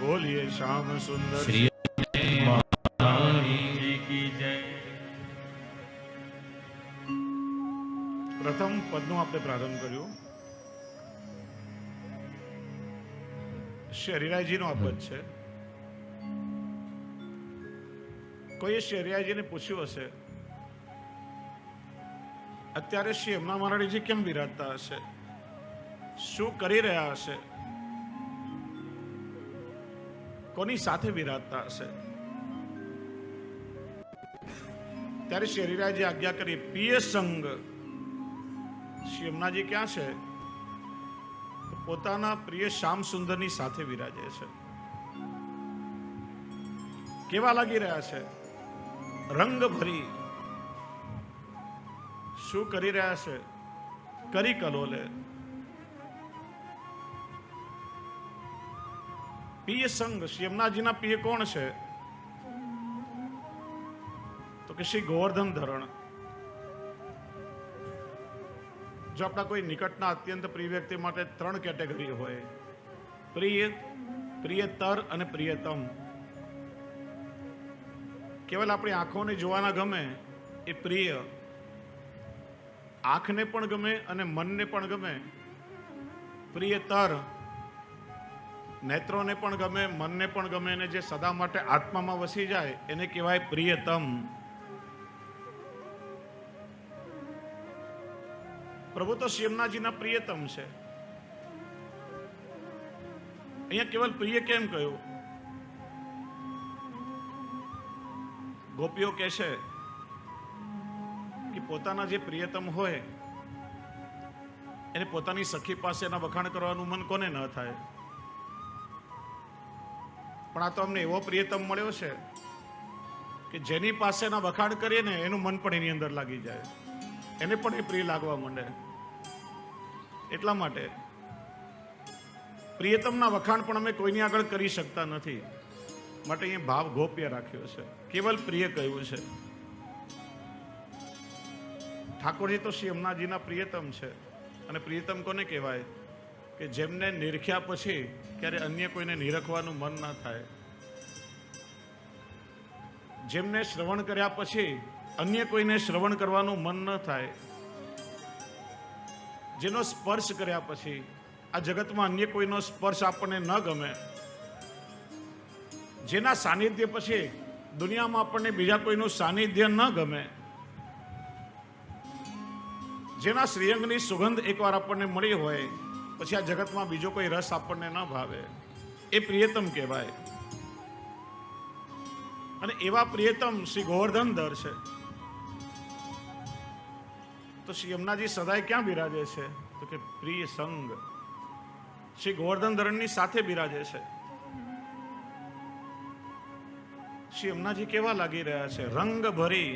बोलिए श्याम सुंदर श्री महारानी की जय। प्रथम पदનું આપણે પ્રારંભ કર્યું. શ્રી હરિરાયજીનું આ પદ છે. કોઈએ શ્રી હરિરાયજીને પૂછ્યું હશે, અત્યારે શ્રી યમુના મહારાણીજી કેમ બિરાજતા હશે, શું કરી રહ્યા હશે, કોની સાથે બિરાજતા હશે? ત્યારે શ્રી હરિરાયજી આજ્ઞા કરી, પિય સંગ. શ્રી યમુનાજી ક્યાં છે? પોતાના પ્રિય શ્યામ સુંદરની સાથે વિરાજે છે. કેવા લાગી રહ્યા છે? રંગ ભરી. શું કરી રહ્યા છે? કરી કલોલે. પિય સંગ. શ્રી યમુનાજીના પિય કોણ છે? તો કે શ્રી ગોવર્ધન ધરણ. જો આપણા કોઈ નિકટના અત્યંત પ્રિય વ્યક્તિ માટે 3 કેટેગરી હોય: પ્રિય, પ્રિયતર અને પ્રિયતમ. કેવલ આપણી આંખોને જોવાના ગમે એ પ્રિય, આંખને પણ ગમે અને મનને પણ ગમે. પ્રિયતર, નેત્રોને પણ ગમે, મનને પણ ગમે, અને જે સદા માટે આત્મામાં વસી જાય એને કહેવાય પ્રિયતમ. પ્રભુ તો શ્રી યમુનાજીના પ્રિયતમ છે. અહીંયા કેવલ પ્રિય કેમ કહ્યું? ગોપીઓ કહે છે કે પોતાના જે પ્રિયતમ હોય એને પોતાની સખી પાસે એના વખાણ કરવાનું મન કોને ન થાય? પણ આ તો અમને એવો પ્રિયતમ મળ્યો છે કે જેની પાસે એના વખાણ કરીએ ને એનું મન પણ એની અંદર લાગી જાય, એને પણ એ પ્રિય લાગવા માંડે. એટલા માટે પ્રિયતમના વખાણ પણ અમે કોઈની આગળ કરી શકતા નથી. માટે અહીંયા ભાવ ગોપ્ય રાખ્યો છે, કેવલ પ્રિય કહ્યું છે. ઠાકોરજી તો શ્રી યમુનાજીના પ્રિયતમ છે. અને પ્રિયતમ કોને કહેવાય? કે જેમને નિરખ્યા પછી ક્યારે અન્ય કોઈને નિરખવાનું મન ના થાય, જેમને શ્રવણ કર્યા પછી અન્ય કોઈને શ્રવણ કરવાનું મન ન થાય, જેનો સ્પર્શ કર્યા પછી આ જગતમાં અન્ય કોઈનો સ્પર્શ આપણને ન ગમે, જેના સાનિધ્ય પછી દુનિયામાં આપણને બીજા કોઈનું સાનિધ્ય ન ગમે, જેના શ્રીઅંગની સુગંધ એકવાર આપણને મળી હોય પછી આ જગતમાં બીજો કોઈ રસ આપણને ન ભાવે, એ પ્રિયતમ કહેવાય. અને એવા પ્રિયતમ શ્રી ગોવર્ધન ધર છે. તો શ્રી યમુનાજી સદાય ક્યાં બિરાજે છે? તો કે પ્રિય સંગ. શ્રી ગોવર્ધન ધરણની સાથે બિરાજે છે. શ્રી યમુનાજી કેવા લાગી રહ્યા છે? રંગ ભરી.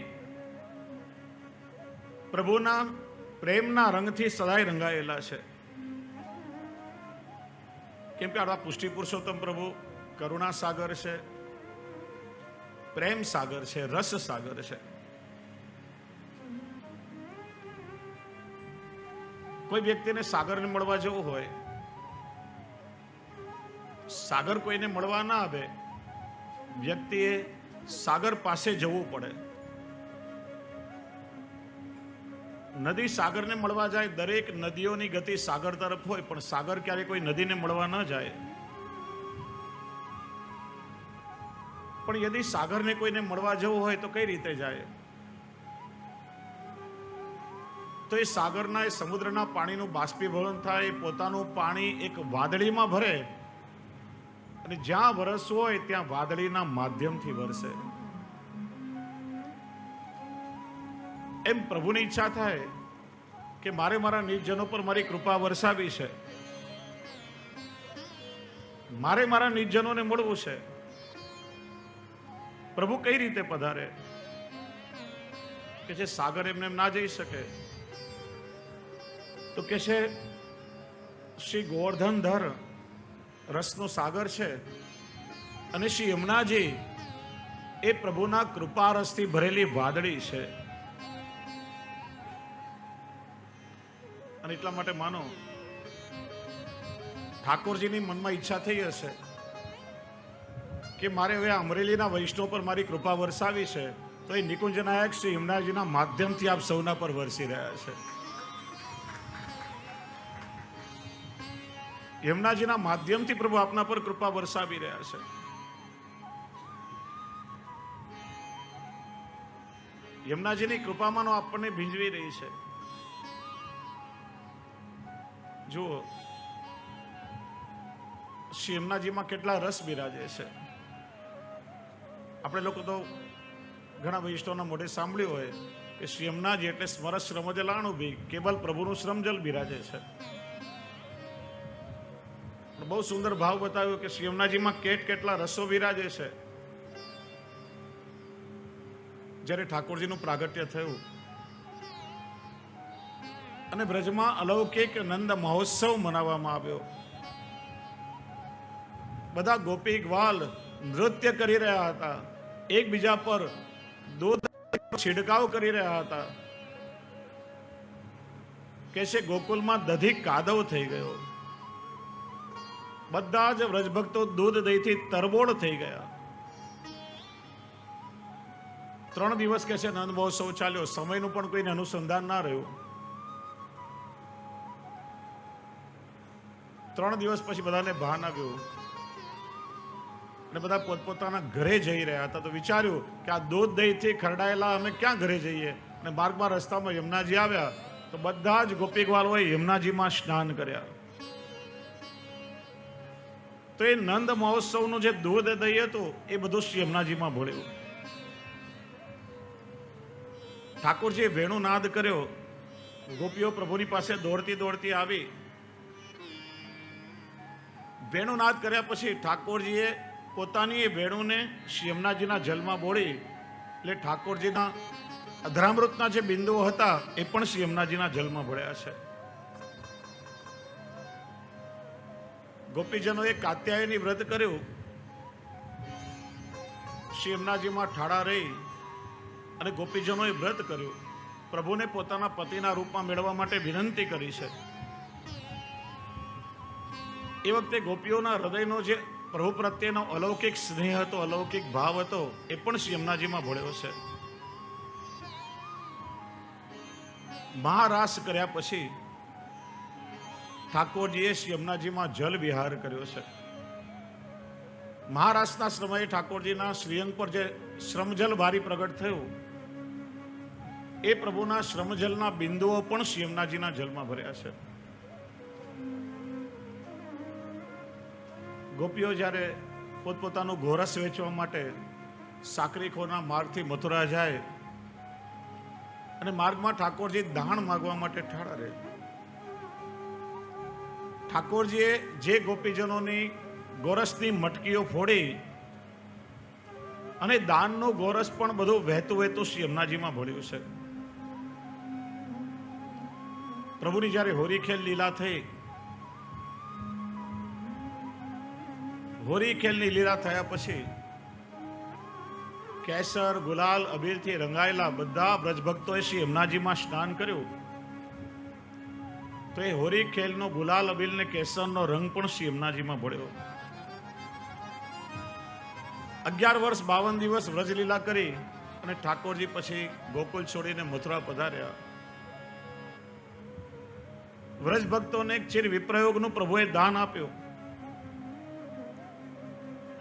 પ્રભુના પ્રેમના રંગથી સદાય રંગાયેલા છે. કેમ કે આ પુષ્ટિ પુરુષોત્તમ પ્રભુ કરુણા સાગર છે, પ્રેમ સાગર છે, રસ સાગર છે. કોઈ વ્યક્તિને સાગરને મળવા જવું હોય, સાગર કોઈને મળવા ના આવે, વ્યક્તિએ સાગર પાસે જવું પડે. નદી સાગરને મળવા જાય, દરેક નદીઓની ગતિ સાગર તરફ હોય, પણ સાગર ક્યારે કોઈ નદીને મળવા ન જાય. પણ યદિ સાગરને કોઈને મળવા જવું હોય તો કઈ રીતે જાય? તો એ સાગરના, એ સમુદ્રના પાણીનું બાષ્પીભવન થાય, પોતાનું પાણી એક વાદળીમાં ભરે અને જ્યાં વરસવું હોય ત્યાં વાદળીના માધ્યમથી વરસે. એમ પ્રભુની ઈચ્છા થાય કે મારે મારા નિજજનો પર મારી કૃપા વરસાવી છે, મારે મારા નિજજનોને મળવું છે. પ્રભુ કઈ રીતે પધારે? કે જે સાગર એમને એમ ના જઈ શકે, તો કે છે શ્રી ગોવર્ધન ધર રસનો સાગર છે, અને શ્રી યમુનાજી એ પ્રભુના કૃપા રસથી ભરેલી વાદળી છે. અને એટલા માટે માનો ઠાકોરજીની મનમાં ઈચ્છા થઈ હશે કે મારે હવે અમરેલીના વૈષ્ણવ પર મારી કૃપા વરસાવી છે, તો એ નિકુંજ નાયક શ્રી યમુનાજીના માધ્યમથી આપ સૌના પર વરસી રહ્યા છે. યમુનાજીના માધ્યમથી પ્રભુ આપના પર કૃપા વરસાવી રહ્યા છે. યમુનાજીની કૃપામાં આપણને ભીંજવી રહી છે. જુઓ શ્રી યમુનાજીમાં કેટલા રસ બિરાજે છે. આપણે લોકો તો ઘણા વૈષ્ણવના મોઢે સાંભળ્યું હોય કે શ્રી યમુનાજી એટલે સ્મર શ્રમજલાણું બી, કેવલ પ્રભુનું શ્રમજલ બિરાજે છે. બહુ સુંદર ભાવ બતાવ્યો કે શ્રી યમુનાજીમાં કેટલા રસો બિરાજે છે. જ્યારે ઠાકોરજીનું પ્રાગટ્ય થયું અને બ્રજમાં અલૌકિક નંદ મહોત્સવ મનાવવામાં આવ્યો, બધા ગોપી ગ્વાલ નૃત્ય કરી રહ્યા હતા, એકબીજા પર દૂધ છિડકાવ કરી રહ્યા હતા. કે છે ગોકુલમાં દધી કાદવ થઈ ગયો, બધા જ વ્રજભક્તો દૂધ દહીંથી તરબોળ થઈ ગયા. 3 દિવસ કે છે નંદ મહોત્સવ ચાલ્યો, સમયનું પણ કોઈને અનુસંધાન ના રહ્યું. 3 દિવસ પછી બધાને ભાન આવ્યું અને બધા પોતપોતાના ઘરે જઈ રહ્યા હતા. તો વિચાર્યું કે આ દૂધ દહીંથી ખરડાયેલા અમે ક્યાં ઘરે જઈએ, અને માર્ગમાં રસ્તામાં યમુનાજી આવ્યા તો બધા જ ગોપીગ્વાલોએ યમુનાજીમાં સ્નાન કર્યા. તો એ નંદ મહોત્સવનું જે દૂધ દહીં હતું એ બધું શ્રી યમુનાજીમાં ભળ્યું. ઠાકોરજીએ વેણુ નાદ કર્યો, ગોપીઓ પ્રભુની પાસે દોડતી દોડતી આવી. વેણુ નાદ કર્યા પછી ઠાકોરજીએ પોતાની એ વેણુને શ્રી યમુનાજીના જલમાં બોળી, એટલે ઠાકોરજીના અધરામૃતના જે બિંદુઓ હતા એ પણ શ્રી યમુનાજીના જલમાં ભળ્યા છે. ગોપીજનોએ કાત્યાયની વ્રત કર્યું, શ્રી યમુનાજીમાં ઠાડા રહી અને ગોપીજનોએ વ્રત કર્યું, પ્રભુને પોતાના પતિના રૂપમાં મેળવવા માટે વિનંતી કરી છે. એ વખતે ગોપીઓના હૃદયનો જે પ્રભુ પ્રત્યેનો અલૌકિક સ્નેહ હતો, અલૌકિક ભાવ હતો, એ પણ શ્રી યમુનાજીમાં ભળ્યો છે. મહારાસ કર્યા પછી ઠાકોરજીએ શ્રી યમુનાજીમાં જલ વિહાર કર્યો છે. મહારાસના સમયે ઠાકોરજીના શ્રીઅંગ પર જે શ્રમજલ ભારી પ્રગટ થયું, એ પ્રભુના શ્રમજલના બિંદુઓ પણ શ્રી યમુનાજીના જલમાં ભર્યા છે. ગોપીઓ જ્યારે પોતપોતાનું ગોરસ વેચવા માટે સાકરીખોના માર્ગથી મથુરા જાય અને માર્ગમાં ઠાકોરજી દાણ માગવા માટે ઠાડા રહે. ઠાકોરજીએ જે ગોપીજનોની ગોરસની મટકીઓ ફોડી અને દાનનું ગોરસ પણ બધું વહેતું વહેતું શ્રી યમુનાજીમાં ભળ્યું છે. પ્રભુની જ્યારે હોરીખેલ લીલા થઈ, હોરીખેલની લીલા થયા પછી કેસર ગુલાલ અબીરથી રંગાયેલા બધા બ્રજભક્તોએ શ્રી યમુનાજીમાં સ્નાન કર્યું. તો એ હોરીખેલનો ગુલાલ અબીલ ને કેસરનો રંગ પણ શ્રી યમુનાજીમાં ભળ્યો. 11 વર્ષ 52 દિવસ વ્રજલીલા કરી અને ઠાકોરજી પછી ગોકુલ છોડીને મથુરા પધાર્યા. વ્રજ ભક્તોને એક ચિર વિપ્રયોગનું પ્રભુએ દાન આપ્યું.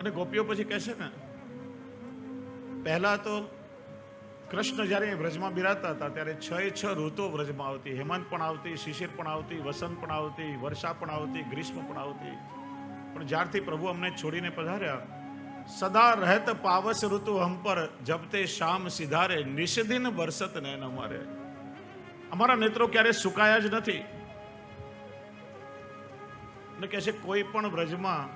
અને ગોપીઓ પછી કહે છે ને, પહેલા તો કૃષ્ણ જ્યારે વ્રજમાં બિરાજતા હતા ત્યારે 6 ઋતુઓ વ્રજમાં આવતી. હેમંત પણ આવતી, શિશિર પણ આવતી, વસંત પણ આવતી, વર્ષા પણ આવતી, ગ્રીષ્મ પણ આવતી. પણ જ્યારથી પ્રભુ અમને છોડીને પધાર્યા, સદા રહેત પાવસ ઋતુ હમ પર, જબતે શામ સિધારે, નિષદિન બરસત નૈન અમારે. અમારા નેત્રો ક્યારે સુકાયા જ નથી. અને કહે છે કોઈ પણ વ્રજમાં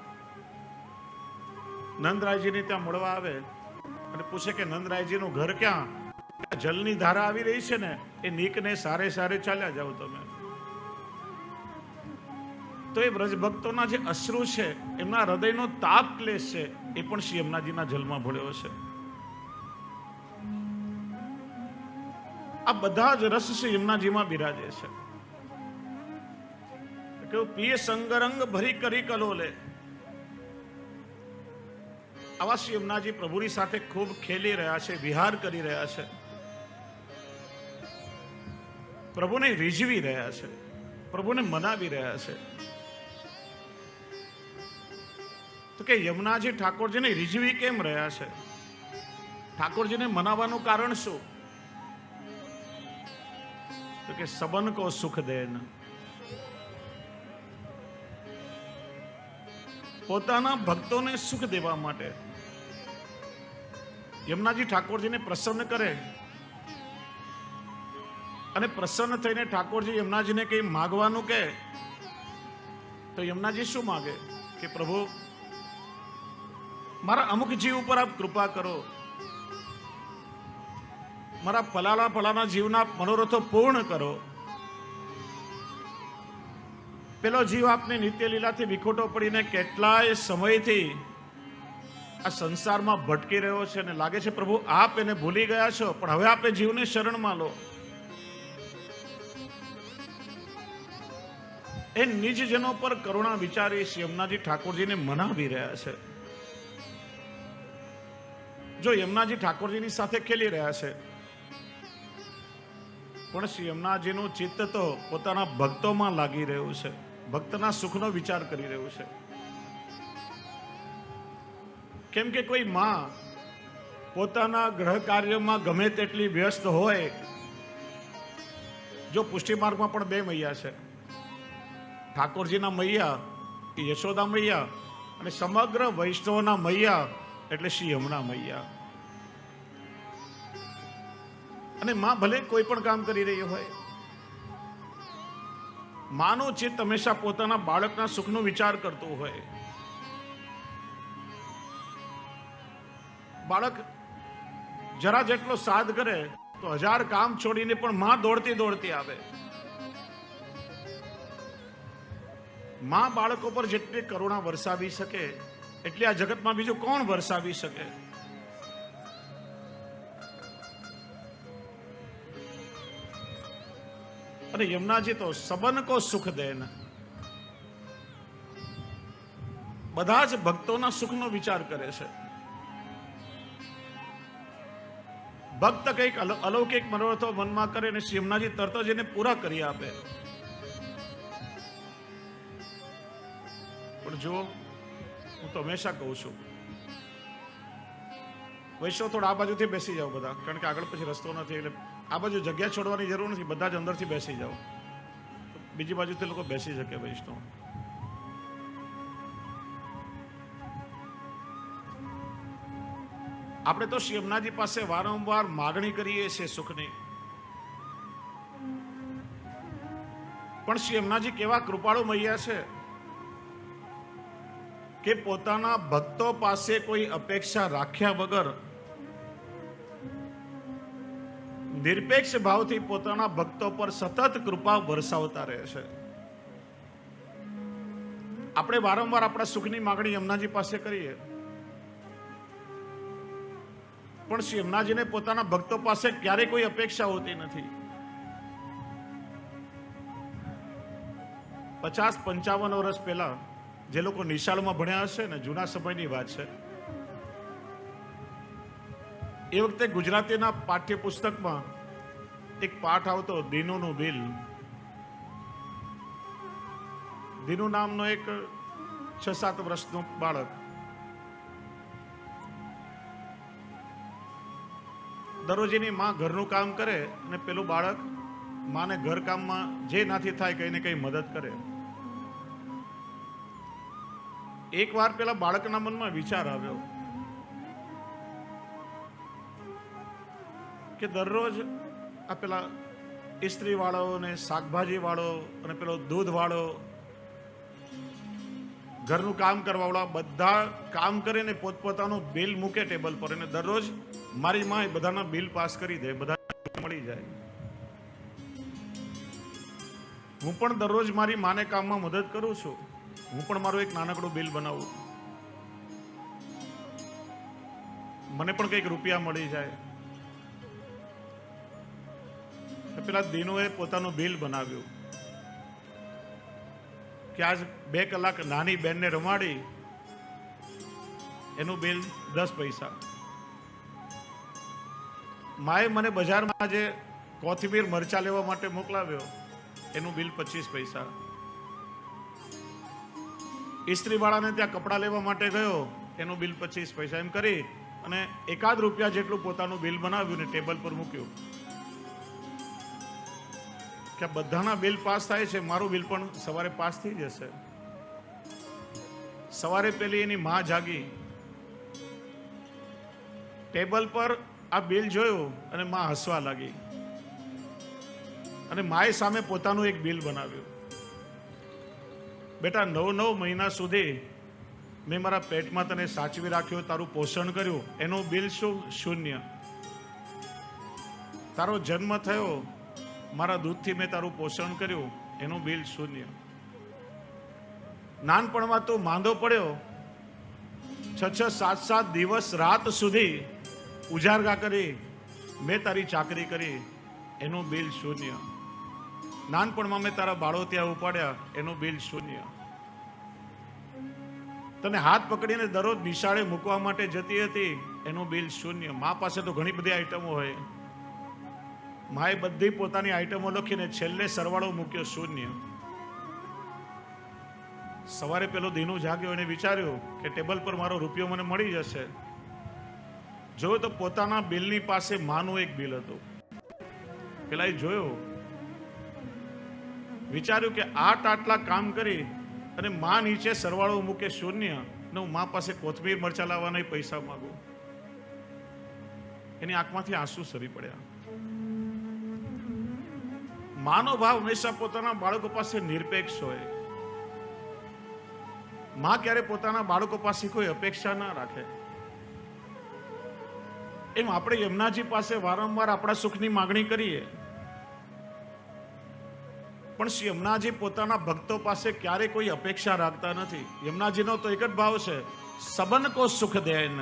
નંદરાયજીને ત્યાં મળવા આવે અને પૂછે કે નંદરાયજીનું ઘર ક્યાં, જલની ધારા આવી રહી છે ને, એ નીકને સારે સારે ચાલ્યા જાઓ તમે. તો એ વ્રજ ભક્તોના જે અશ્રુ છે, એમના હૃદયનો તાપ ક્લેશ છે, એ પણ શ્રી યમુનાજીના જલમાં ભળ્યો છે. આ બધા જ રસ શ્રી યમુનાજીમાં બિરાજે છે. પીએ સંગરંગ ભરી કરી કલોલે. આવા શ્રી યમુનાજી પ્રભુની સાથે ખૂબ ખેલી રહ્યા છે, વિહાર કરી રહ્યા છે, પ્રભુને રીઝવી રહ્યા છે, પ્રભુને મનાવી રહ્યા છે. તો કે યમુનાજી ઠાકોરજીને રીઝવી કેમ રહ્યા છે? ઠાકોરજીને મનાવવાનું કારણ શું? તો કે સબન કો સુખ દેન, પોતાના ભક્તોને સુખ દેવા માટે. યમુનાજી ઠાકોરજીને પ્રસન્ન કરે અને પ્રસન્ન થઈને ઠાકોરજી યમુનાજીને કંઈ માગવાનું કહે તો યમુનાજી શું માગે કે પ્રભુ મારા અમુક જીવ ઉપર આપ કૃપા કરો, મારા ફલાણા જીવના મનોરથો પૂર્ણ કરો. પેલો જીવ આપની નિત્ય લીલાથી વિખોટો પડીને કેટલાય સમયથી આ સંસારમાં ભટકી રહ્યો છે અને લાગે છે પ્રભુ આપ એને ભૂલી ગયા છો, પણ હવે આપે જીવને શરણમાં લો. એ નિજજનો પર કરુણા વિચારી શ્રી યમુનાજી ઠાકોરજીને મનાવી રહ્યા છે. જો યમુનાજી ઠાકોરજીની સાથે ખેલી રહ્યા છે, પણ શ્રી યમુનાજીનું ચિત્ત તો પોતાના ભક્તોમાં લાગી રહ્યું છે, ભક્તના સુખનો વિચાર કરી રહ્યું છે. કેમ કે કોઈ માં પોતાના ગ્રહ કાર્યમાં ગમે તેટલી વ્યસ્ત હોય, જો પુષ્ટિ માર્ગમાં પણ બે મૈયા છે, ઠાકોરજીના મૈયા એ યશોદા મૈયા અને સમગ્ર વૈષ્ણવના મૈયા એટલે શ્રી યમુના મૈયા. અને માં ભલે કોઈ પણ કામ કરી રહી હોય, માનું ચિત્ત હંમેશા પોતાના બાળકના સુખનો વિચાર કરતું હોય. બાળક જરા જેટલો સાદ કરે તો 1000 કામ છોડીને પણ માં દોડતી દોડતી આવે. માં બાળકો પર જેટલી કરુણા વરસાવી શકે એટલી આ જગતમાં બીજું કોણ વરસાવી શકે? અને યમુનાજી તો સબન કો સુખ દેન, બધા જ ભક્તોના સુખનો વિચાર કરે છે. ભક્ત કંઈક અલૌકિક મનોરથો મનમાં કરે અને શ્રી યમુનાજી તરત જ એને પૂરા કરી આપે. પણ જો હું તો હંમેશા કહું છું, વૈષ્ણવ થોડા આ બાજુથી બેસી જાઓ બધા, કારણ કે આગળ પછી રસ્તો નથી, એટલે આ બાજુ જગ્યા છોડવાની જરૂર નથી, બધા જ અંદરથી બેસી જાઓ, બીજી બાજુથી લોકો બેસી શકે. વૈષ્ણવ આપણે તો શ્રી યમુનાજી પાસે વારંવાર માગણી કરીએ છીએ સુખની, પણ શ્રી યમુનાજી કેવા કૃપાળુ મૈયા છે કે પોતાના ભક્તો પાસે કોઈ અપેક્ષા રાખ્યા વગર નિરપેક્ષ ભાવથી પોતાના ભક્તો પર સતત કૃપા વરસાવતા રહે છે. આપણે વારંવાર આપણા સુખની માગણી યમુનાજી પાસે કરીએ, પણ શ્રી યમુનાજીને પોતાના ભક્તો પાસે ક્યારેય કોઈ અપેક્ષા હોતી નથી. 50-55 વર્ષ પહેલા જે લોકો નિશાળમાં ભણ્યા હશે ને, જૂના સમયની વાત છે, એ વખતે ગુજરાતીના પાઠ્યપુસ્તકમાં એક પાઠ આવતો, દીનુનું બિલ. દીનુ નામનો એક 6-7 વર્ષનો બાળક દરરોજ એની માં ઘરનું કામ કરે અને પેલું બાળક માને ઘર કામમાં જે નાથી થાય કઈ ને કઈ મદદ કરે. એક વાર પેલા બાળકના મનમાં વિચાર આવ્યો કે દરરોજ આ પેલા ઇસ્ત્રી વાળો ને શાકભાજી વાળો અને પેલો દૂધ વાળો, ઘરનું કામ કરવા વાળા બધા કામ કરીને પોતપોતાનું બિલ મૂકે ટેબલ પર, અને દરરોજ મારી માં એ બધાના બિલ પાસ કરી દે, બધા મળી જાય. હું પણ દરરોજ મારી માને કામમાં મદદ કરું છું, હું પણ મારું એક નાનકડું બિલ બનાવું, મને પણ કંઈક રૂપિયા મળી જાય. પેલા દીનુએ પોતાનું બિલ બનાવ્યું કે આજ 2 કલાક નાની બેનને રમાડી એનું બિલ 10 પૈસા. માએ મને બજારમાં જે કોથમીર મરચા લેવા માટે મોકલાવ્યો એનું બિલ 25 પૈસા. ઇસ્ત્રીવાળાને ત્યાં કપડાં લેવા માટે ગયો એનું બિલ 25 પૈસા. એમ કરી અને ₹1 જેટલું પોતાનું બિલ બનાવ્યું ને ટેબલ પર મૂક્યું કે બધાના બિલ પાસ થાય છે, મારું બિલ પણ સવારે પાસ થઈ જશે. સવારે પેલી એની માં જાગી, ટેબલ પર આ બિલ જોયું અને માં હસવા લાગી અને માએ સામે પોતાનું એક બિલ બનાવ્યું. બેટા 9 મહિના સુધી મેં મારા પેટમાં તને સાચવી રાખ્યો, તારું પોષણ કર્યું, એનું બિલ શું? 0. તારો જન્મ થયો, મારા દૂધથી મેં તારું પોષણ કર્યું, એનું બિલ 0. નાનપણમાં તું માંદો પડ્યો, 6 7 દિવસ રાત સુધી ઉજાગરા કરી, મેં તારી ચાકરી કરી, એનું બિલ 0. નાનપણમાં મેં તારા બાળો ત્યાં ઉપાડ્યા, એનું બિલ 0. તને હાથ પકડીને દરરોજ નિશાળે મૂકવા માટે જતી હતી, એનું બિલ 0. મા પાસે તો ઘણી બધી આઈટમો હોય, માએ બધી પોતાની આઈટમો લખીને છેલ્લે સરવાળો મૂક્યો 0. સવારે પેલો દીનો જાગ્યો, એને વિચાર્યું કે ટેબલ પર મારો રૂપિયો મને મળી જશે. જોયું તો પોતાના બિલની પાસે માનું એક બિલ હતું. પેલા જોયું, વિચાર્યું કે આટલા કામ કરી અને માં નીચે સરવાળો મૂકે 0 ને હું માં પાસે કોથમીર મરચા લાવવાના પૈસા માંગુ. એની આંખમાંથી આંસુ સરી પડ્યા. માનો ભાવ હંમેશા પોતાના બાળકો પાસે નિરપેક્ષ હોય. માં ક્યારે પોતાના બાળકો પાસે કોઈ અપેક્ષા ના રાખે. એમ આપણે યમુનાજી પાસે વારંવાર આપણા સુખની માંગણી કરીએ, પણ શ્રી યમુનાજી પોતાના ભક્તો પાસે ક્યારે કોઈ અપેક્ષા રાખતા નથી. યમુનાજીનો તો એક જ ભાવ છે, સબન કો સુખ દેન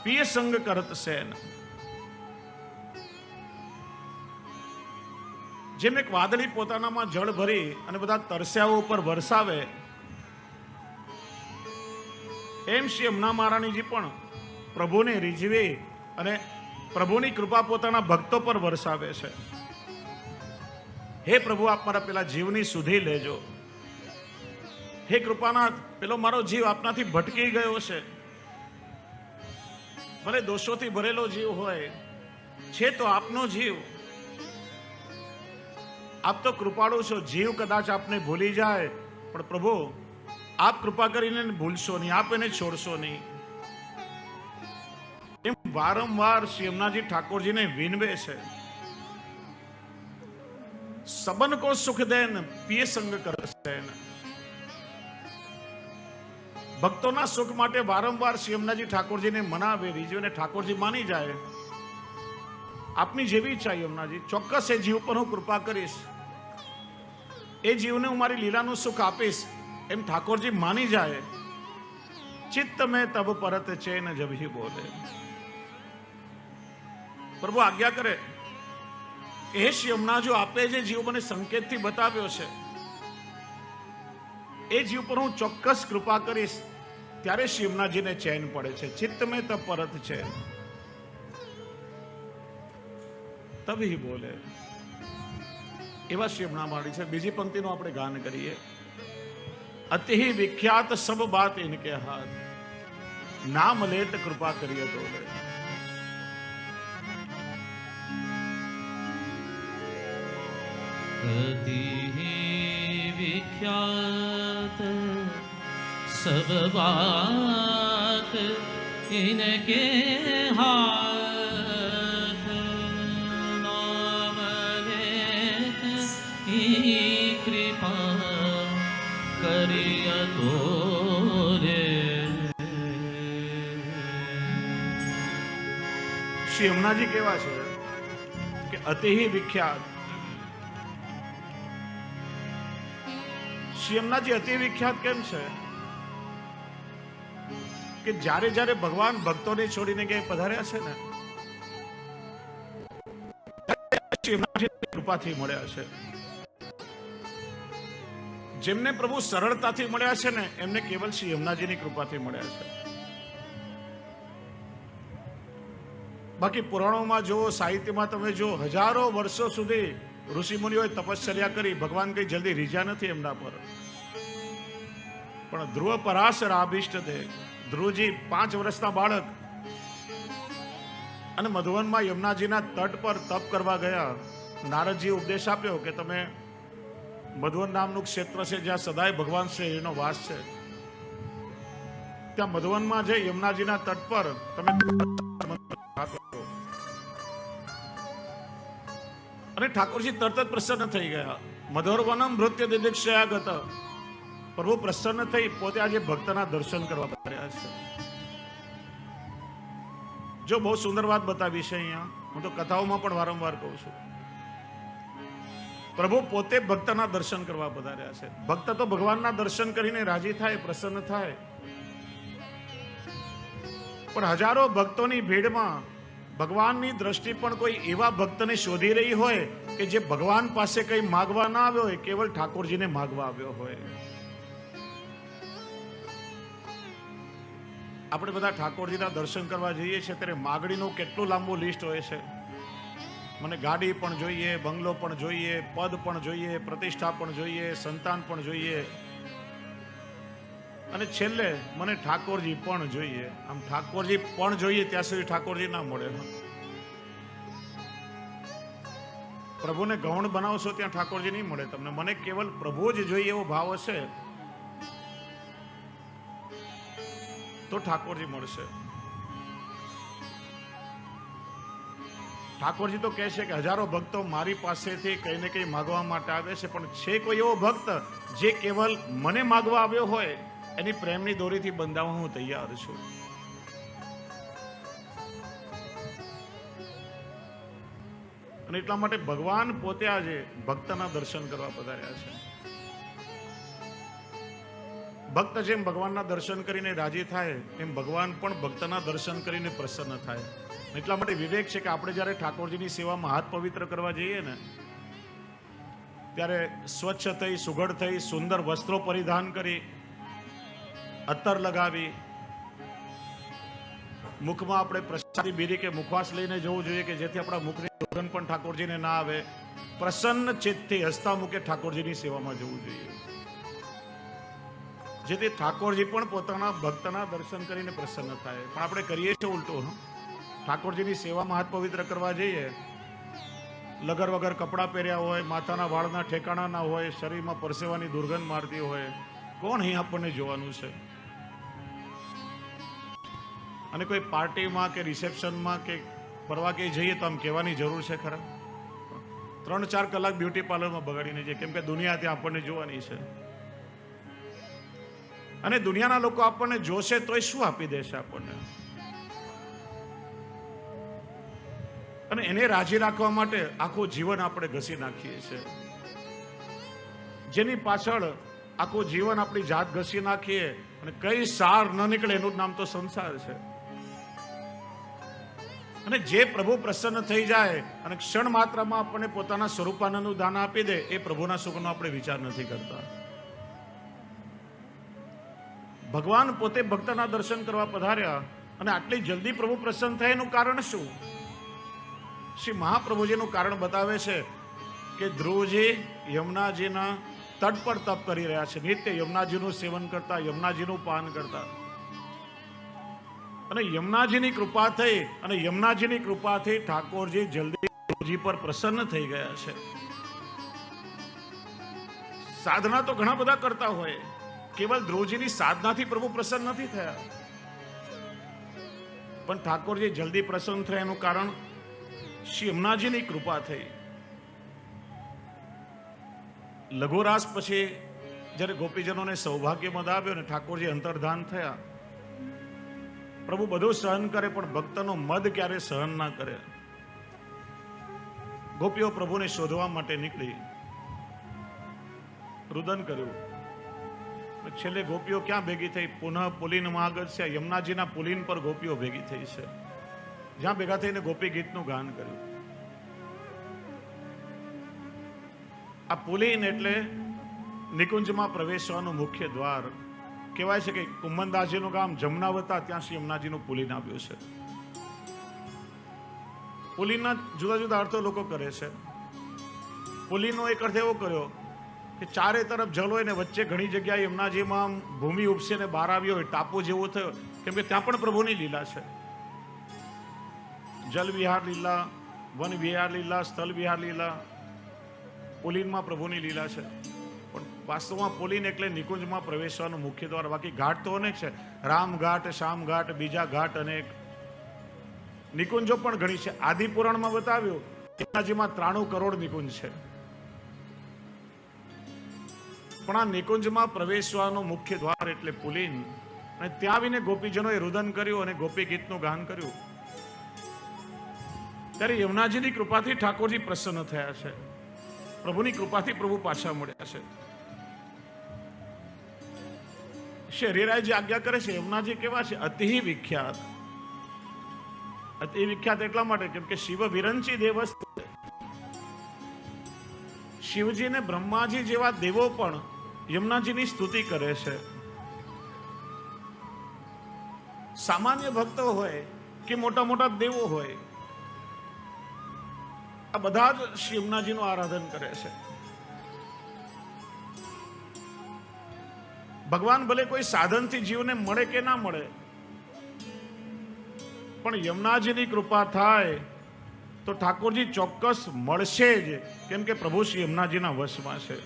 પિય સંગ કરત સેન. જેમ એક વાદળી પોતાનામાં જળ ભરી અને બધા તરસ્યાઓ ઉપર વરસાવે, એમ શ્રી યમુના મહારાણીજી પણ પ્રભુને રીઝવે અને પ્રભુની કૃપા પોતાના ભક્તો પર વરસાવે છે. હે પ્રભુ, આપ મારા પેલા જીવની સુધી લેજો. હે કૃપાનાથ, પેલો મારો જીવ આપનાથી ભટકી ગયો છે. ભલે દોષોથી ભરેલો જીવ હોય છે તો આપનો જીવ. આપ તો કૃપાળુ છો, જીવ કદાચ આપને ભૂલી જાય પણ પ્રભુ આપ કૃપા કરીને ભૂલશો નહીં, આપ એને છોડશો નહીં. એમ વારંવાર શ્રી યમુનાજી ઠાકોરજીને વિનવે છે. સબન કો સુખ દેન પિય સંગ કરશે. ભક્તોના સુખ માટે વારંવાર શ્રી યમુનાજી ઠાકોરજીને મનાવે, રીઝવે, ઠાકોરજી માની જાય. આપની જેવી ઈચ્છા યમુનાજી, ચોક્કસ એ જીવ પર હું કૃપા કરીશ, એ જીવને હું મારી લીલાનું સુખ આપીશ. એમ ઠાકોરજી માની જાય. ચિત્ત મેં તબ પરત ચેન જભી બોલે. પ્રભુ આજ્ઞા કરે કે હે શ્રી યમુનાજી, આપે જે જીવ મને સંકેતથી બતાવ્યો છે, એ જીવ પર હું ચોક્કસ કૃપા કરીશ. ત્યારે શ્રી યમુનાજીને ચેન પડે છે. ચિત્ત મેં તબ પરત છે તભી બોલે. એવા શ્રી યમુના મહારાણી છે. બીજી પંક્તિનું આપણે ગાન કરીએ. અતિ વિખ્યાત સબ બાત ઇનકે હાથ, નામ લેત કૃપા કરીએ તો લે. अति विख्यात सब बात इनके हाथ, नाम लेत ही कृपा करिय तो रे. શ્રી યમુનાજી કેવા છે કે અતિ વિખ્યાત. શ્રી યમુનાજી અતિ વિખ્યાત કેમ છે કે જ્યારે જ્યારે ભગવાન ભક્તોને છોડીને ક્યાંય પધાર્યા છે ને, શ્રી યમુનાજીની કૃપાથી મળ્યા છે. જેમને પ્રભુ સરળતાથી મળ્યા છે ને એમને કેવલ શ્રી યમુનાજીની કૃપાથી મળ્યા છે. બાકી પુરાણોમાં જો, સાહિત્યમાં તમે જો, હજારો વર્ષો સુધી ઋષિ મુનિઓએ તપશ્ચર્યા કરી, ભગવાન કઈ જલ્દી રીઝા નથી એમના પર. પણ ધ્રુવ પરાશર આભિષ્ટ દે, ધ્રુવજી 5 વર્ષના બાળક અને મધુવનમાં યમુનાજીના તટ પર તપ કરવા ગયા. નારદજી ઉપદેશ આપ્યો કે તમે મધુવન નામનું ક્ષેત્ર છે જ્યાં સદાય ભગવાન શ્રી એનો વાસ છે, ત્યાં મધુવનમાં જઈ યમુનાજીના તટ પર તમે અને ઠાકોરજી તરત જ પ્રસન્ન થઈ ગયા. મધુરવનમ નૃત્ય દિદીક્ષયાગત, પ્રભુ પ્રસન્ન થઈ પોતે આજે ભક્તના દર્શન કરવા પધાર્યા છે. જો બહુ સુંદર વાત બતાવી છે અહીંયા, હું તો કથાઓમાં પણ વારંવાર કહું છું. પ્રભુ પોતે ભક્તના દર્શન કરવા પધાર્યા છે. ભક્ત તો ભગવાનના દર્શન કરીને રાજી થાય, પ્રસન્ન થાય. પણ હજારો ભક્તોની ભીડમાં ભગવાનની દ્રષ્ટિ પણ કોઈ એવા ભક્તને શોધી રહી હોય કે જે ભગવાન પાસે કઈ માગવા ના આવ્યો હોય, કેવલ ઠાકોરજીને માગવા આવ્યો હોય. આપણે બધા ઠાકોરજીના દર્શન કરવા જઈએ છીએ ત્યારે માગણીનું કેટલું લાંબુ લિસ્ટ હોય છે. મને ગાડી પણ જોઈએ, બંગલો પણ જોઈએ, પદ પણ જોઈએ, પ્રતિષ્ઠા પણ જોઈએ, સંતાન પણ જોઈએ, અને છેલ્લે મને ઠાકોરજી પણ જોઈએ. આમ ઠાકોરજી પણ જોઈએ ત્યાં સુધી ઠાકોરજી ના મળે. પ્રભુને ગૌણ બનાવશો ત્યાં ઠાકોરજી નહીં મળે તમને. મને કેવલ પ્રભુ જ જોઈએ એવો ભાવ હશે તો ઠાકોરજી મળશે. ઠાકોરજી તો કહે છે કે હજારો ભક્તો મારી પાસેથી કઈ ને કઈ માગવા માટે આવે છે, પણ છે કોઈ એવો ભક્ત જે કેવલ મને માગવા આવ્યો હોય, એની પ્રેમની દોરીથી બંધાવવા હું તૈયાર છું. અને એટલા માટે ભગવાન પોતે આજે ભક્તના દર્શન કરવા પધાર્યા છે. ભક્ત જેમ ભગવાનના દર્શન કરીને રાજી થાય એમ ભગવાન પણ ભક્તના દર્શન કરીને પ્રસન્ન થાય. એટલા માટે વિવેક છે કે આપણે જ્યારે ઠાકોરજીની સેવામાં હાથ પવિત્ર કરવા જઈએ ને ત્યારે સ્વચ્છ થઈ, સુઘડ થઈ, સુંદર વસ્ત્રો પરિધાન કરી, અત્તર લગાવી, મુખમાં આપણે પ્રસાદી બીરી કે મુખવાસ લઈને જવું જોઈએ કે જેથી આપણા મુખની દુર્ગંધ પણ ઠાકોરજીને ના આવે. પ્રસન્ન ચિત્તથી હસતા મુખે ઠાકોરજીની સેવામાં જવું જોઈએ, જેથી ઠાકોરજી પણ પોતાના ભક્તના દર્શન કરીને પ્રસન્ન થાય. પણ આપણે કરીએ છીએ ઉલટું. ઠાકોરજીની સેવામાં હાથ પવિત્ર કરવા જઈએ, લગર વગર કપડાં પહેર્યા હોય, માથાના વાળના ઠેકાણા ના હોય, શરીરમાં પરસેવાની દુર્ગંધ મારતી હોય, કોણ અહીં આપણને જોવાનું છે? અને કોઈ પાર્ટીમાં કે રિસેપ્શનમાં કે ફરવા કે જઈએ તો આમ કહેવાની જરૂર છે ખરા? 3-4 કલાક બ્યુટી પાર્લરમાં બગાડીને જઈએ, કેમ કે દુનિયા ત્યાં આપણને જોવાની છે. અને દુનિયાના લોકો આપણને જોશે તોય શું આપી દેશે આપણને? અને એને રાજી રાખવા માટે આખું જીવન આપણે ઘસી નાખીએ છીએ. જેની પાછળ આખું જીવન આપણી જાત ઘસી નાખીએ અને કઈ સાર ન નીકળે એનું નામ તો સંસાર છે. અને જે પ્રભુ પ્રસન્ન થઈ જાય અને ક્ષણ માત્રમાં આપણને પોતાના સ્વરૂપાનંદનું દાન આપી દે, એ પ્રભુના સુખનો આપણે વિચાર નથી કરતા. ભગવાન પોતે ભક્તના દર્શન કરવા પધાર્યા અને આટલી જલ્દી પ્રભુ પ્રસન્ન થાય એનું કારણ શું? શ્રી મહાપ્રભુજીનું કારણ બતાવે છે કે ધ્રુવજી યમુનાજીના તટ પર તપ કરી રહ્યા છે, નિત્ય યમુનાજીનું સેવન કરતા, યમુનાજીનું પાન કરતા. અને યમુનાજીની કૃપા થઈ અને યમુનાજીની કૃપાથી ઠાકોરજી જલ્દી ધ્રુવજી પર પ્રસન્ન થઈ ગયા છે. સાધના તો ઘણા બધા કરતા હોય, કેવલ ધ્રુવજીની સાધનાથી પ્રભુ પ્રસન્ન નથી થયા. પણ ઠાકોરજી જલ્દી પ્રસન્ન થયા એનું કારણ શ્રી યમુનાજીની કૃપા થઈ. લઘુરાસ પછી જ્યારે ગોપીજનોને સૌભાગ્ય મદ આવ્યો ને ઠાકોરજી અંતર્ધાન થયા, પ્રભુ બધું સહન કરે પણ ભક્તનો મદ ક્યારે સહન ના કરે. ગોપીઓ પ્રભુને શોધવા માટે નીકળી, રુદન કર્યું. છેલ્લે ગોપીઓ ક્યાં ભેગી થઈ? પુનઃ પુલીનમાં આગળ છે, યમુનાજીના પુલીન પર ગોપીઓ ભેગી થઈ છે, જ્યાં ભેગા થઈને ગોપી ગીતનું ગાન કર્યું. આ પુલીન એટલે નિકુંજમાં પ્રવેશવાનું મુખ્ય દ્વાર કહેવાય છે કે કુંભનદાસજીનું ગામ જમનાવતા, ત્યાં શ્રી યમુનાજીનું પુલિન આવ્યું છે. પુલિનના જુદા જુદા અર્થો લોકો કરે છે. પુલિનનો એક અર્થ એવો કર્યો કે ચારે તરફ જલ હોય ને વચ્ચે ઘણી જગ્યાએ યમુનાજીમાં ભૂમિ ઉપસે ને બહાર આવ્યો હોય, ટાપુ જેવો થયો, કેમ કે ત્યાં પણ પ્રભુની લીલા છે. જલ વિહાર લીલા, વન વિહાર લીલા, સ્થળ વિહાર લીલા, પુલિનમાં પ્રભુની લીલા છે. પણ વાસ્તવમાં પુલિન એટલે નિકુંજમાં પ્રવેશવાનું મુખ્ય દ્વાર. બાકી ઘાટ તો અનેક છે, રામ ઘાટ, શ્યામ ઘાટ, બીજા ઘાટ અનેક, નિકુંજો પણ ઘણી છે. આદિ પુરાણમાં બતાવ્યું યમુનાજીમાં 93 કરોડ નિકુંજ છે. પણ આ નિકુંજમાં પ્રવેશવાનું મુખ્ય દ્વાર એટલે પુલિન. અને ત્યાં આવીને ગોપીજનોએ રુદન કર્યું અને ગોપી ગીતનું ગાન કર્યું. ત્યારે યમુનાજીની કૃપાથી ઠાકોરજી પ્રસન્ન થયા છે. પ્રભુની કૃપાથી પ્રભુ પાછા મળ્યા છે. શ્રી હરિરાયજી આજ્ઞા કરે છે, યમુનાજી કેવા છે? અતિ વિખ્યાત. અતિ વિખ્યાત એટલા માટે કેમ કે શિવ વિરંચી દેવસ્તુ, શિવજી ને બ્રહ્માજી જેવા દેવો પણ યમુનાજીની સ્તુતિ કરે છે. સામાન્ય ભક્તો હોય કે મોટા મોટા દેવો હોય, આ બધા જ શ્રી યમુનાજીનું આરાધન કરે છે. ભગવાન ભલે કોઈ સાધનથી જીવને મળે કે ના મળે, પણ યમુનાજીની કૃપા થાય તો ઠાકોરજી ચોક્કસ મળશે જ, કેમ કે પ્રભુ શ્રી યમુનાજીના વશમાં છે.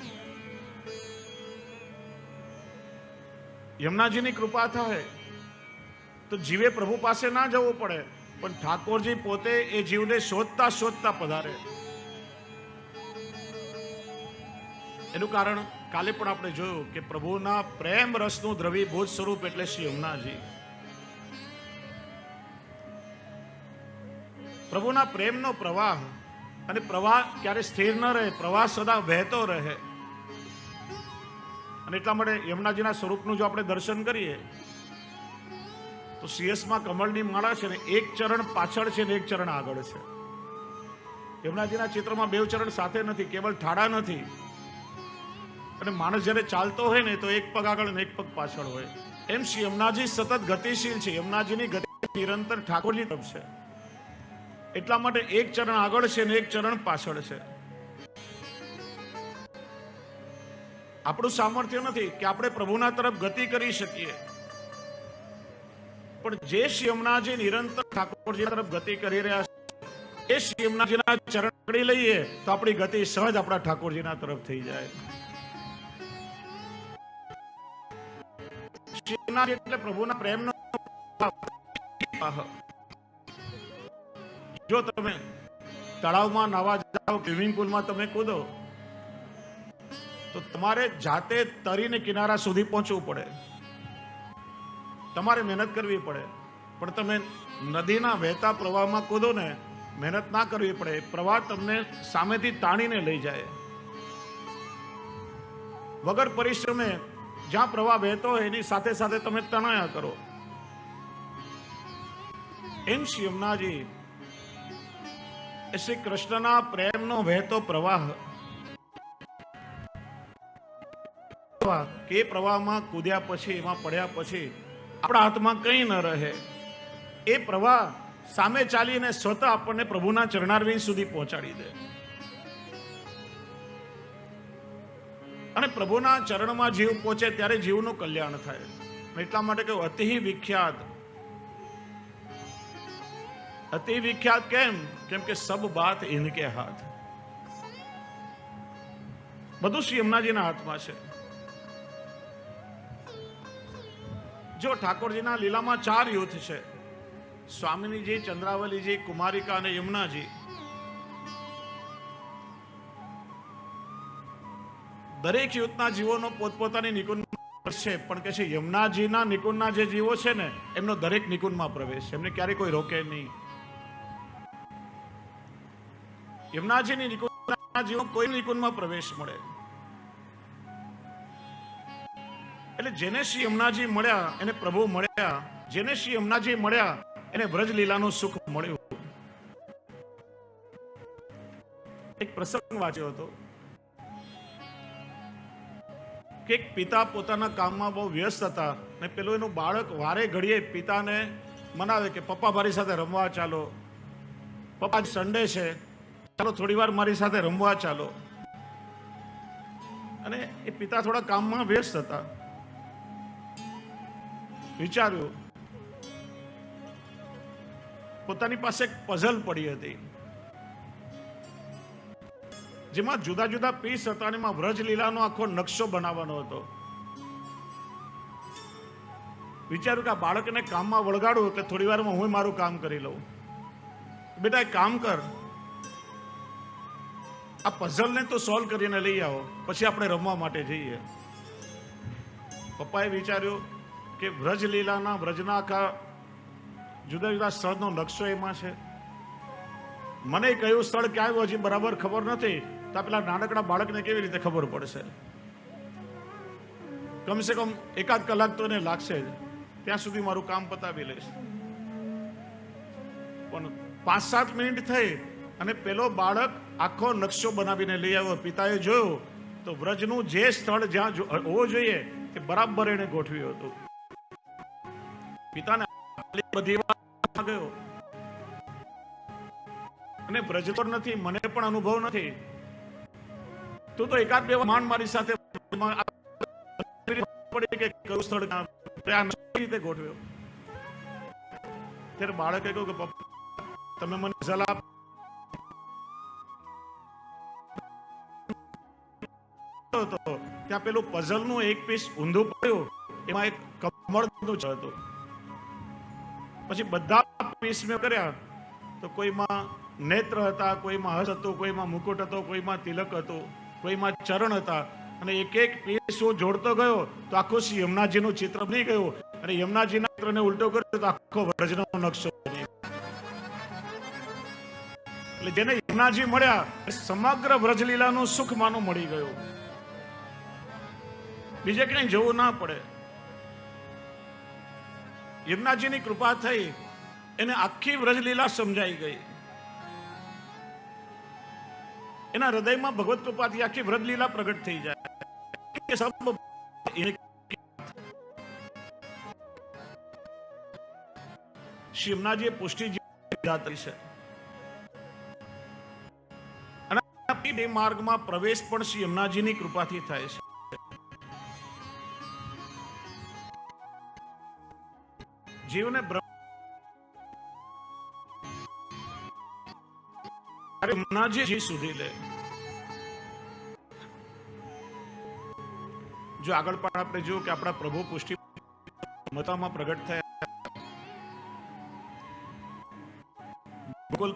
યમુનાજીની કૃપા થાય તો જીવે પ્રભુ પાસે ના જવું પડે, પણ ઠાકોરજી પોતે એ જીવને શોધતા શોધતા પધારે. એનું કારણ કાલે પણ આપણે જોયું કે પ્રભુના પ્રેમ રસનું દ્રવીભૂત સ્વરૂપ એટલે શ્રી યમુનાજી. પ્રભુના પ્રેમનો પ્રવાહ, અને પ્રવાહ ક્યારે સ્થિર ન રહે, પ્રવાહ સદા વહેતો રહે. અને એટલા માટે યમુનાજીના સ્વરૂપનું જો આપણે દર્શન કરીએ તો શિયસમાં કમળની માળા છે ને, એક ચરણ પાછળ છે ને એક ચરણ આગળ છે. યમુનાજીના ચિત્રમાં 2 ચરણ સાથે નથી, કેવળ ઠાડા નથી. અને માણસ જ્યારે ચાલતો હોય ને તો એક પગ આગળ અને એક પગ પાછળ હોય. એમ શ્રી યમુનાજી સતત ગતિશીલ છે. યમુનાજીની ગતિ નિરંતર ઠાકોરજી તરફ છે. એટલા માટે એક ચરણ આગળ છે ને એક ચરણ પાછળ છે. આપણું સામર્થ્ય નથી કે આપણે પ્રભુના તરફ ગતિ કરી શકીએ, પણ જે શ્રી યમુનાજી નિરંતર ઠાકોરજી તરફ ગતિ કરી રહ્યા છે, એ શ્રી યમુનાજીના ચરણ પકડી લઈએ તો આપણી ગતિ સહજ આપણા ઠાકોરજીના તરફ થઈ જાય. શ્રી યમુનાજી એટલે પ્રભુના પ્રેમનો. જો તમે તળાવમાં નાવા જાઓ, સ્વિમિંગ પુલમાં તમે કૂદો તો તમારે જાતે તરીને કિનારા સુધી પહોંચવું પડે, તમારે મહેનત કરવી પડે. પણ તમે નદીના વહેતા પ્રવાહમાં કૂદો ને, મહેનત ના કરવી પડે, પ્રવાહ તમને સામેથી તાણીને લઈ જાય. વગર પરિશ્રમે જ્યાં પ્રવાહ વહેતો હોય એની સાથે સાથે તમે તણાયા કરો. એમ શ્રી યમુનાજી એ શ્રી કૃષ્ણના પ્રેમનો વહેતો પ્રવાહ, કે પ્રવાહમાં કૂદ્યા પછી, એમાં પડ્યા પછી આપણા હાથમાં કંઈ ન રહે. એ પ્રવાહ સામે ચાલીને સ્વતઃ આપણને પ્રભુના ચરણારવિંદ સુધી પહોંચાડી દે. અને પ્રભુના ચરણમાં જીવ પહોંચે ત્યારે જીવનું કલ્યાણ થાય. એટલા માટે કહ્યું અતિ વિખ્યાત. અતિ વિખ્યાત કેમ? કેમ કે સબ બાત ઇનકે હાથ. બધું શ્રી યમુનાજીના હાથમાં છે. જો ઠાકોરજીના લીલામાં 4 યુથ છે, સ્વામિનીજી, ચંદ્રાવલીજી, કુમારિકા અને યમુનાજી. દરેક યુથના જીવોનો પોતપોતાની નિકુંજ છે, પણ કે છે યમુનાજીના નિકુંજના જે જીવો છે ને, એમનો દરેક નિકુંજમાં પ્રવેશ, એમને ક્યારે કોઈ રોકે નહીં. યમુનાજીની નિકુંજના જીવો કોઈ નિકુંજમાં પ્રવેશ મળે. એટલે જેને શ્રી યમુનાજી મળ્યા એને પ્રભુ મળ્યા, જેને શ્રી યમુનાજી મળ્યા એને વ્રજ લીલાનું સુખ મળ્યું. એક પ્રસંગ વાંચ્યો હતો. કે એક પિતા પોતાના કામમાં બહુ વ્યસ્ત હતા ને પેલું એનું બાળક વારે ઘડીએ પિતાને મનાવે કે પપ્પા મારી સાથે રમવા ચાલો, પપ્પા સન્ડે છે, ચાલો થોડી વાર મારી સાથે રમવા ચાલો. અને એ પિતા થોડા કામમાં વ્યસ્ત હતા. વિચાર્યું, પોતાની પાસે એક પઝલ પડી હતી જેમાં જુદા જુદા પીસ હતા અને એમાં વ્રજલીલાનો આખો નકશો બનાવવાનો હતો. વિચાર્યું કે આ બાળકને કામમાં વળગાડું કે થોડી વારમાં હું મારું કામ કરી લઉં. બેટા એક કામ કર, આ પઝલને તો સોલ્વ કરીને લઈ આવો, પછી આપણે રમવા માટે જઈએ. પપ્પાએ વિચાર્યું કે વ્રજલીલાના વ્રજના આખા જુદા જુદા સ્થળનો નકશો એમાં છે. મને કયું સ્થળ ક્યાં આવ્યું હજી બરાબર ખબર નથી, તો પેલા નાનકડા બાળકને કેવી રીતે ખબર પડશે? કમસે કમ એકાદ કલાક તો એને લાગશે જ, ત્યાં સુધી મારું કામ પતાવી લઈશ. પણ 5-7 મિનિટ થઈ અને પેલો બાળક આખો નકશો બનાવીને લઈ આવ્યો. પિતાએ જોયું તો વ્રજનું જે સ્થળ જ્યાં હોવો જોઈએ તે બરાબર એને ગોઠવ્યું હતું. પિતાને બધી વાત ગયો અને વ્રજ તો નથી, મને પણ અનુભવ નથી, તું તો એકાદ બે માંડ મારી સાથે પડી કે કયું સ્થળ રીતે ગોઠવ્યો. ત્યારે બાળકે કહ્યું કે પપ્પા તમે મને સલાહ ત્યાં પેલું પઝલ નું એક પીસ ઊંધું પડ્યું, એમાં એક કમળનું જ હતું. પછી બધા પીસ મેં કર્યા તો કોઈમાં નેત્ર હતા, કોઈમાં હસ્ત હતું, કોઈમાં મુકુટ હતો, કોઈમાં તિલક હતું, કોઈમાં ચરણ હતા. અને એક એક પીસ હું જોડતો ગયો તો આખું શ્રી યમુનાજીનું ચિત્ર બની ગયું અને યમુનાજીના ચિત્રને ઉલટો કર્યો તો આખો વ્રજનો નકશો બની ગયો. એટલે જેને યમુનાજી મળ્યા સમગ્ર વ્રજલીલાનું સુખ માનું મળી ગયું. બીજે ક્યાંય જવું ના પડે. યમુનાજીની કૃપા થઈ, એને આખી વ્રજલીલા સમજાઈ ગઈ. એના હૃદયમાં ભગવત કૃપાથી આખી વ્રજલીલા પ્રગટ થઈ જાય. શ્રી યમુનાજીએ પુષ્ટિ છે અને માર્ગમાં પ્રવેશ પણ શ્રી યમુનાજીની કૃપાથી થાય છે. જીવને યમુનાજી સુધી લે. જો આગળ પણ આપણે જોયું કે આપણા પ્રભુ પુષ્ટિ મથુરામાં પ્રગટ થયા. ગોકુલ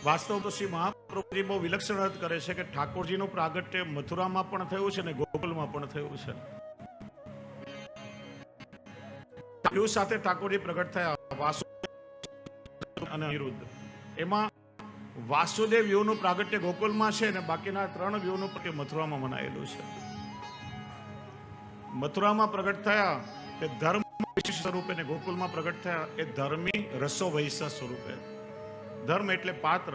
વાસ્તવ તો શ્રી મહાપ્રભુજી બહુ વિલક્ષણ અર્થ કરે છે કે ઠાકોરજીનું પ્રાગટ્ય મથુરામાં પણ થયું છે અને ગોકુલમાં પણ થયું છે. સાથે ઠાકોરજી પ્રગટ થયા વાસુદેવ અને અનિરુદ્ધ. એમાં વાસુદેવ વ્યૂહનું પ્રાગટ્ય ગોકુલમાં છે અને બાકીના 3 વ્યૂહનું પ્રાગટ્ય મથુરામાં મનાયેલું છે. મથુરામાં પ્રગટ થયા તે ધર્મ વિશિષ્ટ સ્વરૂપે અને ગોકુલમાં પ્રગટ થયા એ ધર્મી રસો વૈસા સ્વરૂપે. ધર્મ એટલે પાત્ર.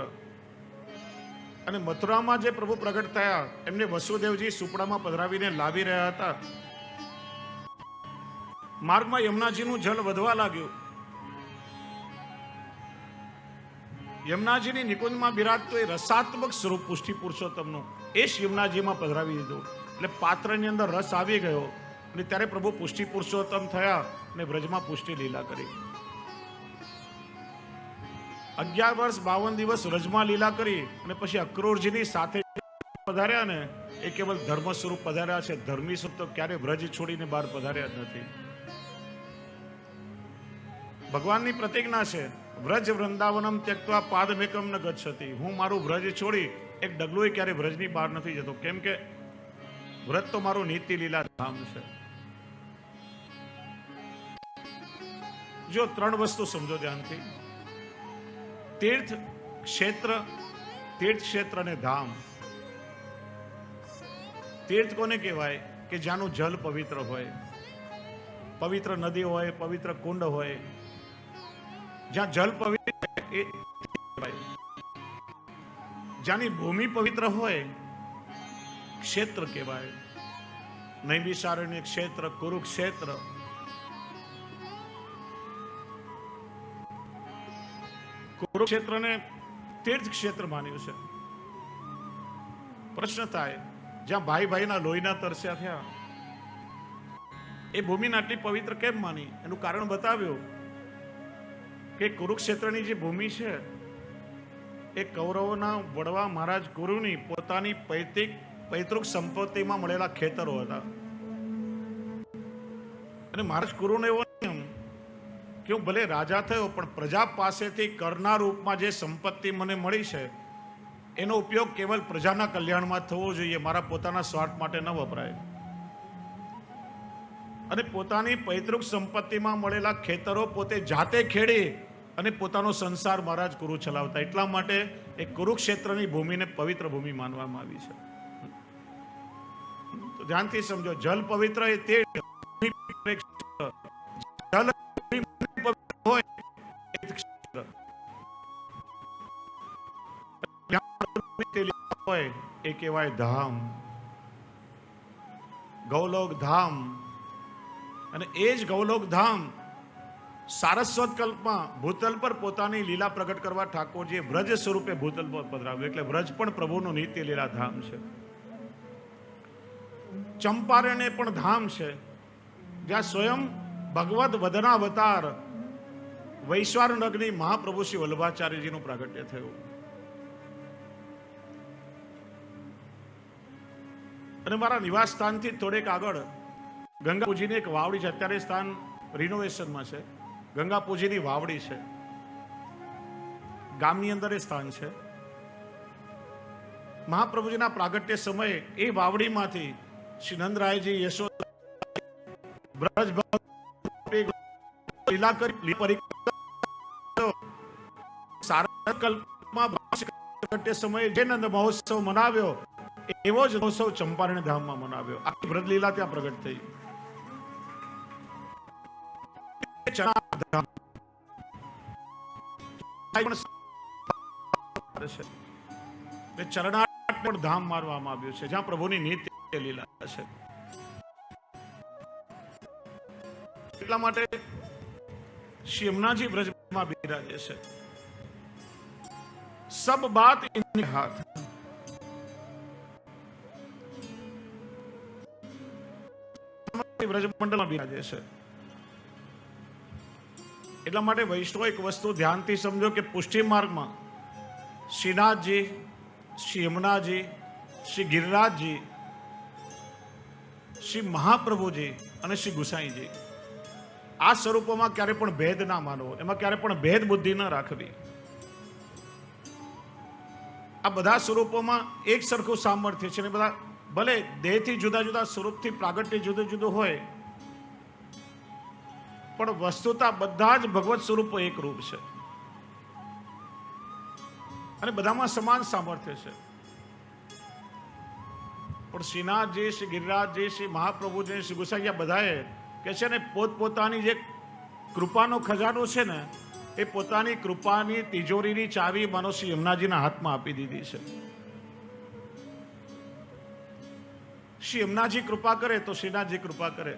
અને મથુરામાં જે પ્રભુ પ્રગટ થયા એમને વસુદેવજી સુપડામાં પધરાવીને લાવી રહ્યા હતા. માર્ગમાં યમુનાજીનું જળ વધવા લાગ્યું. યમુનાજીની નિકુંજમાં બિરાજતું એ રસાત્મક સ્વરૂપ પુષ્ટિ પુરુષોત્તમનું એ જ યમુનાજીમાં પધરાવી દીધું. એટલે પાત્રની અંદર રસ આવી ગયો અને ત્યારે પ્રભુ પુષ્ટિ પુરુષોત્તમ થયા અને વ્રજમાં પુષ્ટિ લીલા કરી. 11 વર્ષ 52 દિવસ વ્રજમાં લીલા કરી અને પછી અક્રૂરજીની સાથે પધાર્યા ને એ કેવલ ધર્મ સ્વરૂપ પધાર્યા છે. ધર્મી સ્વરૂપ તો ક્યારે વ્રજ છોડીને બહાર પધાર્યા જ નથી. ભગવાનની પ્રતિજ્ઞા છે વ્રજ વૃંદાવનમ ત્યક્ત્વા પાદમેકમ ન ગચ્છતિ. હું મારું વ્રજ છોડી એક ડગલું ક્યારે વ્રજની બહાર નથી જતો. કેમ કે વ્રજ તો મારું નિત્ય લીલા ધામ છે. જો 3 વસ્તુ સમજો ધ્યાનથી. તીર્થ ક્ષેત્ર અને ધામ. તીર્થ કોને કહેવાય? કે જ્યાંનું જલ પવિત્ર હોય, પવિત્ર નદી હોય, પવિત્ર કુંડ હોય, જ્યાં જલ પવિત્ર જ્યાંની ભૂમિ પવિત્ર હોય ક્ષેત્ર કહેવાય. નૈમિષારણ્ય ક્ષેત્ર, કુરુક્ષેત્ર. કુરુક્ષેત્રને તીર્થ ક્ષેત્ર માન્યું છે. પ્રશ્ન થાય, જ્યાં ભાઈ ભાઈના લોહીના તરસ્યા થયા, એ ભૂમિને આટલી પવિત્ર કેમ માની? એનું કારણ બતાવ્યું કે કુરુક્ષેત્રની જે ભૂમિ છે એ કૌરવોના વડવા મહારાજ કુરુની પોતાની પૈતૃક સંપત્તિમાં મળેલા ખેતરો હતા. અને મહારાજ કુરુનો એવો નિયમ કે હું ભલે રાજા થયો પણ પ્રજા પાસેથી કરના રૂપમાં જે સંપત્તિ મને મળી છે એનો ઉપયોગ કેવલ પ્રજાના કલ્યાણમાં થવો જોઈએ, મારા પોતાના સ્વાર્થ માટે ન વપરાય. અને પોતાની પૈતૃક સંપત્તિમાં મળેલા ખેતરો પોતે જાતે ખેડી અને પોતાનો સંસાર મહારાજ કુરુ ચલાવતા. એટલા માટે એ કુરુક્ષેત્રની ભૂમિને પવિત્ર ભૂમિ માનવામાં આવી છે. તો ધ્યાનથી સમજો, જલ પવિત્ર એ તે જલ હોય એ કહેવાય ધામ, ગૌલોક ધામ. અને એ જ ગૌલોક ધામ સારસ્વત કલ્પમાં ભૂતલ પર પોતાની લીલા પ્રગટ કરવા ઠાકોરજીએ વ્રજ સ્વરૂપે ભૂતલ પર પધરાવ્યું. એટલે વ્રજ પણ પ્રભુનું નિત્ય લીલા ધામ છે. ચંપારણ્ય પણ ધામ છે, જ્યાં સ્વયં ભગવદ વદનાવતાર વૈશ્વાનર અગ્નિ મહાપ્રભુ શ્રી વલ્લભાચાર્યજીનું પ્રાગટ્ય થયું. અને મારા નિવાસ સ્થાનથી થોડેક આગળ ગંગાપુજીની એક વાવડી છે. અત્યારે સ્થાન રિનોવેશનમાં છે. ગંગાપુજીની વાવડી છે, ગામની અંદર એ સ્થાન છે. મહાપ્રભુજીના પ્રાગટ્ય સમયે એ વાવડીમાંથી શ્રી નંદરાયજી યશોદા બ્રજ લીલા કરી સારા કલ્પમાં પ્રાગટ્ય સમયે જે નંદ મહોત્સવ મનાવ્યો એવો જ મહોત્સવ ચંપારણ્ય ધામમાં મનાવ્યો. આખી બ્રજ લીલા ત્યાં પ્રગટ થઈ. ચરણાટ ધામ માનવામાં આવ્યું છે, જ્યાં પ્રભુની નિત્ય લીલા છે. એટલા માટે શ્રી યમુનાજી બ્રજમાં બિરાજે છે. સબ બાત ઇનકે હાથ. બ્રજમંડળમાં બિરાજે છે. એટલા માટે વૈષ્ણવ એક વસ્તુ ધ્યાનથી સમજો કે પુષ્ટિ માર્ગમાં શ્રીનાથજી, શ્રી યમુનાજી, શ્રી ગિરિરાજજી, શ્રી મહાપ્રભુજી અને શ્રી ગુસાઈજી, આ સ્વરૂપોમાં ક્યારે પણ ભેદ ના માનવો, એમાં ક્યારે પણ ભેદ બુદ્ધિ ન રાખવી. આ બધા સ્વરૂપોમાં એક સરખું સામર્થ્ય છે. બધા ભલે દેહથી જુદા જુદા સ્વરૂપથી પ્રાગટ્ય જુદું જુદું હોય, પણ વસ્તુતા બધા જ ભગવત સ્વરૂપો એક રૂપ છે અને બધામાં સમાન સામર્થ્ય છે. પણ શ્રીનાથજી, શ્રી ગિરિરાજજી, શ્રી મહાપ્રભુજી, શ્રી ગુસાઈ બધાએ કે છે ને પોતપોતાની જે કૃપાનો ખજાનો છે ને એ પોતાની કૃપાની તિજોરીની ચાવી માનો શ્રી યમુનાજીના હાથમાં આપી દીધી છે. શ્રી યમુનાજી કૃપા કરે તો શ્રીનાથજી કૃપા કરે,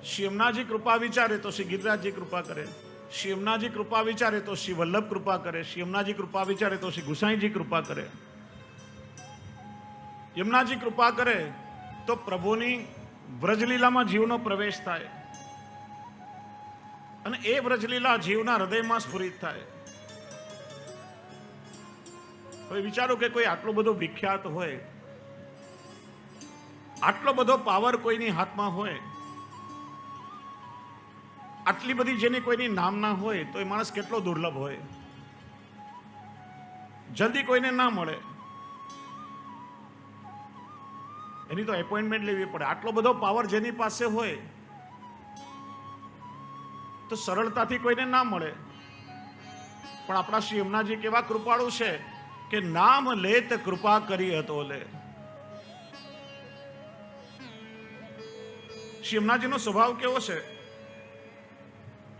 શ્રી યમુનાજી કૃપા વિચારે તો શ્રી ગિરિરાજજી કૃપા કરે, શ્રી યમુનાજી કૃપા વિચારે તો શ્રી વલ્લભ કૃપા કરે, શ્રી યમુનાજી કૃપા વિચારે તો શ્રી ગુસાઈજી કૃપા કરે. યમુનાજી કૃપા કરે તો પ્રભુની વ્રજલીલામાં જીવનો પ્રવેશ થાય અને એ વ્રજલીલા જીવના હૃદયમાં સ્ફુરિત થાય. હવે વિચારો કે કોઈ આટલો બધો વિખ્યાત હોય, આટલો બધો પાવર કોઈની હાથમાં હોય, આટલી બધી જેની કોઈની નામના હોય, તો એ માણસ કેટલો દુર્લભ હોય, જલ્દી કોઈને ના મળે. એની તો એપોઇન્ટમેન્ટ લેવી પડે. આટલો બધો પાવર જેની પાસે હોય તો સરળતાથી કોઈને ના મળે. પણ આપણા શ્રી યમુનાજી કેવા કૃપાળુ છે કે નામ લેત કૃપા કરી હતો લે. શ્રી યમુનાજીનો સ્વભાવ કેવો છે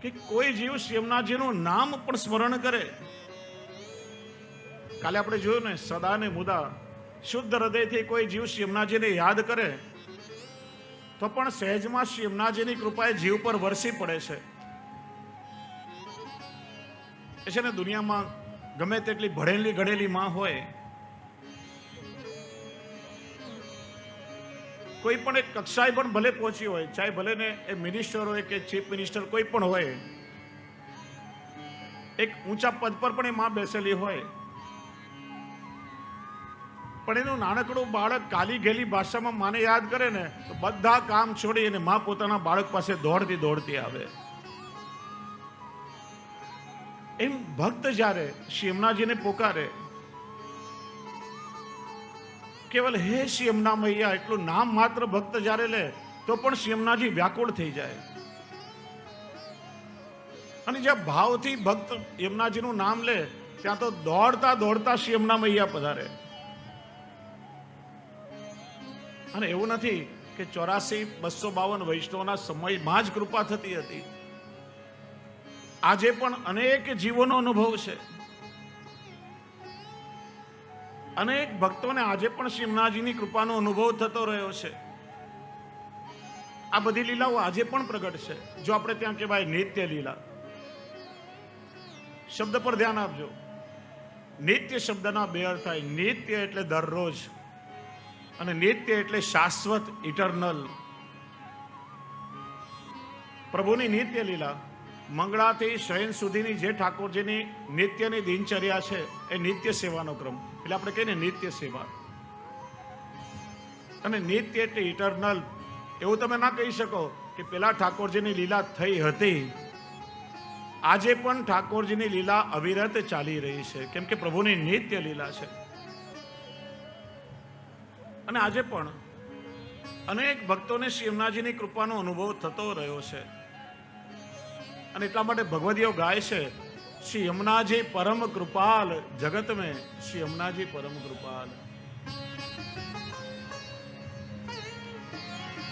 કે કોઈ જીવ શ્રી યમુનાજીનું નામ પણ સ્મરણ કરે. કાલે આપણે જોયું ને, સદા ને મુદા શુદ્ધ હૃદયથી કોઈ જીવ શ્રી યમુનાજીને યાદ કરે તો પણ સહેજમાં શ્રી યમુનાજીની કૃપા એ જીવ પર વરસી પડે છે. એ છે ને, દુનિયામાં ગમે તેટલી ભણેલી ગળેલી માં હોય, કોઈ પણ એક કક્ષાએ પણ ભલે પહોંચી હોય, ચાહે ભલે ને એ મિનિસ્ટર હોય કે ચીફ મિનિસ્ટર કોઈ પણ હોય, એક ઊંચા પદ પર પણ એ માં બેસેલી હોય, પણ એનું નાનકડું બાળક કાલી ગેલી ભાષામાં માને યાદ કરે ને તો બધા કામ છોડી અને માં પોતાના બાળક પાસે દોડતી દોડતી આવે. એમ ભક્ત જ્યારે શ્રી યમુનાજીને પોકારે, કેવલ હે શ્રી યમુના મૈયા એટલું નામ માત્ર ભક્ત જ્યારે લે તો પણ શ્રી યમુનાજી વ્યાકુળ થઈ જાય. અને જ્યાં ભાવથી ભક્ત યમુનાજીનું નામ લે ત્યાં તો દોડતા દોડતા શ્રી યમુના મૈયા પધારે. અને એવું નથી કે 84-252 વૈષ્ણવના સમયમાં જ કૃપા થતી હતી. આજે પણ અનેક જીવોનો અનુભવ છે. અનેક ભક્તોને આજે પણ શ્રી યમુનાજીની કૃપાનો અનુભવ થતો રહ્યો છે. આ બધી લીલાઓ આજે પણ પ્રગટ છે. જો આપણે ત્યાં કહેવાય નિત્ય લીલા, શબ્દ પર ધ્યાન આપજો. નિત્ય શબ્દના બે અર્થ થાય. નિત્ય એટલે દરરોજ, અને નિત્ય એટલે શાશ્વત, ઇટરનલ. પ્રભુની નિત્ય લીલા મંગળાથી શયન સુધીની જે ઠાકોરજીની નિત્યની દિનચર્યા છે એ નિત્ય સેવાનો ક્રમ, એટલે આપણે કહીએ ને નિત્ય સેવા. અને નિત્ય એટલે ઇટરનલ. એવું તમે ના કહી શકો કે પેલા ઠાકોરજીની લીલા થઈ હતી, આજે પણ ઠાકોરજીની લીલા અવિરત ચાલી રહી છે, કેમ કે પ્રભુની નિત્ય લીલા છે. અને આજે પણ અનેક ભક્તોને શ્રી યમુનાજીની કૃપાનો અનુભવ થતો રહ્યો છે. અને એટલા માટે ભગવદીઓ ગાય છે, શ્રી યમુનાજી પરમ કૃપાલ, જગત મેં શ્રી યમુનાજી પરમ કૃપાલ.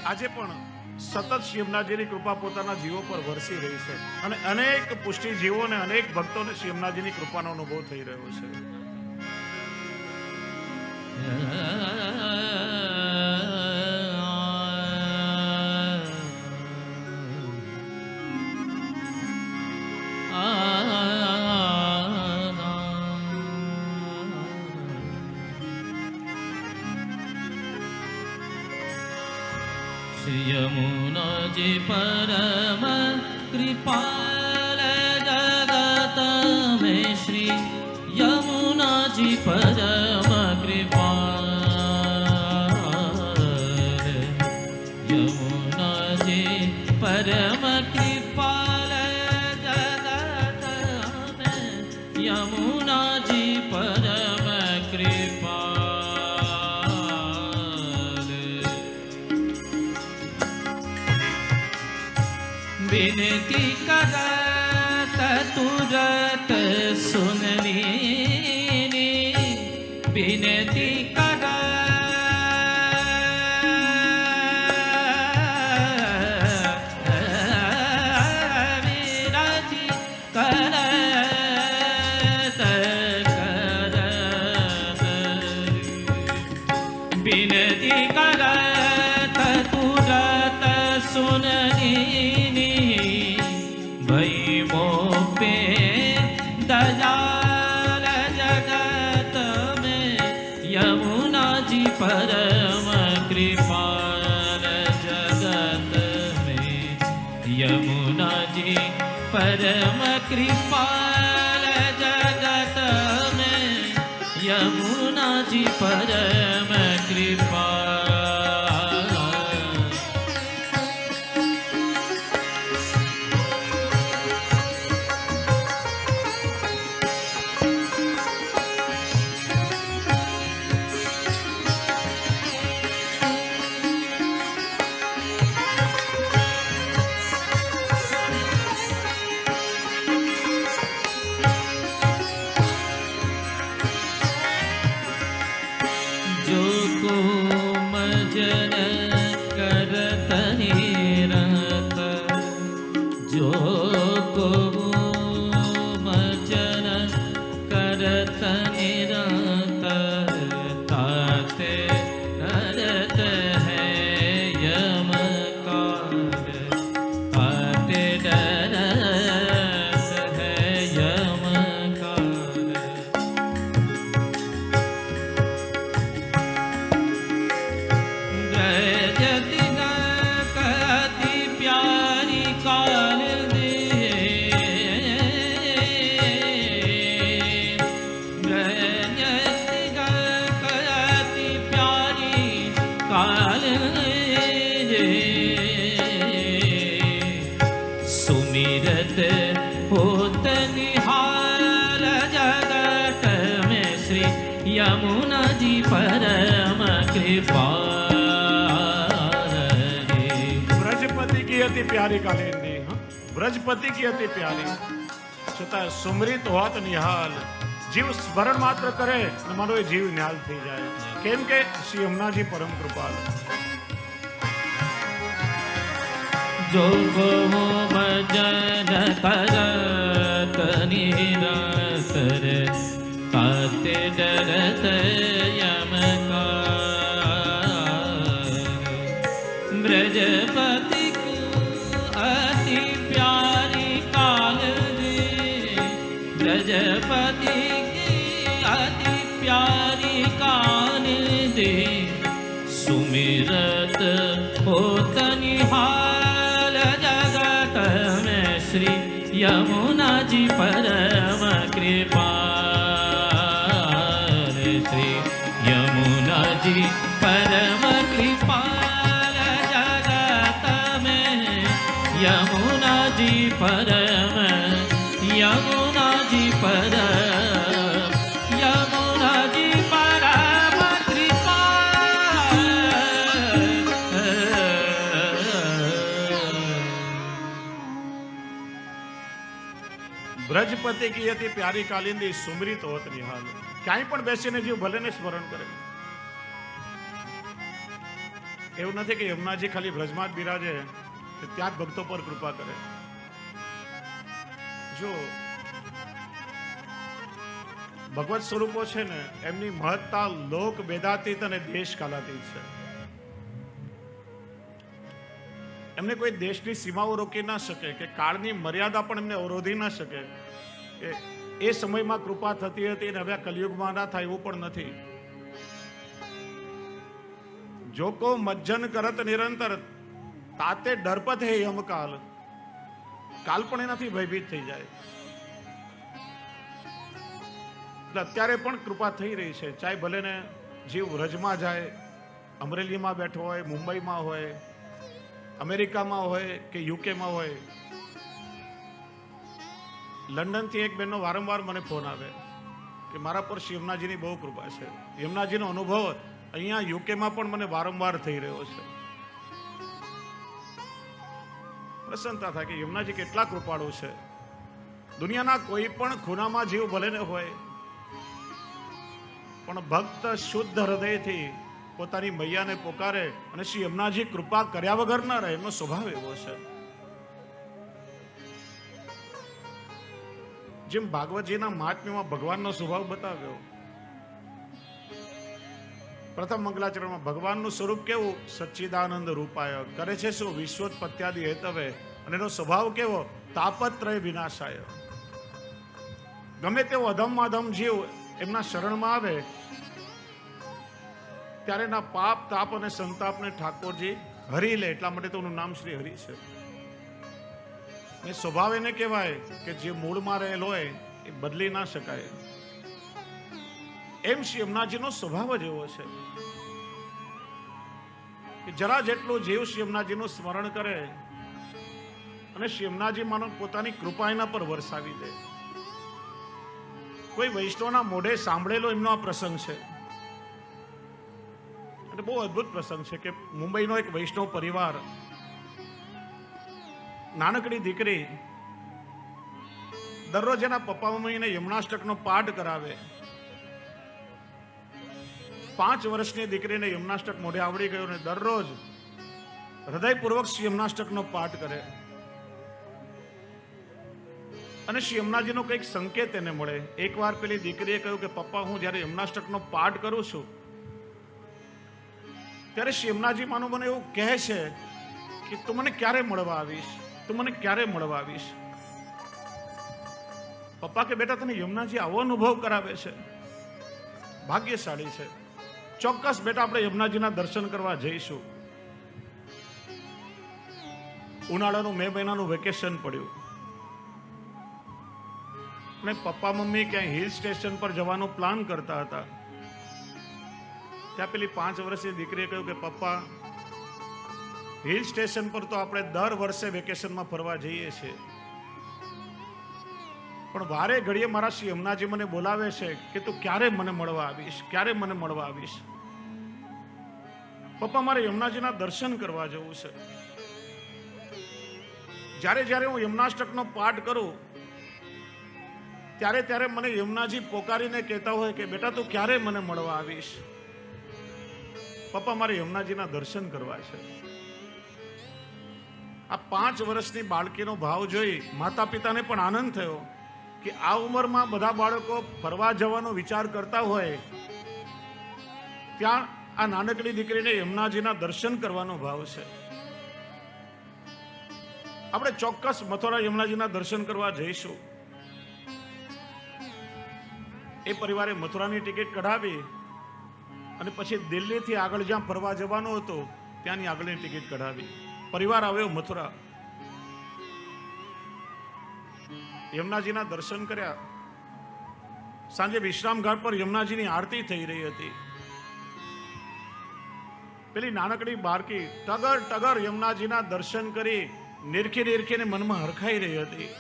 આજે પણ સતત શ્રી યમુનાજીની કૃપા પોતાના જીવો પર વરસી રહી છે. અને અનેક પુષ્ટિ જીવોને, અનેક ભક્તોને શ્રી યમુનાજીની કૃપાનો અનુભવ થઈ રહ્યો છે. श्री यमुनाजी परम कृपाल, जगत में श्री यमुनाजी परम कृपाल. यमुनाजी परम कृपाल, जगत में यमुनाजी परम कृपाल. विनती करत तुरत सुननी, विनती करत विनती करत विनती करत तुरत सुननी, भई मोपे दयाल, जगत में यमुनाजी परम कृपाल. जगत में यमुनाजी परम कृपाल, जगत में यमुनाजी परम कृपाल. की अति प्यारी कालिंदी, ब्रजपति की अति प्यारी, छतां सुमरित होत निहाल। जीव स्मरण मात्र करे ने मानो ए जीव निहाल थई जाए, केम के श्री यमुनाजी परम कृपाल। जो गो भजन करत निरंतर, काते डरत यमकार। ब्रजपति को अति प्यारी कालिंदी, ब्रजपति की अति प्यारी कालिंदी, सुमिरत होत निहाल। जगत में श्री यमुना जी परम कृपाल, श्री यमुना जी परम कृपाल। जगत में यमुना जी परम, यमुना जी परम, यमुना जी परम कृपाल। ब्रजपति की अति प्यारी कालिंदी, सुमरित होत निहाल। ક્યાંય પણ બેસીને જીવ ભલે ને સ્મરણ કરે। એવું નથી કે યમુનાજી ખાલી બ્રજમાં જ બિરાજે ત્યાં જ ભક્તો પર કૃપા કરે। જો ભગવત સ્વરૂપો છે ને એમની મહત્તા લોક વેદાતીત અને દેશ કાલાતીત છે। એમને કોઈ દેશની સીમાઓ રોકી ના શકે કે કાળની મર્યાદા પણ એમને અવરોધી ના શકે કે એ સમયમાં કૃપા થતી હતી અને હવે કલિયુગમાં ના થાય એવું પણ નથી। જો કો મજ્જન કરત નિરંતર, તાતે ડરપત હે યમકાલ। કાલ પણ એનાથી ભયભીત થઈ જાય। એટલે અત્યારે પણ કૃપા થઈ રહી છે, ચાહે ભલે ને જીવ વ્રજમાં જાય, અમરેલીમાં બેઠો હોય, મુંબઈમાં હોય, અમેરિકામાં હોય કે યુકેમાં હોય। લંડનથી એક બેનનો વારંવાર મને ફોન આવે કે મારા પર શ્રી યમુનાજીની બહુ કૃપા છે। યમુનાજીનો અનુભવ અહીંયા યુકેમાં પણ મને વારંવાર થઈ રહ્યો છે। પ્રસન્નતા થાય કે યમુનાજી કેટલા કૃપાળુ છે। દુનિયાના કોઈ પણ ખૂણામાં જીવ ભલે ને હોય, પણ ભક્ત શુદ્ધ હૃદયથી પોતાની મૈયાને પોકારે અને શ્રી યમુનાજી કૃપા કર્યા વગર ના રહે, એમનો સ્વભાવ એવો છે। જેમ ભાગવતજીના મહાત્મ્યમાં ભગવાનનો સ્વભાવ બતાવ્યો। પ્રથમ મંગલાચરણમાં ભગવાનનું સ્વરૂપ કેવું? સચ્ચિદાનંદ રૂપાય, કરે છે શું? વિશ્વોત્પત્યાદિ હેતવે। અને એનો સ્વભાવ કેવો? તાપત્રય વિનાશાય। ગમે તેવો અધમ અધમ જીવ એમના શરણમાં આવે ત્યારે એના પાપ, તાપ અને સંતાપને ઠાકોરજી હરી લે। એટલા માટે તો એનું નામ શ્રી હરિ છે। ને સ્વભાવ એને કહેવાય કે જે મૂળમાં રહેલો હોય એ બદલી ના શકાય। એમ શ્રી યમુનાજીનો સ્વભાવ જ એવો છે કે જરા જેટલું જીવ શ્રી યમુનાજીનું સ્મરણ કરે અને શ્રી યમુનાજી માનો પોતાની કૃપા એના પર વરસાવી દે। કોઈ વૈષ્ણવના મોઢે સાંભળેલો એમનો આ પ્રસંગ છે અને બહુ અદ્ભુત પ્રસંગ છે કે મુંબઈનો એક વૈષ્ણવ પરિવાર, નાનકડી દીકરી દરરોજ એના પપ્પા મમ્મીને યમુનાષ્ટકનો પાઠ કરાવે। 5 વર્ષની દીકરીને યમુનાષ્ટક મોઢે આવડી ગયો ને દરરોજ હૃદયપૂર્વક શ્રી યમુનાષ્ટકનો પાઠ કરે અને શ્રી યમુનાજીનો કંઈક સંકેત એને મળે। એકવાર પેલી દીકરીએ કહ્યું કે પપ્પા, હું જ્યારે યમુનાષ્ટકનો પાઠ કરું છું ત્યારે શ્રી યમુનાજી માનો મને એવું કહે છે કે તું મને ક્યારે મળવા આવીશ, તું મને ક્યારે મળવા આવીશ। પપ્પા કે બેટા તને યમુનાજી આવો અનુભવ કરાવે છે, ભાગ્યશાળી છે। ચોક્કસ બેટા આપણે યમુનાજીના દર્શન કરવા જઈશું। ઉનાળાનું મે મહિનાનું વેકેશન પડ્યું અને પપ્પા મમ્મી ક્યાંય હિલ સ્ટેશન પર જવાનો પ્લાન કરતા હતા। ત્યાં પેલી 5 વર્ષની દીકરીએ કહ્યું કે પપ્પા, હિલ સ્ટેશન પર તો આપણે દર વર્ષે વેકેશનમાં ફરવા જઈએ છીએ, પણ વારે ઘડીએ મારા શ્રી યમુનાજી મને બોલાવે છે કે તું ક્યારે મને મળવા આવીશ, ક્યારે મને મળવા આવીશ। પપ્પા, મારે યમુનાજીના દર્શન કરવા જવું છે। જ્યારે હું યમનાષ્ટકનો પાઠ કરું ત્યારે મને યમુનાજી પોકારીને કહેતા હોય કે બેટા તું ક્યારે મને મળવા આવીશ? પપ્પા મારે યમુનાજીના દર્શન કરવા છે. આ 5 વર્ષની બાળકીનો ભાવ જોઈ માતા પિતાને પણ આનંદ થયો કે આ ઉંમરમાં બધા બાળકો ફરવા જવાનો વિચાર કરતા હોય, ત્યાં આ નાનકડી દીકરીને યમુનાજીના દર્શન કરવાનો ભાવ છે. આપણે ચોક્કસ મથુરા યમુનાજીના દર્શન કરવા જઈશું. એ પરિવારે મથુરાની ટિકિટ કઢાવી અને પછી દિલ્હીથી આગળ જ્યાં ફરવા જવાનું હતું ત્યાંની આગળની ટિકિટ કઢાવી. પરિવાર આવ્યો મથુરા, યમુનાજીના દર્શન કર્યા. સાંજે વિશ્રામ ઘાટ પર યમુનાજીની આરતી થઈ રહી હતી. પેલી નાનકડી બાળકી ટગર ટગર યમુનાજીના દર્શન કરી નિરખીને મનમાં હરખાઈ રહી હતી.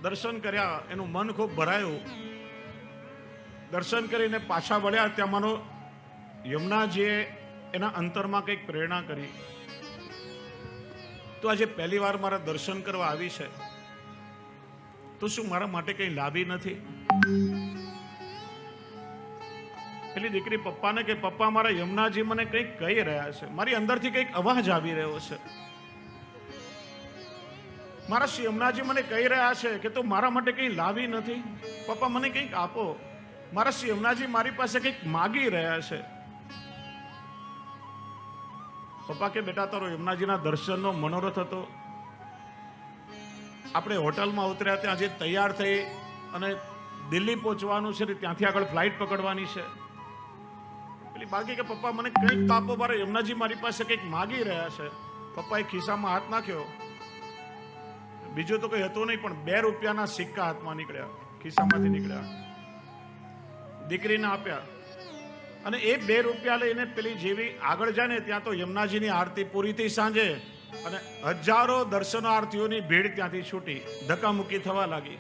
દર્શન કર્યા, એનું મન ખૂબ ભરાયું. દર્શન કરીને પાછા વળ્યા, ત્યાં માનો યમુનાજીએ એના અંતરમાં કંઈક પ્રેરણા કરી. તો આજે પહેલી વાર મારા દર્શન કરવા આવી છે, તો શું મારા માટે કંઈ લાવી નથી? પેલી દીકરી પપ્પાને કે પપ્પા મારા યમુનાજી મને કંઈક કહી રહ્યા છે, મારી અંદરથી કંઈક અવાજ આવી રહ્યો છે. મારા શ્રી યમુનાજી મને કહી રહ્યા છે કે તું મારા માટે કંઈ લાવી નથી. પપ્પા મને કંઈક આપો. મારા શ્રી યમુનાજી મારી પાસે કંઈક માગી રહ્યા છે. પપ્પા કે બેટા તારો યમુનાજીના દર્શનનો મનોરથ હતો. આપણે હોટલમાં ઉતર્યા, ત્યાં જે તૈયાર થઈ અને દિલ્હી પહોંચવાનું છે, ત્યાંથી આગળ ફ્લાઇટ પકડવાની છે. પેલી બાકી કે પપ્પા મને કંઈક આપો, મારા યમુનાજી મારી પાસે કંઈક માગી રહ્યા છે. પપ્પાએ ખિસ્સામાં હાથ નાખ્યો. બીજું તો કંઈ હતું નહીં, પણ 2 રૂપિયાના સિક્કા હાથમાં નીકળ્યા, ખિસ્સામાંથી નીકળ્યા. દીકરીને આપ્યા અને એ 2 રૂપિયા લઈને પેલી જેવી આગળ જાય ને, ત્યાં તો યમુનાજીની આરતી પૂરી થઈ સાંજે, અને હજારો દર્શનાર્થીઓની ભીડ ત્યાંથી છૂટી, ધક્કામુક્કી થવા લાગી.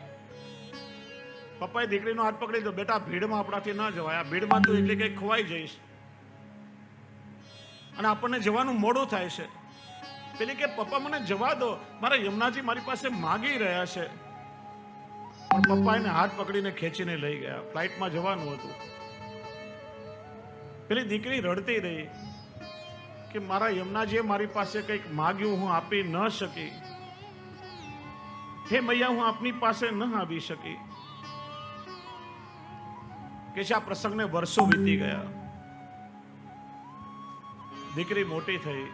પપ્પાએ દીકરીનો હાથ પકડી દીધો, બેટા ભીડમાં આપણાથી ન જવાય, આ ભીડમાં તું એટલે કંઈ ખોવાઈ જઈશ અને આપણને જવાનું મોડું થાય છે. પેલી કે પપ્પા મને જવા દો, મારા યમુનાજી મારી પાસે માગી રહ્યા છે. પણ પપ્પા એને હાથ પકડીને ખેંચીને લઈ ગયા. ફ્લાઇટમાં જવાનું હતું. પેલી દીકરી રડતી રહી કે મારા યમુનાજીએ મારી પાસે કંઈક માગ્યું, હું આપી ન શકી. હે મૈયા, હું આપની પાસે ન આવી શકી. કે આ પ્રસંગને વર્ષો વીતી ગયા. દીકરી મોટી થઈ,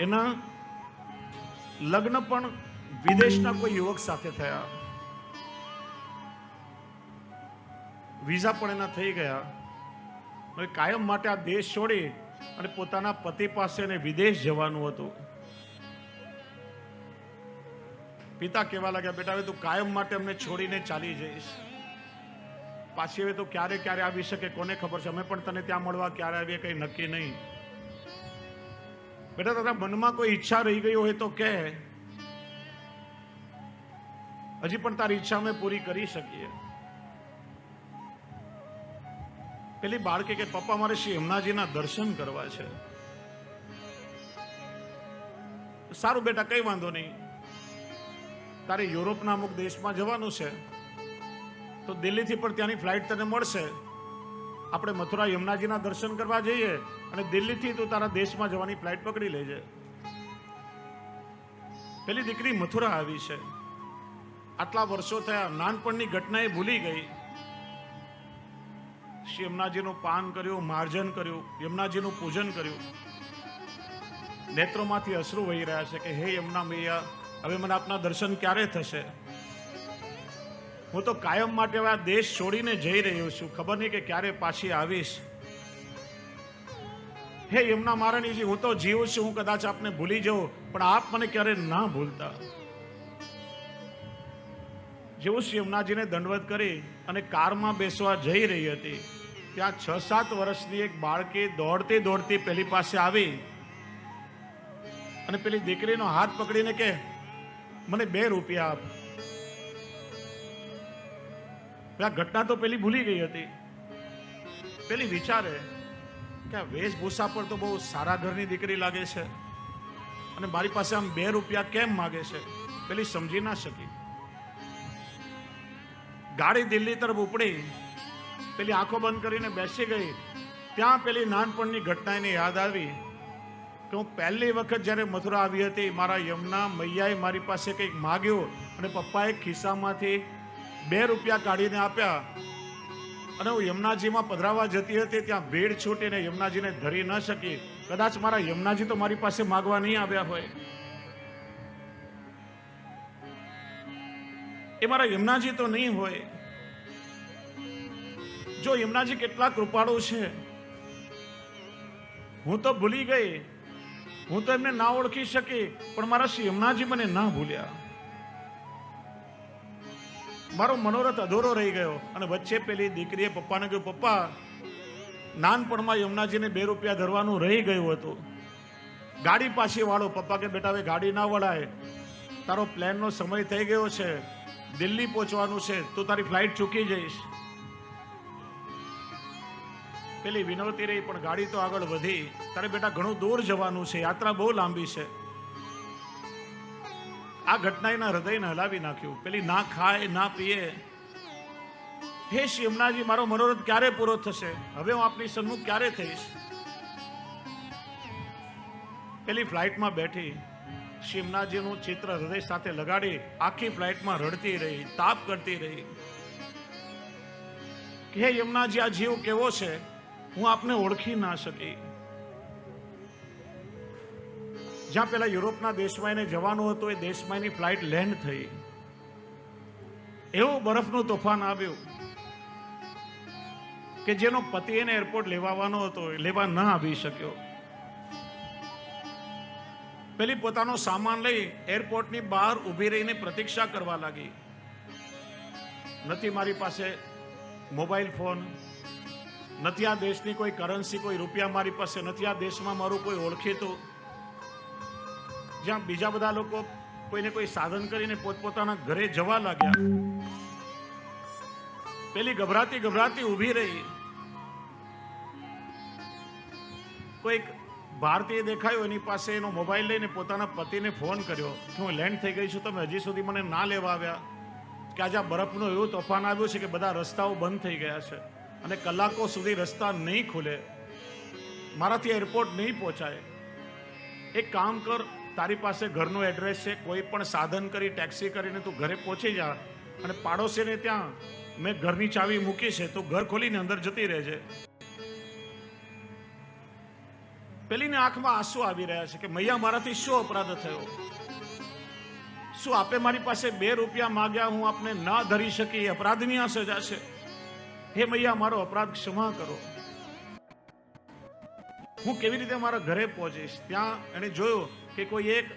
એના લગ્ન પણ વિદેશના કોઈ યુવક સાથે થયા. વિઝા પણ એના થઈ ગયા. હવે કાયમ માટે આ દેશ છોડી અને પોતાના પતિ પાસે એને વિદેશ જવાનું હતું. પિતા કહેવા લાગ્યા, બેટા હવે તું કાયમ માટે અમને છોડીને ચાલી જઈશ. પાછી હવે તો ક્યારે આવી શકે કોને ખબર છે. અમે પણ તને ત્યાં મળવા ક્યારે આવીએ કંઈ નક્કી નહીં. બેટા તારા મનમાં કોઈ ઈચ્છા રહી ગઈ હોય તો કે, હજી પણ તારી ઈચ્છા અમે પૂરી કરી શકીએ. પેલી બાળકે કે પપ્પા મારે શ્રી યમુનાજીના દર્શન કરવા છે. સારું બેટા, કઈ વાંધો નહીં, તારે યુરોપના અમુક દેશમાં જવાનું છે તો દિલ્હીથી પણ ત્યાંની ફ્લાઇટ તને મળશે. આપણે મથુરા યમુનાજીના દર્શન કરવા જઈએ અને દિલ્હીથી તું તારા દેશમાં જવાની ફ્લાઇટ પકડી લેજે. પેલી દીકરી મથુરા આવી છે. આટલા વર્ષો થયા, નાનપણની ઘટના એ ભૂલી ગઈ. શ્રી યમુનાજીનું પાન કર્યું, માર્જન કર્યું, યમુનાજીનું પૂજન કર્યું. નેત્રોમાંથી અશ્રુ વહી રહ્યા છે કે હે યમુના મૈયા, હવે મને આપના દર્શન ક્યારે થશે? હું તો કાયમ માટે હવે આ દેશ છોડીને જઈ રહ્યો છું, ખબર નહીં કે ક્યારે પાછી આવીશ. હે યમુના મહારાણીજી, હું તો જીવું છું, હું કદાચ આપને ભૂલી જાઉં, પણ આપ મને ક્યારે ના ભૂલતા. જેવું શ્રી યમુનાજીને દંડવત કરી અને કારમાં બેસવા જઈ રહી હતી, ત્યાં 6-7 વર્ષની એક બાળકી દોડતી દોડતી પેલી પાસે આવી અને પેલી દીકરીનો હાથ પકડીને કે મને 2 રૂપિયા આપ. આ ઘટના તો પેલી ભૂલી ગઈ હતી. પેલી વિચારે કે આ વેશભૂષા પર તો બહુ સારા ઘરની દીકરી લાગે છે અને મારી પાસે આમ 2 રૂપિયા કેમ માગે છે. પેલી સમજી ના શકી. ગાડી દિલ્હી તરફ ઉપડી, પેલી આંખો બંધ કરીને બેસી ગઈ. ત્યાં પેલી નાનપણની ઘટના એને યાદ આવી કે હું પહેલી વખત જ્યારે મથુરા આવી હતી, મારા યમુના મૈયાએ મારી પાસે કંઈક માગ્યું અને પપ્પાએ ખિસ્સામાંથી 2 રૂપિયા કાઢીને આપ્યા અને હું યમુનાજીમાં પધરાવા જતી હતી. ત્યાં ભીડ છૂટીને યમુનાજીને ધરી ન શકી. કદાચ મારા યમુનાજી તો મારી પાસે માગવા નહીં આવ્યા હોય. એ મારા યમુનાજી તો નહીં હોય. જો યમુનાજી કેટલા કૃપાળુ છે. હું તો ભૂલી ગઈ, હું તો એમને ના ઓળખી શકી, પણ મારા શ્રી યમુનાજી મને ના ભૂલ્યા. મારો મનોરથ અધૂરો રહી ગયો. અને વચ્ચે પેલી દીકરીએ પપ્પાને કહ્યું, પપ્પા, નાનપણમાં યમુનાજીને 2 રૂપિયા ધરવાનું રહી ગયું હતું, ગાડી પાછી વાળો. પપ્પા કે બેટા હવે ગાડી ના વળાય, તારો પ્લેનનો સમય થઈ ગયો છે, દિલ્હી પહોંચવાનું છે, તું તારી ફ્લાઇટ ચૂકી જઈશ. પેલી વિનવતી રહી, પણ ગાડી તો આગળ વધી. તારે બેટા ઘણું દૂર જવાનું છે, યાત્રા બહુ લાંબી છે. આ ઘટના એના હૃદયને હલાવી નાખ્યું. પેલી ના ખાય ના પીએ. હે શ્રી યમુનાજી, મારો મનોરથ ક્યારે પૂરો થશે? હવે હું આપની સન્મુખ ક્યારે થઈશ? પેલી ફ્લાઇટમાં બેઠી, શ્રી યમુનાજીનું ચિત્ર હૃદય સાથે લગાડી આખી ફ્લાઇટમાં રડતી રહી, તાપ કરતી રહી કે હે યમુનાજી, આ જીવ કેવો છે, હું આપને ઓળખી ના શકી. જ્યાં પેલા યુરોપના દેશમાં એને જવાનું હતું, એ દેશમાં એની ફ્લાઇટ લેન્ડ થઈ. એવું બરફનું તોફાન આવ્યું કે જેનો પતિ એને એરપોર્ટ લેવાનો હતો, લેવા ન આવી શક્યો. પેલી પોતાનો સામાન લઈ એરપોર્ટની બહાર ઊભી રહીને પ્રતીક્ષા કરવા લાગી. નથી મારી પાસે મોબાઈલ ફોન, નથી આ દેશની કોઈ કરન્સી, કોઈ રૂપિયા મારી પાસે નથી, આ દેશમાં મારું કોઈ ઓળખીતું. જ્યાં બીજા બધા લોકો કોઈને કોઈ સાધન કરીને પોતપોતાના ઘરે જવા લાગ્યા, પેલી ગભરાતી ગભરાતી ઊભી રહી. કોઈક ભારતીય દેખાયો, એની પાસે એનો મોબાઈલ લઈને પોતાના પતિને ફોન કર્યો કે હું લેન્ડ થઈ ગઈ છું, તમે હજી સુધી મને ના લેવા આવ્યા. કે આજે આ બરફનું એવું તોફાન આવ્યું છે કે બધા રસ્તાઓ બંધ થઈ ગયા છે અને કલાકો સુધી રસ્તા નહીં ખુલે, મારાથી એરપોર્ટ નહીં પહોંચાય. એક કામ કર, તારી પાસે ઘરનું એડ્રેસ છે, કોઈ પણ સાધન કરી ટેક્સી કરીને તું ઘરે પહોંચી જા અને પાડોશીને ત્યાં મેં ઘરની ચાવી મૂકી છે, તું ઘર ખોલીને અંદર જતી રહેજે. પેલીની આંખમાં આંસુ આવી રહ્યા છે કે મૈયા, મારાથી શું અપરાધ થયો? શું આપે મારી પાસે 2 રૂપિયા માંગ્યા, હું આપને ના ધરી શકી, અપરાધની આ સજા છે? હે મૈયા, મારો અપરાધ ક્ષમા કરો. હું કેવી રીતે મારા ઘરે પહોંચીશ? ત્યાં એને જોયું કે કોઈ એક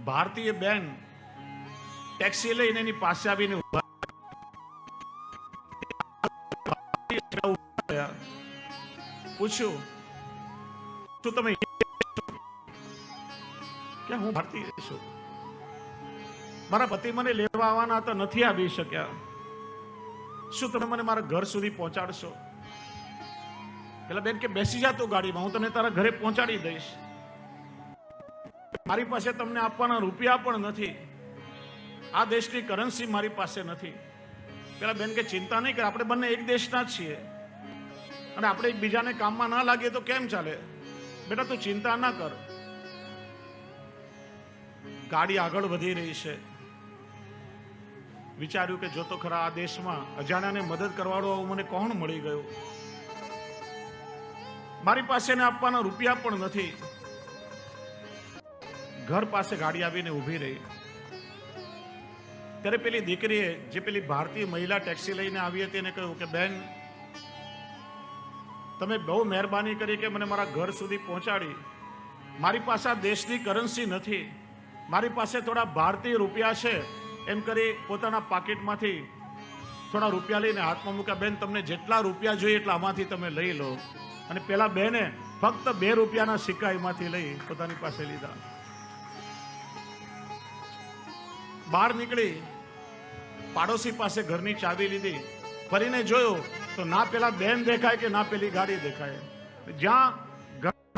ભારતીય બેન ટેક્સી લઈને એની પાસે આવીને પૂછ્યું, શું તમે કે હું ભારતીય છું, મારા પતિ મને લેવા આવવાના હતા, નથી આવી શક્યા, શું તમે મને મારા ઘર સુધી પહોંચાડશો? પેલા બેન કે બેસી જા તું ગાડીમાં, હું તને તારા ઘરે પહોંચાડી દઈશ. મારી પાસે તમને આપવાના રૂપિયા પણ નથી, આ દેશની કરન્સી મારી પાસે નથી. પેલા બેન કે ચિંતા નહીં કર, આપણે બંને એક દેશના જ છીએ અને આપણે એકબીજાને કામમાં ના લાગીએ તો કેમ ચાલે? બેટા તું ચિંતા ના કર. ગાડી આગળ વધી રહી છે. વિચાર્યું કે જો તો ખરા આ દેશમાં અજાણ્યાને મદદ કરવાવાળો મને કોણ મળી ગયું? મારી પાસે ને આપવાના રૂપિયા પણ નથી. ઘર પાસે ગાડી આવીને ઊભી રહી. ત્યારે પેલી દીકરીએ, જે પેલી ભારતીય મહિલા ટેક્સી લઈને આવી હતી, એને કહ્યું કે બેન, તમે બહુ મહેરબાની કરી કે મને મારા ઘર સુધી પહોંચાડી. મારી પાસે આ દેશની કરન્સી નથી, મારી પાસે થોડા ભારતીય રૂપિયા છે. એમ કરી પોતાના પાકીટમાંથી થોડા રૂપિયા લઈને હાથમાં મૂક્યા. બેન, તમને જેટલા રૂપિયા જોઈએ એટલા આમાંથી તમે લઈ લો. અને પેલા બેને ફક્ત 2 રૂપિયાના સિક્કા એમાંથી લઈ પોતાની પાસે લીધા. બહાર નીકળી, પાડોશી પાસે ઘરની ચાવી લીધી. ફરીને જોયું તો ના પેલા બેન દેખાય કે ના પેલી ગાડી દેખાય. જ્યાં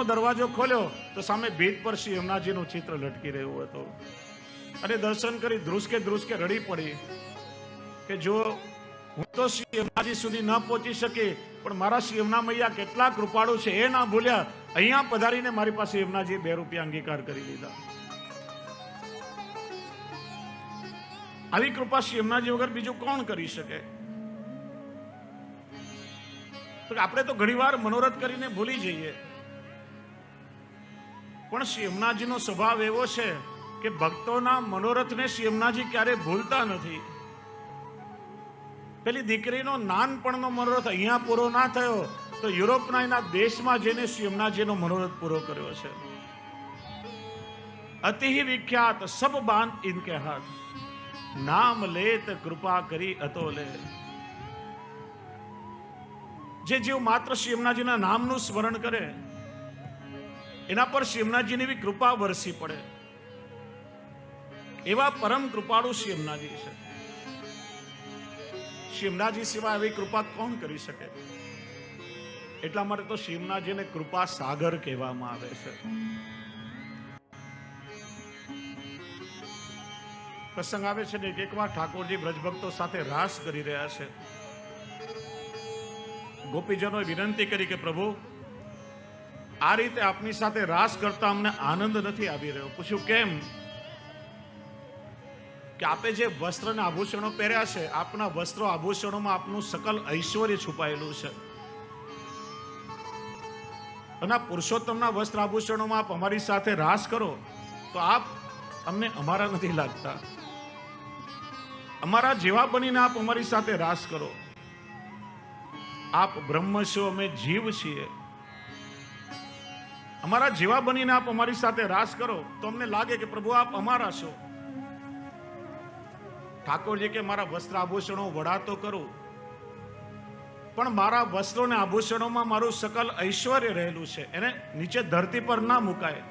દરવાજો ખોલ્યો તો સામે ભીત પર શ્રી યમુનાજીનું ચિત્ર લટકી રહ્યું હતું. અને દર્શન કરી ધ્રુસકે રડી પડી કે જો હું તો શ્રી યમુનાજી સુધી ન પહોંચી શકી, પણ મારા શ્રી યમુના મૈયા કેટલા કૃપાળુ છે એ ના ભૂલ્યા. અહીંયા પધારીને મારી પાસે યમુનાજી 2 રૂપિયા અંગીકાર કરી લીધા. આવી કૃપા શ્રી યમુનાજી વગર બીજું કોણ કરી શકે? તો આપણે તો ઘણીવાર મનોરથ કરીને ભૂલી જઈએ, પણ શ્રી યમુનાજીનો સ્વભાવ એવો છે કે ભક્તોના મનોરથને શ્રી યમુનાજી ક્યારે ભૂલતા નથી. પેલી દીકરીનો નાનપણનો મનોરથ અહીંયા પૂરો ના થયો તો યુરોપના એના દેશમાં જઈને શ્રી યમુનાજીનો મનોરથ પૂરો કર્યો છે. અતિ વિખ્યાત સબ બાંધ ઇનકે હાથ, નામ લેત કૃપા કરી અતોલે. જે જીવ માત્ર શ્રી યમુનાજીના નામનું સ્મરણ કરે એના પર શ્રી યમુનાજીની એવી કૃપા વરસી પડે. એવા પરમ કૃપાળુ શ્રી યમુનાજી છે. શ્રી યમુનાજી સિવાય આવી કૃપા કોણ કરી શકે? એટલા માટે તો શ્રી યમુનાજીને કૃપા સાગર કહેવામાં આવે છે. પ્રસંગ આવે છે ને એકવાર ઠાકોરજી બ્રજભક્તો સાથે રાસ કરી રહ્યા છે. ગોપીજનોએ વિનંતી કરી કે પ્રભુ, આ રીતે આપની સાથે રાસ કરતા અમને આનંદ નથી આવી રહ્યો. પૂછ્યું કેમ? કે આપે જે વસ્ત્ર અને આભૂષણો પહેર્યા છે, આપના વસ્ત્રો આભૂષણોમાં આપનું સકલ ઐશ્વર્ય છુપાયેલું છે, અને આ પુરુષોત્તમના વસ્ત્ર આભૂષણોમાં આપ અમારી સાથે રાસ કરો તો આપ અમને અમારા નથી લાગતા. અમારા જેવા બનીને આપ અમારી સાથે રાસ કરો. આપ બ્રહ્મ છો, અમે જીવ છીએ. અમારા જેવા બનીને આપ અમારી સાથે રાસ કરો તો અમને લાગે કે પ્રભુ આપ અમારા છો. ઠાકોરજી કે મારા વસ્ત્ર આભૂષણો વડા તો કરું, પણ મારા વસ્ત્રો ને આભૂષણોમાં મારું સકલ ઐશ્વર્ય રહેલું છે, એને નીચે ધરતી પર ના મુકાય.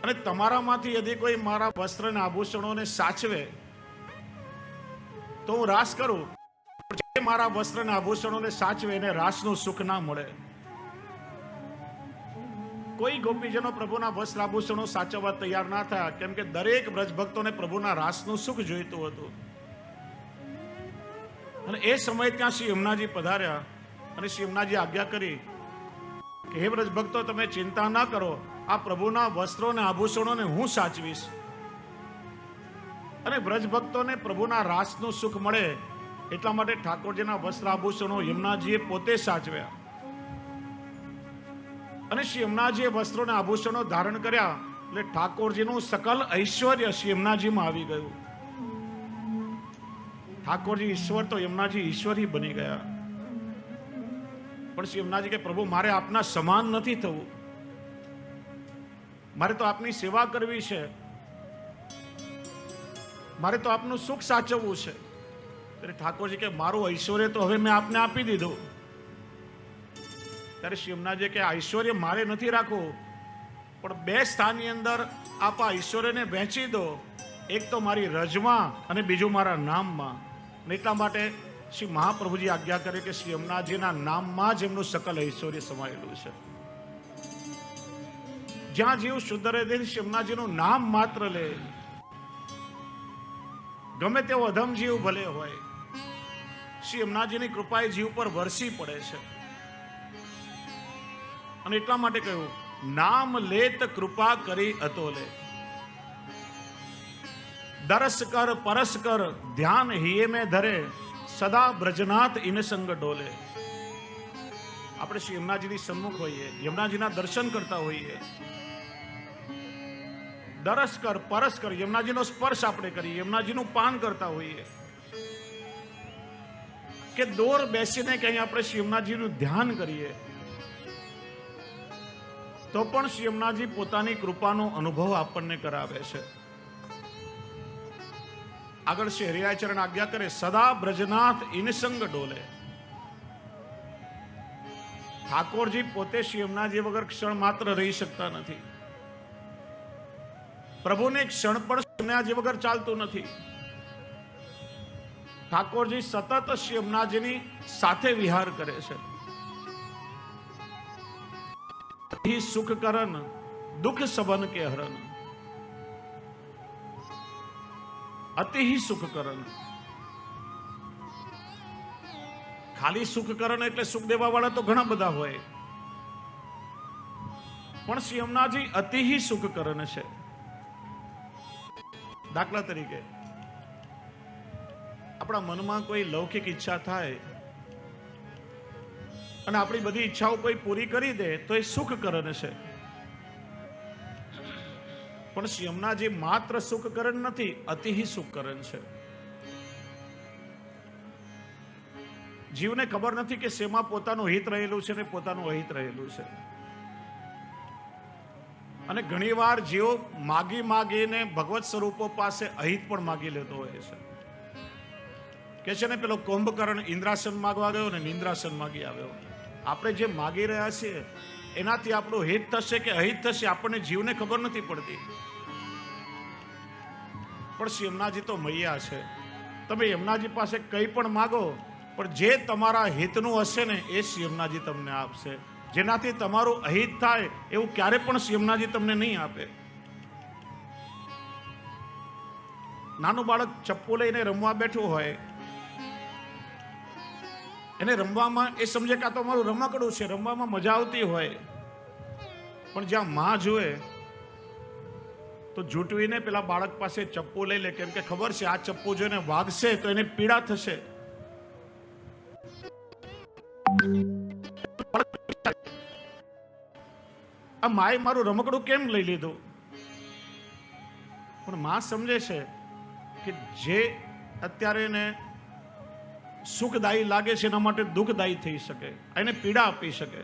અને તમારામાંથી યદિ કોઈ મારા વસ્ત્ર અને આભૂષણોને સાચવે તો હું રાસ કરું. જે મારા વસ્ત્ર અને આભૂષણોને સાચવે એને રાસનું સુખ ના મળે. કોઈ ગોપીજનો પ્રભુના વસ્ત્ર આભૂષણો સાચવવા તૈયાર ના થયા, કેમ કે દરેક બ્રજભક્તોને પ્રભુના રાસનું સુખ જોઈતું હતું. અને એ સમયે ત્યાં શ્રી યમુનાજી પધાર્યા અને શ્રી યમુનાજી આજ્ઞા કરી કે હે બ્રજભક્તો, તમે ચિંતા ના કરો, આ પ્રભુના વસ્ત્રો અને આભૂષણોને હું સાચવીશ. અને બ્રજભક્તોને પ્રભુના રાસનું સુખ મળે એટલા માટે ઠાકોરજીના વસ્ત્ર આભૂષણો યમુનાજીએ પોતે સાચવ્યા. અને શ્રી યમુનાજીએ વસ્ત્રો અને આભૂષણો ધારણ કર્યા એટલે ઠાકોરજીનું સકલ ઐશ્વર્ય શ્રી યમુનાજીમાં આવી ગયું. ઠાકોરજી ઈશ્વર તો યમુનાજી ઈશ્વરી બની ગયા. પણ શ્રી યમુનાજી કે પ્રભુ, મારે આપના સમાન નથી થવું, મારે તો આપની સેવા કરવી છે, મારે તો આપનું સુખ સાચવવું છે. ત્યારે ઠાકોરજી કે મારું ઐશ્વર્ય તો હવે મેં આપને આપી દીધું. ત્યારે શ્રી યમુનાજી કે ઐશ્વર્ય મારે નથી રાખવું, પણ 2 સ્થાનની અંદર આપ આ ઐશ્વર્યને વહેંચી દો, એક તો મારી રજમાં અને બીજું મારા નામમાં. એટલા માટે શ્રી મહાપ્રભુજી આજ્ઞા કરે કે શ્રી યમુનાજીના નામમાં જ એમનું સકલ ઐશ્વર્ય સમાયેલું છે. જ્યાં જીવ શુદ્ધ હૃદયથી શ્રી યમુનાજીનું નામ માત્ર લે, ગમે તેવો અધમ જીવ ભલે હોય, શ્રી યમુનાજીની કૃપા એ જીવ પર વરસી પડે છે. અને એટલા માટે કહ્યું, નામ લેત કૃપા કરી અતોલે. દરસ કર પરસ કર ધ્યાન હિયે મેં ધરે, સદા બ્રજનાથ ઇન સંગ ડોલે. આપણે શ્રી યમુનાજીની સન્મુખ હોઈએ, યમુનાજીના દર્શન કરતા હોઈએ, દરસ કર પરસ કર, યમુનાજીનો સ્પર્શ આપણે કરીએ, યમુનાજીનું પાન કરતા હોઈએ, કે દૂર બેસીને કहीं આપણે શ્રી યમુનાજીનું ધ્યાન કરીએ, તો પણ શ્રી યમુનાજી પોતાની કૃપાનો અનુભવ આપણને કરાવે છે. આગળ શ્રી હરિરાયચરણ આજ્ઞા કરે, સદા બ્રજનાથ ઇન સંગ ડોલે. ઠાકોરજી પોતે શ્રી યમુનાજી વગર ક્ષણ માત્ર રહી શકતા નથી. પ્રભુને ક્ષણ પણ યમુનાજી વગર ચાલતું નથી. ઠાકોરજી સતત શ્રી યમુનાજીની સાથે વિહાર કરે છે. ही सुख करन दुख सबन के हरन। अति ही सुख करन, खाली सुख करन એટલે સુખ દેવા વાળા તો ઘણા બધા હોય, પણ શ્રી યમુનાજી અતિ ही સુખ કરન છે। દાખલા તરીકે આપણા મનમાં કોઈ લૌકિક ઈચ્છા થાય અને આપણી બધી ઈચ્છાઓ કોઈ પૂરી કરી દે તો એ સુખ કરન છે, પણ શ્રી યમુનાજી માત્ર સુખ કરન નથી, અતિ ही સુખ કરન છે। જીવને ખબર નથી કે શેમાં પોતાનું હિત રહેલું છે ને પોતાનું અહિત રહેલું છે, અને ઘણીવાર જીવ માગી માગીને ભગવત સ્વરૂપો પાસે અહિત પણ માગી લેતો હોય છે। કે છે ને પેલો કુંભકર્ણ ઇન્દ્રાસન માગવા ગયો ને નિંદ્રાસન માગી આવ્યો। આપણે જે માગી રહ્યા છીએ એનાથી આપણું હિત થશે કે અહિત થશે આપણને જીવને ખબર નથી પડતી, પણ શ્રી યમુનાજી તો મૈયા છે। તમે યમુનાજી પાસે કંઈ પણ માગો, પણ જે તમારા હિતનું હશે ને એ શ્રી યમુનાજી તમને આપશે। જેનાથી તમારું અહિત થાય એવું ક્યારે પણ શ્રી યમુનાજી તમને નહીં આપે। નાનું બાળક ચપ્પુ લઈને રમવા બેઠું હોય, એને રમવામાં એ સમજે કે આ તો મારું રમકડું છે, રમવામાં મજા આવતી હોય, પણ જ્યાં માં જુએ તો જૂટવીને પેલા બાળક પાસે ચપ્પુ લઈ લે, કેમ કે ખબર છે આ ચપ્પુ જોઈને વાગશે તો એને પીડા થશે। આ માએ મારું રમકડું કેમ લઈ લીધું? પણ માં સમજે છે કે જે અત્યારે એને સુખદાયી લાગે છે એના માટે દુઃખદાયી થઈ શકે, એને પીડા આપી શકે,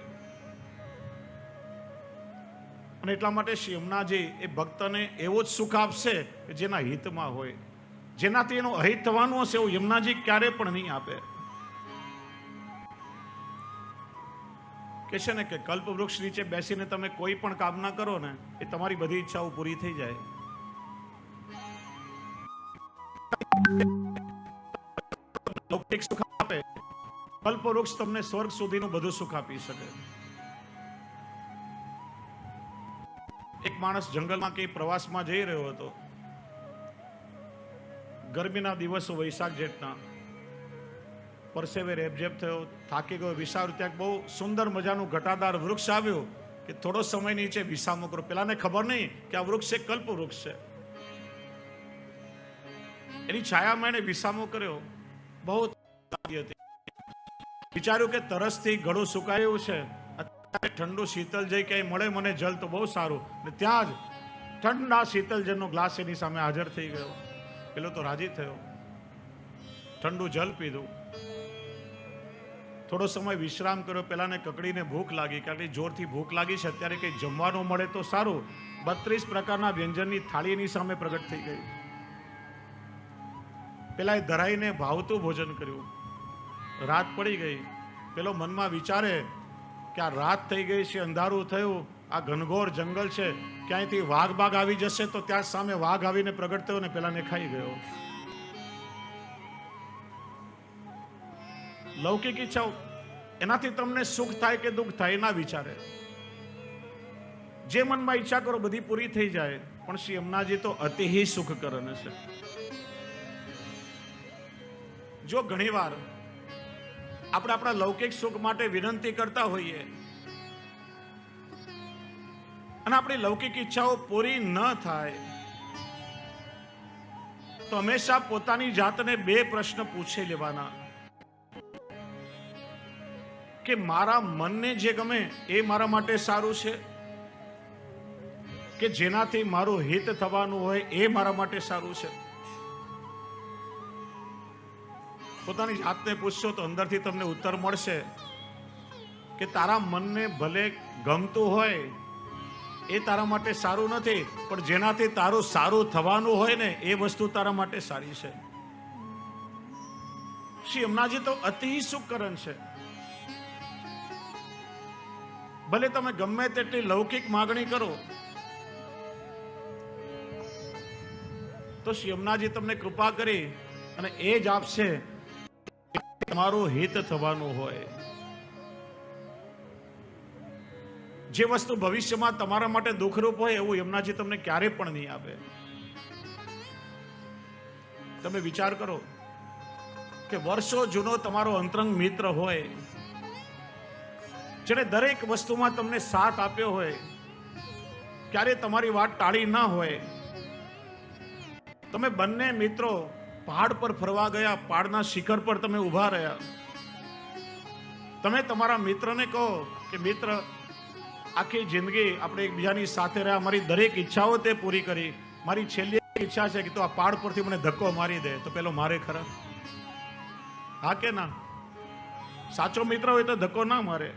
અને એટલા માટે શ્રી યમુનાજી એ ભક્તને એવો જ સુખ આપશે કે જેના હિતમાં હોય। જેનાથી એનું અહિત થવાનું હશે એવું યમુનાજી ક્યારે પણ નહીં આપે। કે છે ને કે કલ્પ વૃક્ષ નીચે બેસીને તમે કોઈ પણ કામના કરો ને એ તમારી બધી ઈચ્છાઓ પૂરી થઈ જાય। લૌકિક સુખ આપે, કલ્પ વૃક્ષ તમને સ્વર્ગ સુધીનું બધું સુખ આપી શકે। એક માણસ જંગલમાં કે પ્રવાસમાં જઈ રહ્યો હતો, ગરમીના દિવસો વૈશાખ જેઠના, પરસેવે રેબઝેબ થયો, થાકી ગયો, વિચાર્યું ત્યાં બહુ સુંદર મજાનું ઘટાદાર વૃક્ષ આવ્યું કે થોડો સમય નીચે વિસામો કરો। પેલાને ખબર નહીં કે આ વૃક્ષ એક કલ્પ વૃક્ષ છે। એની છાયામાં એને વિસામો કર્યો, બહુ હતી, વિચાર્યું કે તરસથી ગળું સુકાયું છે, અત્યારે ઠંડુ શીતલ જઈ ક્યાંય મળે મને જલ તો બહુ સારું, ને ત્યાં જ ઠંડા શીતલ જળનો ગ્લાસ એની સામે હાજર થઈ ગયો। પેલો તો રાજી થયો, ઠંડુ જલ પીધું, થોડો સમય વિશ્રામ કર્યો। પેલાને કકડીને ભૂખ લાગી, કારણ કે જોરથી ભૂખ લાગી છે, અત્યારે કંઈ જમવાનું મળે તો સારું। 32 પ્રકારના વ્યંજનની થાળી એની સામે પ્રગટ થઈ ગઈ। પેલા એ ધરાઈને ભાવતું ભોજન કર્યું, રાત પડી ગઈ। પેલો મનમાં વિચારે કે આ રાત થઈ ગઈ છે, અંધારું થયું, આ ઘનઘોર જંગલ છે, ક્યાંયથી વાઘ બાઘ આવી જશે તો ત્યાં સામે વાઘ આવીને પ્રગટ થયો ને પેલાને ખાઈ ગયો। લૌકિક ઈચ્છાઓ એનાથી તમને સુખ થાય કે દુઃખ થાય ના વિચારે, જે મનમાં ઈચ્છા કરો બધી પૂરી થઈ જાય। પણ શ્રી યમુનાજી તો અતિ ही સુખ કરન છે। જો ઘણીવાર આપણે આપણા લૌકિક સુખ માટે વિનંતી કરતા હોઈએ અને આપણી લૌકિક ઈચ્છાઓ પૂરી ન થાય તો હંમેશા પોતાની જાતને બે પ્રશ્ન પૂછી લેવાના કે મારા મનને જે ગમે એ મારા માટે સારું છે કે જેનાથી મારું હિત થવાનું હોય એ મારા માટે સારું છે? પોતાની જાતને પૂછશો તો અંદરથી તમને ઉત્તર મળશે કે તારા મનને ભલે ગમતું હોય એ તારા માટે સારું નથી, પણ જેનાથી તારું સારું થવાનું હોય ને એ વસ્તુ તારા માટે સારી છે। શ્રી યમુનાજી તો અતિ સુખ કરન છે। ભલે તમે ગમે તેટલી લૌકિક માગણી કરો તો શ્રી યમુનાજી તમને કૃપા કરી અને એ જ આપશે તમારું હિત થવાનું હોય। જે વસ્તુ ભવિષ્યમાં તમારા માટે દુઃખરૂપ હોય એવું યમુનાજી તમને ક્યારે પણ નહીં આપે. તમે વિચાર કરો કે વર્ષો જૂનો તમારો અંતરંગ મિત્ર હોય, જેને દરેક વસ્તુમાં તમને સાથ આપ્યો હોય, ક્યારે તમારી વાત ટાળી ના હોય. તમે બંને મિત્રો પહાડ પર ફરવા ગયા, પહાડના શિખર પર તમે ઊભા રહ્યા. તમે તમારા મિત્રને કહો કે મિત્ર, આખી જિંદગી આપણે એકબીજાની સાથે રહ્યા, મારી દરેક ઈચ્છાઓ તે પૂરી કરી, મારી છેલ્લી ઈચ્છા છે કે તું આ પહાડ પરથી મને ધક્કો મારી દે. તો પેલો મારે ખરા? હા કે ના? સાચો મિત્ર હોય તો ધક્કો ના મારે.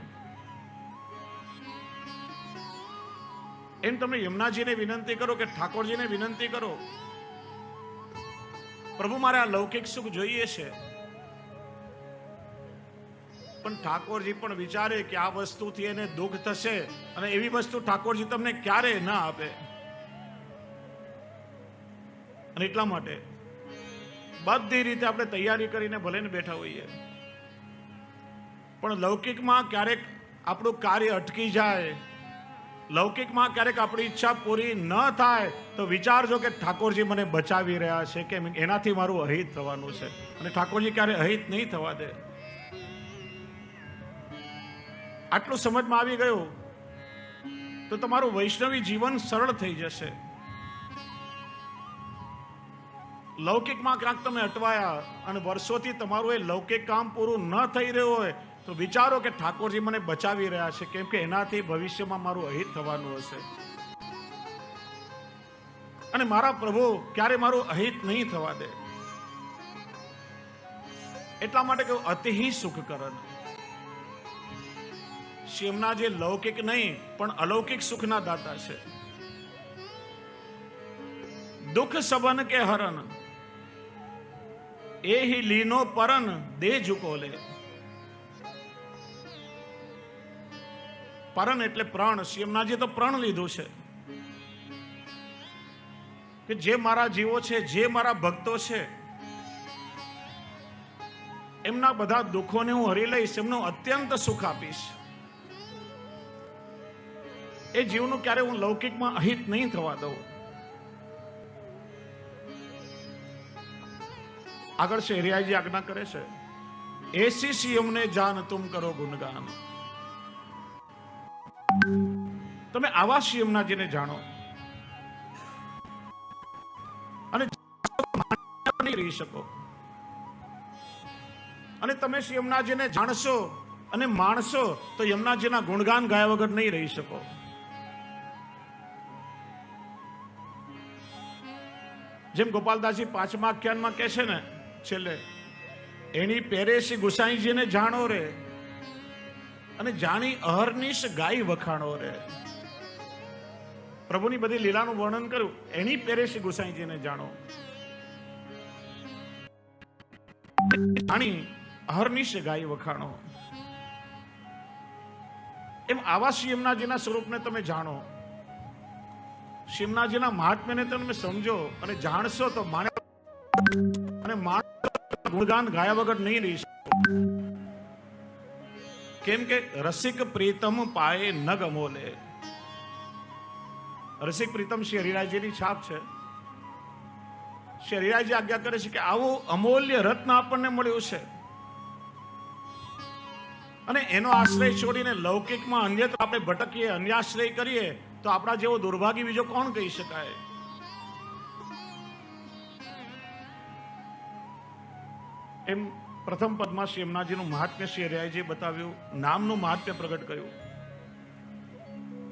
એમ તમે યમુનાજીને વિનંતી કરો કે ઠાકોરજીને વિનંતી કરો, પ્રભુ મારે આ લૌકિક સુખ જોઈએ છે. પણ ઠાકોરજી પણ વિચારે કે આ વસ્તુથી એને દુઃખ થશે, અને એવી વસ્તુ ઠાકોરજી તમને ક્યારે ના આપે. અને એટલા માટે બધી રીતે આપણે તૈયારી કરીને ભલે ને બેઠા હોઈએ, પણ લૌકિકમાં ક્યારેક આપણું કાર્ય અટકી જાય, લૌકિકમાં ક્યારેક આપણી ઈચ્છા પૂરી ન થાય, તો વિચારજો કે ઠાકોરજી મને બચાવી રહ્યા છે, કે એનાથી મારું અહિત થવાનું છે. અને ઠાકોરજી ક્યારે અહિત નહીં થવા દે. આટલું સમજમાં આવી ગયું તો તમારું વૈષ્ણવી જીવન સરળ થઈ જશે. લૌકિકમાં ક્યાંક તમે અટવાયા અને વર્ષોથી તમારું એ લૌકિક કામ પૂરું ન થઈ રહ્યું હોય, તો વિચારો કે ઠાકોરજી મને બચાવી રહ્યા છે, કેમ કે એનાથી ભવિષ્યમાં મારું અહિત થવાનું હશે. અને મારા પ્રભુ ક્યારે મારું અહિત નહીં થવા દે. એટલા માટે કહ્યું અતિહિ સુખ કરન. શિવના જે લૌકિક નહીં પણ અલૌકિક સુખના દાતા છે. દુઃખ સબન કે હરન, એ હી લીનો પરન દે ઝુકો લે. પરન એટલે પ્રાણ. શિવનાજી તો પ્રાણ લીધું છે કે જે મારા જીવો છે, જે મારા ભક્તો છે, એમના બધા દુઃખોને હું હરી લઈશ, એમનું અત્યંત સુખ આપીશ. એ જીવનું ક્યારે હું લૌકિકમાં અહિત નહીં થવા દઉં. આગળ શેરિયાજી આજ્ઞા કરે છે, એસી સિયમને જાન તુમ કરો ગુણગાન. તમે આવા શિવનાજીને જાણો અને નહીં રહી શકો. અને તમે યમુનાજીને જાણશો અને માણશો તો યમુનાજીના ગુણગાન ગાયા વગર નહીં રહી શકો. જેમ ગોપાલદાસજી 5મા આખ્યાનમાં કહે છે ને છેલ્લે, એની પેરેસી ગુસાઈજીને જાણો રે, અને જાણી અહર્નિશ ગાય વખાણો રે. પ્રભુની બધી લીલાનું વર્ણન કર્યું. એની પેરેસી ગુસાઈજીને જાણો, જાણી અહર્નિશ ગાય વખાણો. એમ આવા શ્રી યમુનાજીના સ્વરૂપને તમે જાણો, શિવનાજીના મહાત્મ્યને તમે સમજો અને જાણશો તો માણે અને ગુણગાન ગાયા વગર નહીં રહી શકો. કેમ કે રસિક પ્રીતમ પાએ ન ગમોલે. રસિક પ્રીતમ શ્રી હરિરાયજીની છાપ છે. શ્રી હરિરાયજી આજ્ઞા કરે છે કે આવું અમૂલ્ય રત્ન આપણને મળ્યું છે, અને એનો આશ્રય છોડીને લૌકિકમાં અન્યત્ર આપણે ભટકીએ, અન્યાશ્રય કરીએ, તો આપણા જેવો દુર્ભાગી બીજો કોણ કહી શકાય. એમ પ્રથમ પદમાં શ્રી યમુનાજીનું મહાત્મ્ય શ્રી હરિરાયજીએ બતાવ્યું, નામનું મહાત્મ્ય પ્રગટ કર્યું.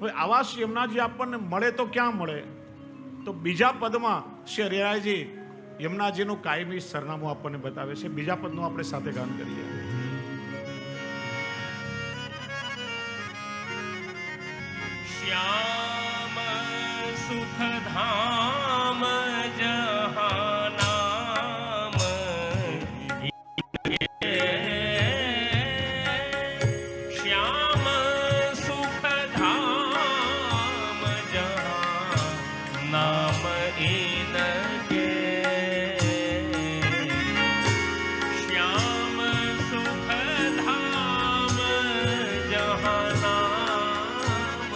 હવે આવા શ્રી યમુનાજી આપણને મળે તો ક્યાં મળે? તો બીજા પદમાં શ્રી હરિરાયજી યમુનાજીનું કાયમી સરનામું આપણને બતાવે છે. બીજા પદનું આપણે સાથે ગાન કરીએ. શ્યામ સુખ ધામ જહાં નામ, શ્યામ સુખ ધામ જહાં નામ ઇનકે, શ્યામ સુખ ધામ જહાં નામ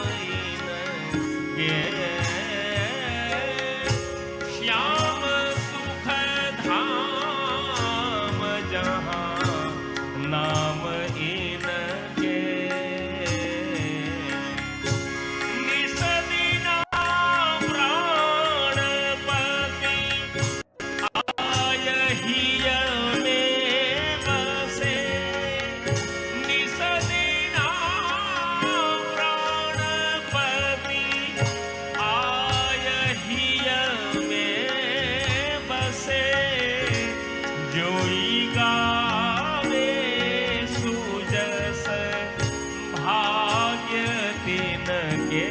इनके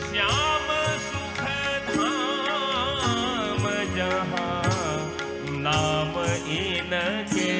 श्याम सुख धाम जहाँ नाम इनके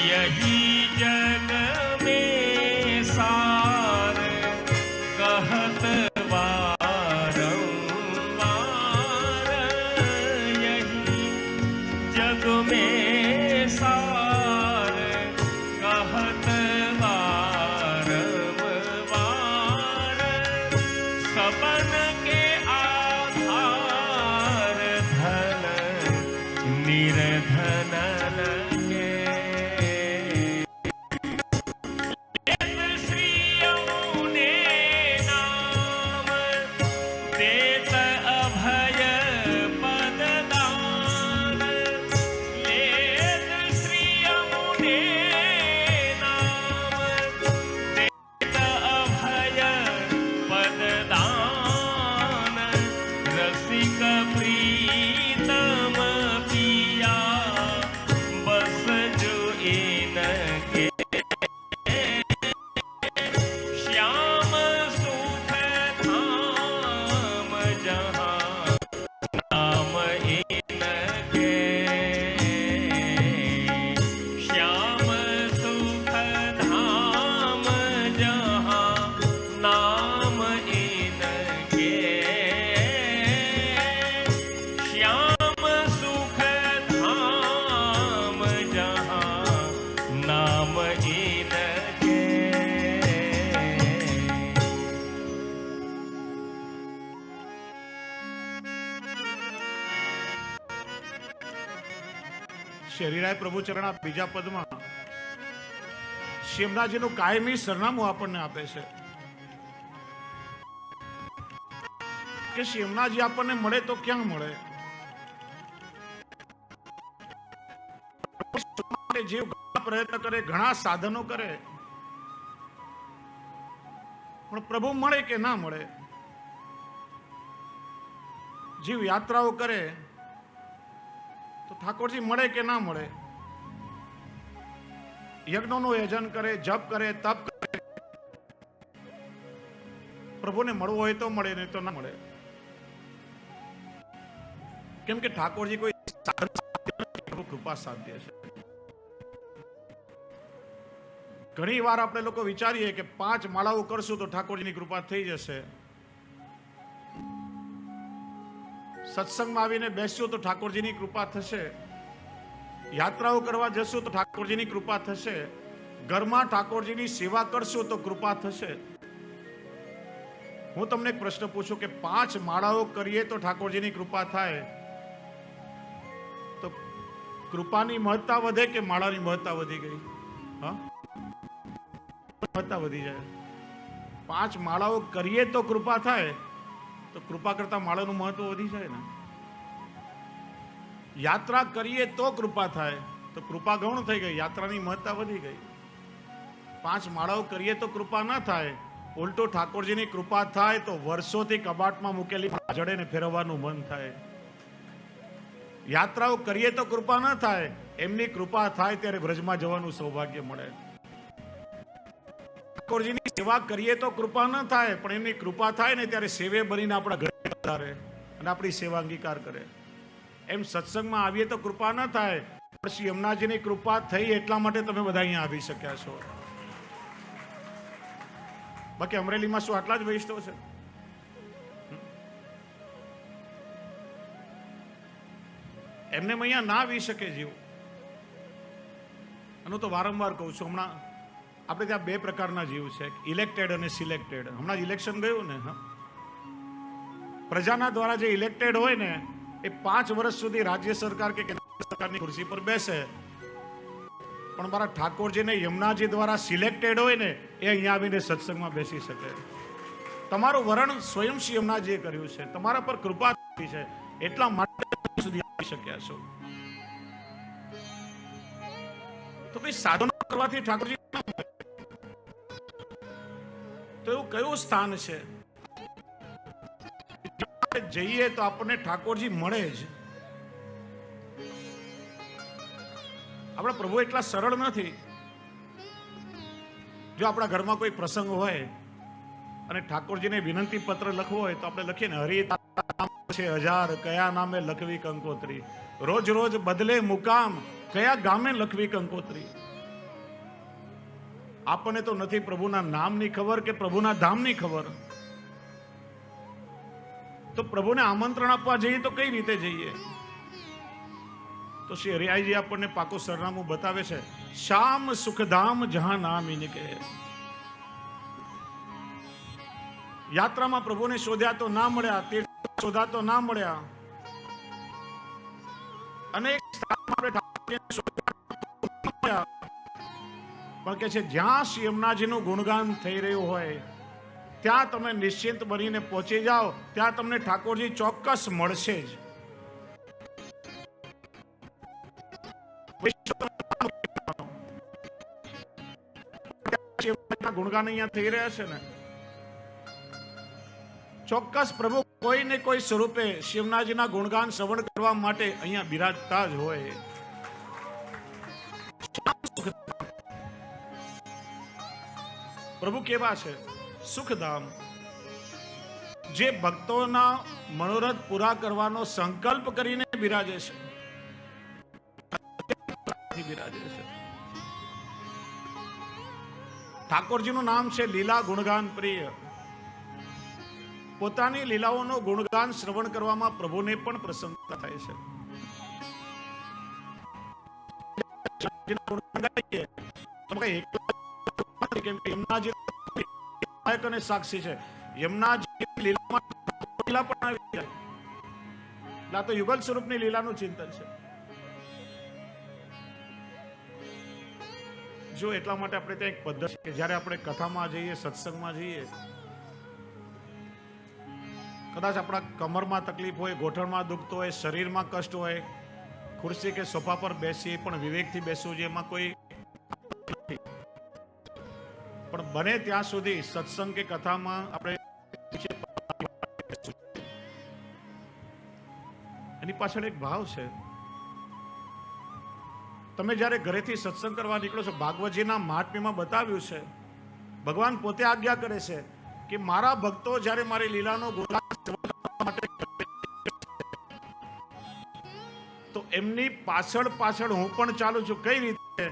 यही जग में सार कहत बारंबार यही जग में सार कहत बारंबार सबन के आधार धन निर्धनन के देत अभय पददान लेत श्री यमुने नाम देत अभय पददान रसिक प्रीतम पिया बस जो इनके श्याम सुख धाम जहाँ नाम इनके श्याम सुख धाम जहाँ नाम इनके श्याम सुख धाम जहाँ नाम इनके શરીરાય પ્રભુચરણના બીજા પદમાં શ્યામનાજીનું કાયમી સરનામું આપણને આપે છે કે શ્યામનાજી આપણને મળે તો ક્યાં મળે? જીવ ઘણા પ્રયત્ન કરે, ઘણા સાધનો કરે, પણ પ્રભુ મળે કે ના મળે? જીવ યાત્રાઓ કરે તો ઠાકોરજી મળે કે ના મળે? યજ્ઞોનું આયોજન કરે, જપ કરે, તપ કરે, પ્રભુને મળવું હોય તો મળે, નહીં તો ના મળે. કેમ કે ઠાકોરજી કોઈ પ્રભુ કૃપા સાધ્ય છે. ઘણી વાર આપણે લોકો વિચારીએ કે 5 માળાઓ કરશું તો ઠાકોરજીની કૃપા થઈ જશે, સત્સંગમાં આવીને બેસ્યું તો ઠાકોરજીની કૃપા થશે, યાત્રાઓ કરવા જશું તો ઠાકોરજીની કૃપા થશે, ઘરમાં ઠાકોરજીની સેવા કરશું તો કૃપા થશે. હું તમને એક પ્રશ્ન પૂછું કે 5 માળાઓ કરીએ તો ઠાકોરજીની કૃપા થાય, તો કૃપાની મહત્તા વધે કે માળાની મહત્તા વધી ગઈ? હા, મહત્તા વધી જાય. 5 માળાઓ કરીએ તો કૃપા થાય, તો કૃપા કરતા માળાનું મહત્વ વધી જાય ને. યાત્રા કરીએ તો કૃપા થાય, તો કૃપા ગૌણ થઈ ગઈ, યાત્રાની મહત્તા વધી ગઈ. 5 માળાઓ કરીએ તો કૃપા ના થાય, ઉલટો ઠાકોરજીની કૃપા થાય તો વર્ષોથી કબાટમાં મૂકેલી જડેને ફેરવવાનું મન થાય. યાત્રાઓ કરીએ તો કૃપા ના થાય, એમની કૃપા થાય ત્યારે વ્રજમાં જવાનું સૌભાગ્ય મળે. ઠાકોરજીની સેવા કરીએ તો કૃપા ન થાય, પણ એમની કૃપા થાય ને ત્યારે સેવે બનીને આપણા ઘરે પધારે અને આપણી સેવા અંગીકાર કરે. એમ સત્સંગમાં આવીએ તો કૃપા ન થાય, પણ શ્રી યમુનાજીની કૃપા થઈ એટલા માટે તમે બધા અહીંયા આવી શક્યા છો. બાકી અમરેલીમાં શું આટલા જ વૈષ્ણવ છે? એમને અહીંયા ના આવી શકે જીવ. આનું તો વારંવાર કહું છું. હમણાં આપણે ત્યાં 2 પ્રકારના જીવ છે, ઇલેક્ટેડ અને સિલેક્ટેડ. હમણાં ઇલેક્શન ગયું ને, પ્રજાના દ્વારા જે ઇલેક્ટેડ હોય ને એ 5 વર્ષ સુધી રાજ્ય સરકાર કે કેન્દ્ર સરકારની ખુરશી પર બેસે, પણ મારા ઠાકોરજીને યમુનાજી દ્વારા સિલેક્ટેડ હોય ને એ અહીંયા આવીને સત્સંગમાં બેસી શકે. તમારું વરણ સ્વયં શ્રી યમુનાજીએ કર્યું છે, તમારા પર કૃપા થઈ છે. એટલા માટે સુધી આવી શક્યા છો. તો ભાઈ સાધનો કરવાથી ઠાકોરજી તો એવું કયું સ્થાન છે જઈએ તો આપણને ઠાકોરજી મળે જ? આપણા પ્રભુ એટલા સરળ નથી. જો આપણા ઘરમાં કોઈ પ્રસંગ હોય અને ઠાકોરજીને વિનંતી પત્ર લખવો હોય તો આપણે લખીએ ને, હરિ નામ છે 1000 કયા નામે લખવી કંકોત્રી, રોજ રોજ બદલે મુકામ કયા ગામે લખવી કંકોત્રી. આપણને તો નથી પ્રભુના નામની ખબર કે પ્રભુના ધામની ખબર. તો પ્રભુને આમંત્રણ આપવા જઈએ તો કઈ રીતે જઈએ? તો શ્રી હરિયાઈજી આપણને પાકું સરનામું બતાવે છે, શ્યામ સુખધામ જહાં નામ ઇનકે. યાત્રામાં પ્રભુને શોધ્યા તો ના મળ્યા, તીર્થ શોધ્યા તો ના મળ્યા, અનેક સ્થાનમાં આપણે શોધ્યા, પણ કે છે જ્યાં શ્રી યમુનાજીનું ગુણગાન થઈ રહ્યું હોય ત્યાં તમે નિશ્ચિંત બનીને પહોંચી જાઓ, ત્યાં તમને ઠાકોરજી ચોક્કસ મળશે જ. ગુણગાન અહીંયા થઈ રહ્યા છે ને, ચોક્કસ પ્રભુ કોઈ ને કોઈ સ્વરૂપે શિવનાજીના ગુણગાન શ્રવણ કરવા માટે અહીંયા બિરાજતા જ હોય. પ્રભુ કેવા છે? સુખધામ. જે ભક્તોના મનોરથ પૂરા કરવાનો સંકલ્પ કરીને બિરાજે છે, બિરાજે છે. ઠાકોરજીનું નામ છે લીલા ગુણગાન પ્રિય. પોતાની લીલાઓનો ગુણગાન શ્રવણ કરવામાં પ્રભુને પણ પ્રસન્નતા થાય છે. સાક્ષી છે યમુનાજી લીલામાં લીલા પણ આવી જાય. આ તો યુગલ સ્વરૂપની લીલાનું ચિંતન છે. જો એટલા માટે આપણે ત્યાં એક પદ્ધતિ કે જ્યારે આપણે કથામાં જઈએ, સત્સંગમાં જઈએ, કદાચ આપણા કમરમાં તકલીફ હોય, ગોઠણમાં દુખતો હોય, શરીરમાં કષ્ટ હોય, ખુરશી કે સોફા પર બેસીએ પણ વિવેકથી બેસવું જોઈએ, એમાં કોઈ નથી. પણ બને ત્યાં સુધી સત્સંગ કે કથામાં આપણે એની પાછળ એક ભાવ છે. તમે જ્યારે ઘરેથી સત્સંગ કરવા નીકળો છો, ભાગવતજીના મહાત્મ્યમાં બતાવ્યું છે, ભગવાન પોતે આજ્ઞા કરે છે કે મારા ભક્તો જ્યારે મારી લીલાનો ગુણગાન માટે તો એમની પાછળ પાછળ હું પણ ચાલુ છું. કઈ રીતે?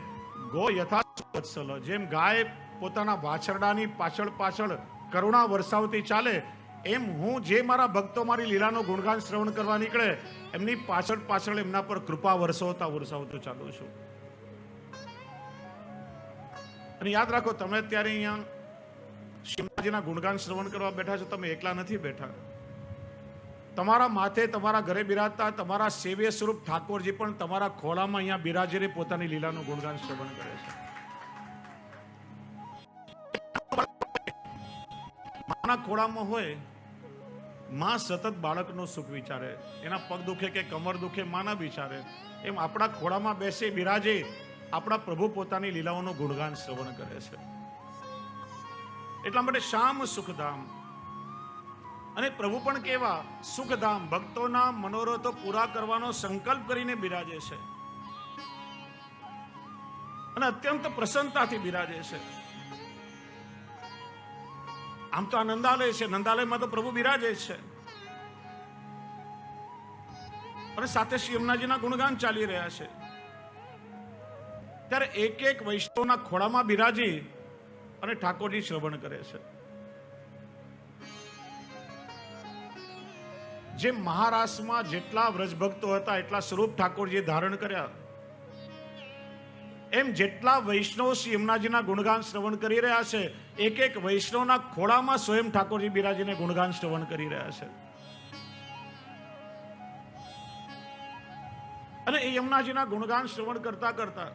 ગો યથા વત્સલ. જેમ ગાય પોતાના વાછરડાની પાછળ પાછળ કરુણા વરસાવતી ચાલે, એમ હું જે મારા ભક્તો મારી લીલાનો ગુણગાન શ્રવણ કરવા નીકળે એમની પાછળ પાછળ એમના પર કૃપા વરસાવતો ચાલુ છું. અને યાદ રાખો, તમે અત્યારે અહીંયા શિવજીના ગુણગાન શ્રવણ કરવા બેઠા છો, તમે એકલા નથી બેઠા. તમારા માથે, તમારા ઘરે બિરાજતા તમારા સેવ્ય સ્વરૂપ ઠાકોરજી પણ તમારા ખોળામાં અહીંયા બિરાજીને પોતાની લીલાનું ગુણગાન શ્રવણ કરે છે. માના ખોળામાં હોય, માં સતત બાળકનું સુખ વિચારે. એના પગ દુખે કે કમર દુખે માં ના વિચારે. એમ આપણા ખોળામાં બેસી બિરાજે આપણા પ્રભુ પોતાની લીલાઓનું ગુણગાન શ્રવણ કરે છે. એટલા માટે શ્યામ સુખધામ. અને પ્રભુ પણ કેવા? સુખધામ. ભક્તોના મનોરથો પૂરા કરવાનો સંકલ્પ કરીને બિરાજે છે અને અત્યંત પ્રસન્નતાથી બિરાજે છે. આમ તો આ નંદાલય છે, નંદાલયમાં તો પ્રભુ બિરાજે છે અને સાથે શ્રી યમુનાજીના ગુણગાન ચાલી રહ્યા છે. ત્યારે એક એક વૈષ્ણવના ખોળામાં બિરાજી અને ઠાકોરજી શ્રવણ કરે છે. જે મહારાષ્ટ્રમાં જેટલા વ્રજભક્તો હતા એટલા સ્વરૂપ ઠાકોરજીએ ધારણ કર્યા, એમ જેટલા વૈષ્ણવ શ્રી યમુનાજીના ગુણગાન શ્રવણ કરી રહ્યા છે, એક એક વૈષ્ણવના ખોળામાં સ્વયં ઠાકોરજી બિરાજીને ગુણગાન શ્રવણ કરી રહ્યા છે. અને એ યમુનાજીના ગુણગાન શ્રવણ કરતા કરતા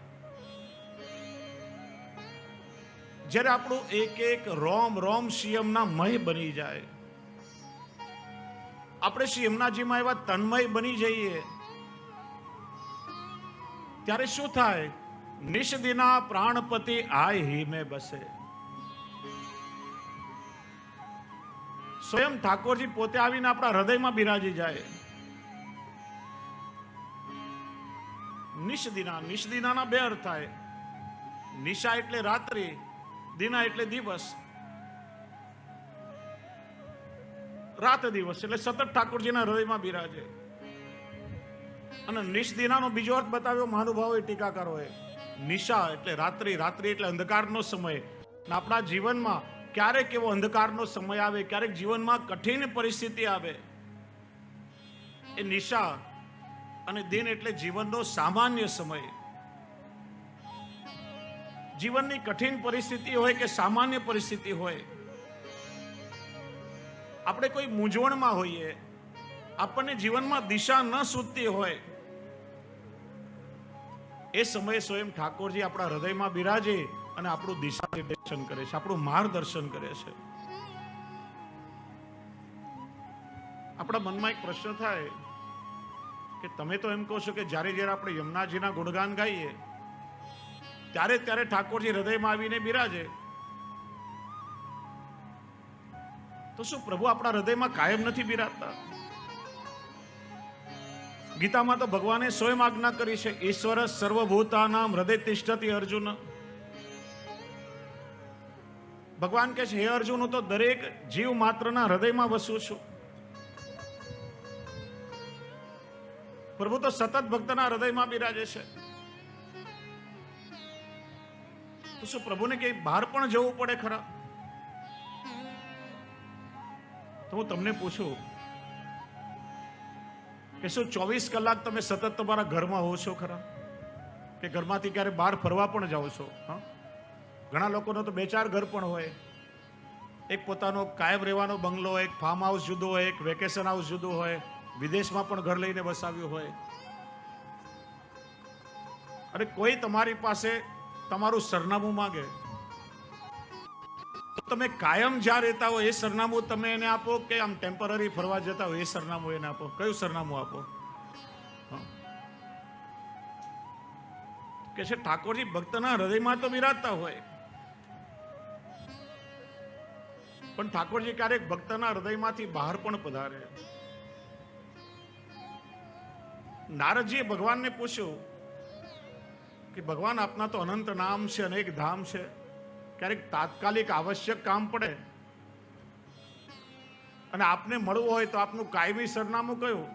જ્યારે આપણું એક એક રોમ રોમ શિયમના મય બની જાય, આપણે શ્રી યમુનાજીમાં એવા તન્મય બની જઈએ ત્યારે શું થાય? નિષદિના પ્રાણપતિ આય હી મેં બસે. સ્વયં ઠાકોરજી પોતે આવીને આપણા હૃદયમાં બિરાજી જાય. નિષદિના, નિષદિનાના બે અર્થ થાય. નિશા એટલે રાત્રિ, દિના એટલે દિવસ. રાત દિવસ એટલે સતત ઠાકોરજીના હૃદયમાં બિરાજે. અને નિષદિનાનો બીજો અર્થ બતાવ્યો મહાનુભાવોએ, ટીકાકારોએ. નિશા એટલે રાત્રિ, રાત્રિ એટલે અંધકારનો સમય. આપણા જીવનમાં ક્યારેક એવો અંધકારનો સમય આવે, ક્યારેક જીવનમાં કઠિન પરિસ્થિતિ આવે, એ નિશા. અને દિન એટલે જીવનનો સામાન્ય સમય. જીવનની કઠિન પરિસ્થિતિ હોય કે સામાન્ય પરિસ્થિતિ હોય, આપણે કોઈ મૂંઝવણમાં હોઈએ, આપણને જીવનમાં દિશા ન સૂઝતી હોય, એ સમયે સ્વયં ઠાકોરજી આપણા હૃદયમાં બિરાજે અને આપણું દિશા નિર્દેશન કરે છે, આપણું માર્ગદર્શન કરે છે. આપણા મનમાં એક પ્રશ્ન થાય કે તમે તો એમ કહો છો કે જ્યારે જ્યારે આપણે યમુનાજીના ગુણગાન ગાઈએ ત્યારે ત્યારે ઠાકોરજી હૃદયમાં આવીને બિરાજે, તો શું પ્રભુ આપણા હૃદયમાં કાયમ નથી બિરાજતા? ગીતામાં તો ભગવાને સ્વયં આજ્ઞા કરી છે, ઈશ્વર સર્વભૂતાનામ હૃદય તિષ્ઠતિ અર્જુન. ભગવાન કહે છે, હે અર્જુન, હું તો દરેક જીવ માત્રના હૃદયમાં વસું છું. પ્રભુ તો સતત ભક્તના હૃદયમાં બિરાજે છે. તો શું પ્રભુને ક્યાંય બહાર પણ જવું પડે ખરા? તો હું તમને પૂછું કે શું 24 કલાક તમે સતત તમારા ઘરમાં હો છો ખરા? કે ઘરમાંથી ક્યારે બહાર ફરવા પણ જાઓ છો? હા, ઘણા લોકોનો તો 2-4 ઘર પણ હોય. એક પોતાનો કાયમ રહેવાનો બંગલો હોય, એક ફાર્મ હાઉસ જુદો હોય, એક વેકેશન હાઉસ જુદું હોય, વિદેશમાં પણ ઘર લઈને વસાવ્યું હોય. અને કોઈ તમારી પાસે તમારું સરનામું માંગે, તમે કાયમ જ્યાં રહેતા હો એ સરનામું તમે એને આપો કે આમ ટેમ્પરરી ફરવા જતા હોય એ સરનામું એને આપો? કયું સરનામું આપો? કે છે ઠાકોરજી ભક્તના હૃદયમાં તો બિરાજતા હોય, પણ ઠાકોરજી ક્યારેક ભક્તના હૃદયમાંથી બહાર પણ પધારે. નારદજીએ ભગવાનને પૂછ્યું કે ભગવાન, આપના તો અનંત નામ છે, અનેક ધામ છે, ક્યારેક તાત્કાલિક આવશ્યક કામ પડે અને આપને મળવું હોય તો આપનું કાયમી સરનામું કયું?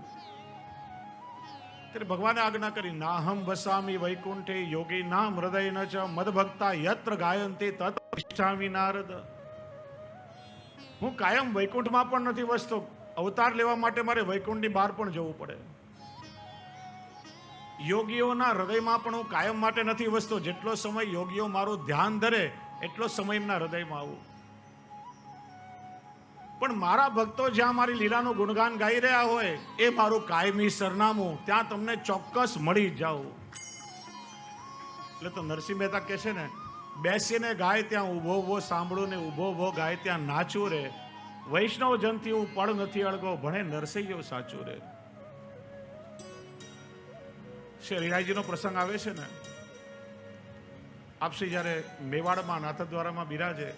ત્યારે ભગવાને આજ્ઞા કરી, નાહમ વસામી વૈકુંઠે યોગી નામ હૃદય ન ચ મદભક્તા યત્ર ગાયંતે તત તિષ્ઠામિ નારદ. હું કાયમ વૈકુંઠમાં પણ નથી વસતો, અવતાર લેવા માટે મારે વૈકુંઠની બહાર પણ જવું પડે. યોગીઓના હૃદયમાં પણ હું કાયમ માટે નથી વસતો, જેટલો સમય યોગીઓ મારું ધ્યાન ધરે એટલો સમય એમના હૃદયમાં આવું. પણ મારા ભક્તો જ્યાં મારી લીલાનું ગુણગાન ગાઈ રહ્યા હોય એ મારું કાયમી સરનામું, ત્યાં તમને ચોક્કસ મળી જાવ. એટલે તો નરસિંહ મહેતા કહે છે ને, બેસીને ગાય ત્યાં ઊભો ઊભો સાંભળું ને ઊભો ઊભો ગાય ત્યાં નાચું રે, વૈષ્ણવ જનથી હું પડ નથી અળગો, ભણે નરસૈયો સાચું રે. શ્રી હરિરાયજીનો પ્રસંગ આવે છે ને, આપશ્રી જ્યારે મેવાડમાં નાથદ્વારામાં બિરાજે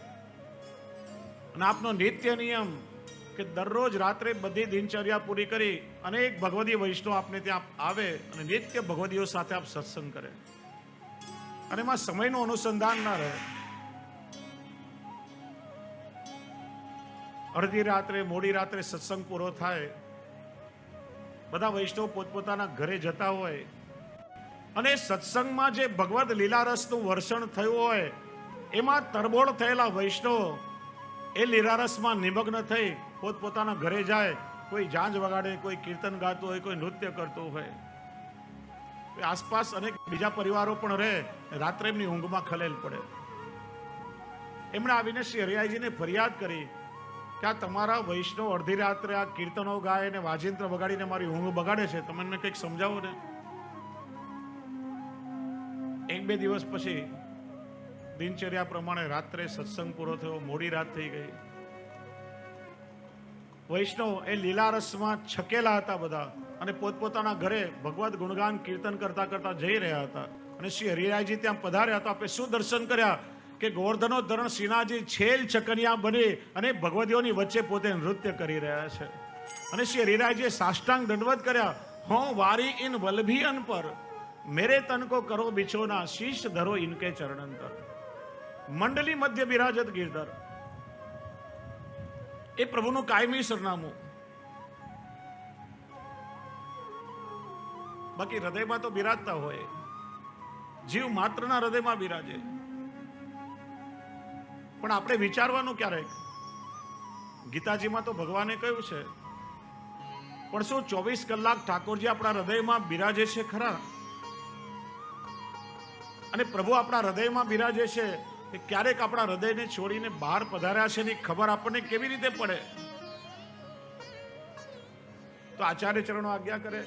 અને આપનો નિત્ય નિયમ કે દરરોજ રાત્રે બધી દિનચર્યા પૂરી કરી અનેક ભગવદીય વૈષ્ણવ આપને ત્યાં આવે અને નિત્ય ભગવદીઓ સાથે આપ સત્સંગ કરે અને એમાં સમયનું અનુસંધાન ના રહે. અડધી રાત્રે મોડી રાત્રે સત્સંગ પૂરો થાય, બધા વૈષ્ણવ પોતપોતાના ઘરે જતા હોય અને સત્સંગમાં જે ભગવદ લીલારસનું વર્ષણ થયું હોય એમાં તરબોળ થયેલા વૈષ્ણવ એ લીલારસમાં નિમગ્ન થઈ પોતપોતાના ઘરે જાય. કોઈ જાંજ વગાડે, કોઈ કીર્તન ગાતું હોય, કોઈ નૃત્ય કરતું હોય. આસપાસ અનેક બીજા પરિવારો પણ રહે, રાત્રે એમની ઊંઘમાં ખલેલ પડે. એમણે આવીને શ્રી હરિરાયજીને ફરિયાદ કરી કે આ તમારા વૈષ્ણવ અડધી રાત્રે આ કીર્તનો ગાય અને વાજિંત્ર વગાડીને મારી ઊંઘ બગાડે છે, તમે મને કંઈક સમજાવો ને. 1-2 દિવસ પછી દિનચર્યા પ્રમાણે રાત્રે સત્સંગ પૂરો થયો, મોડી રાત થઈ ગઈ. વૈષ્ણવ એ લીલા રસમાં છકેલા હતા બધા, અને પોતપોતાના ઘરે ભગવત ગુણગાન કીર્તન કરતા કરતા જઈ રહ્યા હતા. અને શ્રી હરિરાયજી ત્યાં પધાર્યા તો આપણે શું દર્શન કર્યા કે ગોવર્ધનો ધરણ શ્રીનાથજી છેલ ચકનિયા બની અને ભગવતીઓની વચ્ચે પોતે નૃત્ય કરી રહ્યા છે. અને શ્રી હરિરાયજીએ સાષ્ટાંગ દંડવત કર્યા. હો વારી ઇન વલ્લભી અન પર મેરે તન કો કરો બિછોના, શીશ ધરો ઇનકે ચરણંતર. મંડલી મધ્ય બિરાજત ગિરધર, એ પ્રભુનું કાયમી સરનામું. બાકી હૃદયમાં તો બિરાજતા હોય, જીવ માત્રના હૃદયમાં બિરાજે. પણ આપણે વિચારવાનું ક્યારેક, ગીતાજીમાં તો ભગવાને કહ્યું છે, પણ શું 24 કલાક ઠાકોરજી આપણા હૃદયમાં બિરાજે છે ખરા? અને પ્રભુ આપણા હૃદયમાં બિરાજે છે કે ક્યારેક આપણા હૃદયને છોડીને બહાર પધાર્યા છે એની ખબર આપણને કેવી રીતે પડે? તો આચાર્ય ચરણો આજ્ઞા કરે,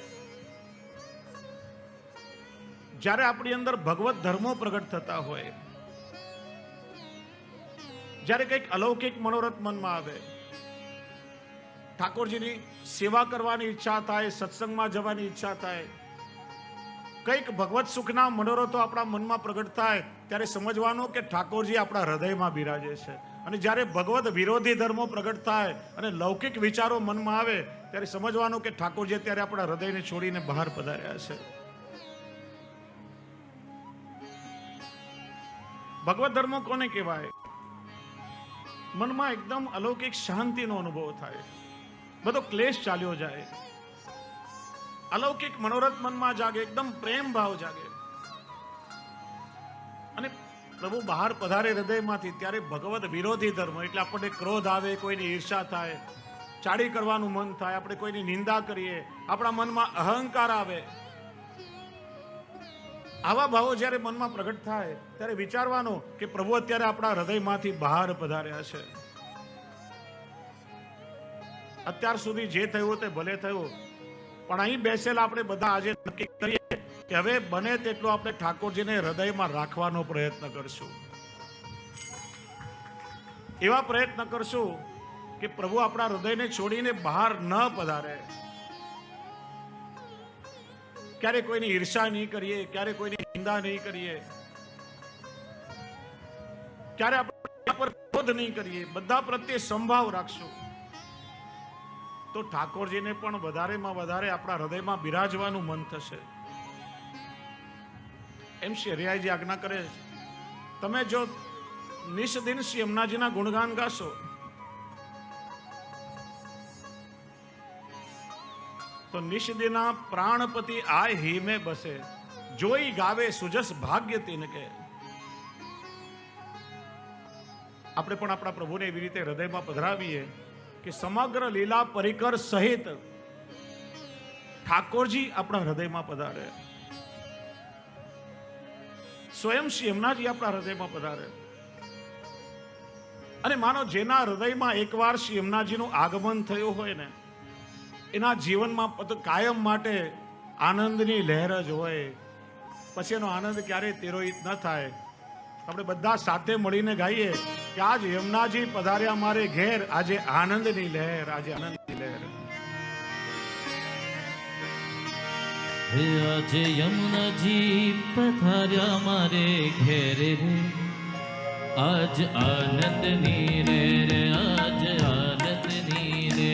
જ્યારે આપણી અંદર ભગવત ધર્મો પ્રગટ થતા હોય, જ્યારે કંઈક અલૌકિક મનોરથ મનમાં આવે, ઠાકોરજીની સેવા કરવાની ઈચ્છા થાય, સત્સંગમાં જવાની ઈચ્છા થાય, કંઈક ભગવત સુખના મનોરથો આપણા મનમાં પ્રગટ થાય, ત્યારે સમજવાનું કે ઠાકોરજી આપણા હૃદયમાં બિરાજે છે. અને જ્યારે ભગવત વિરોધી ધર્મો પ્રગટ થાય અને લૌકિક વિચારો મનમાં આવે, ત્યારે સમજવાનું કે ઠાકોરજી અત્યારે આપણા હૃદયને છોડીને બહાર પધાર્યા છે. ભગવત ધર્મો કોને કહેવાય? મનમાં એકદમ અલૌકિક શાંતિનો અનુભવ થાય, બધો ક્લેશ ચાલ્યો જાય, અલૌકિક મનોરથ મનમાં જાગે, એકદમ પ્રેમ ભાવ જાગે. અને પ્રભુ બહાર પધારે હૃદયમાંથી, ત્યારે ભગવત વિરોધી ધર્મ એટલે આપણને ક્રોધ આવે, કોઈની ઈર્ષા થાય, ચાડી કરવાનું મન થાય, આપણે કોઈની નિંદા કરીએ, આપણા મનમાં અહંકાર આવે, આવા ભાવો જ્યારે મનમાં પ્રગટ થાય ત્યારે વિચારવાનું કે પ્રભુ અત્યારે આપણા હૃદયમાંથી બહાર પધાર્યા છે. અત્યાર સુધી જે થયું તે ભલે થયું, પણ અહીં બેસેલા આપણે બધા આજે નક્કી કરીએ કે હવે બને તેટલું આપણે ઠાકોરજીને હૃદયમાં રાખવાનો પ્રયત્ન કરશું. એવા પ્રયત્ન કરશું કે પ્રભુ આપણા હૃદયને છોડીને બહાર ન પધારે. ક્યારે કોઈની ઈર્ષા નહીં કરીએ, ક્યારે કોઈની નિંદા નહીં કરીએ, ક્યારે આપણે પર ક્રોધ નહીં કરીએ, બધા પ્રત્યે સંભાવ રાખશું. તો ઠાકોરજીને પણ વધારેમાં વધારે આપણા હૃદયમાં બિરાજવાનું મન થશે. એમ શ્રી હરિરાયજી આજ્ઞા કરે છે, તમે જો નિષ્દિન શ્રી યમુનાજીના ગુણગાન ગાશો તો નિષ્દિના પ્રાણપતિ આય હિમે બસે, જોઈ ગાવે સુજસ ભાગ્ય તિનકે. આપણે પણ આપણા પ્રભુને એવી રીતે હૃદયમાં પધરાવીએ કે સમગ્ર લીલા પરિકર સહિત ઠાકોરજી આપણા હૃદયમાં પધારે, સ્વયં શ્રી યમુનાજી આપણા હૃદયમાં પધારે. અને માનો જેના હૃદયમાં એકવાર શ્રી યમુનાજીનું આગમન થયું હોય ને, એના જીવનમાં કાયમ માટે આનંદની લહેર જ હોય, પછી એનો આનંદ ક્યારેય તિરોહિત ન થાય. આપણે બધા સાથે મળીને ગાઈએ કે આજ યમુનાજી પધાર્યા મારે ઘેર, આજે આનંદની લહેર, આજે આનંદની લહેર. આજે યમુનાજી પધાર્યા મારે ઘેરે રે, આજ આનંદની રે રે, આજ આનંદની રે.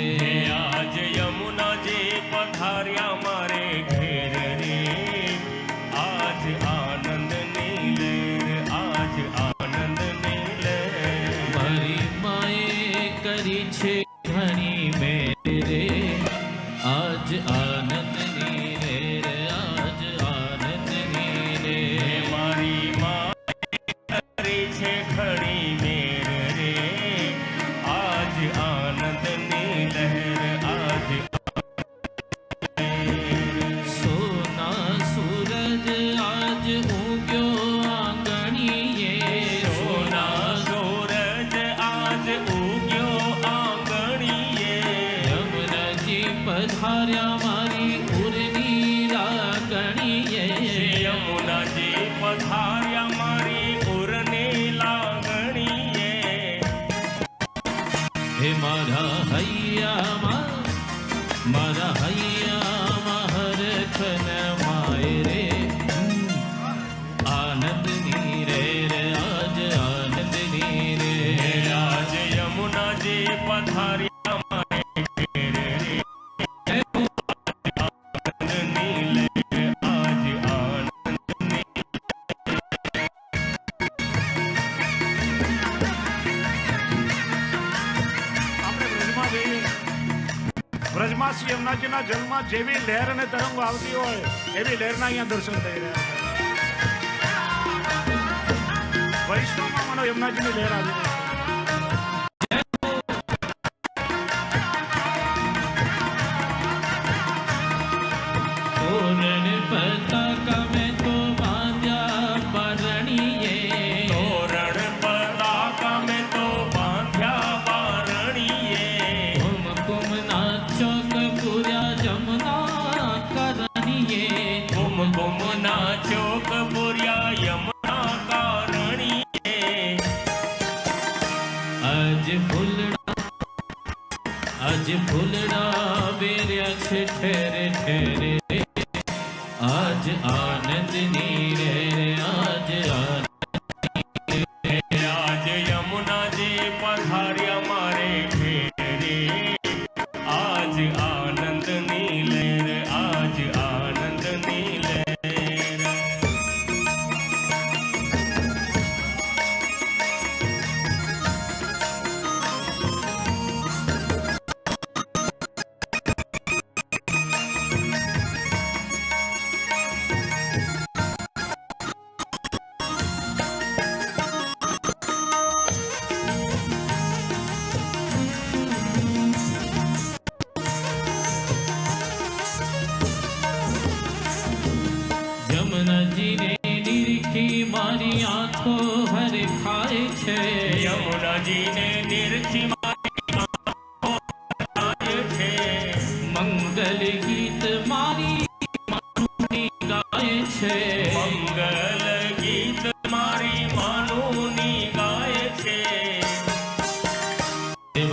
આજ યમુનાજી પધાર્યા મારે ઘેર રે, આજ આનંદની લહેર, આજ આનંદની લહેર. મારી માએ કરી છે ઘણી મેર રે, આજ આનંદની રે રે, આજ આનંદની રે. મારી માં કરી છે ખરી મેર રે, આજ આનંદની લહેર, આજ સોના સૂરજ આજ ઉગ્યો આંગણીએ, સોના સૂરજ આજ ઉગ્યો આંગણીએ. બારમાસી યમુનાજીના જલમાં જેવી લહેર અને તરંગો આવતી હોય એવી લહેરના અહીંયા દર્શન થઈ રહ્યા છે. વૈષ્ણવમાં માનો યમુનાજીની લહેર આવી રહી છે. आज फूलड़ा वेर्या छे ठहरे ठहरे रे, आज आनंद नी रे रे, आज आज यमुना जी पधार्या मारे घेरे, आज आनंद नी लहर, आज आनंद नी लहर। मारी आँखों हर खाए छे, यमुना जी ने निरखी मारी आँखों खाए छे, मंगल गीत मारी मानुनी गाए छे, मंगल गीत मारी मानुनी गाए छे।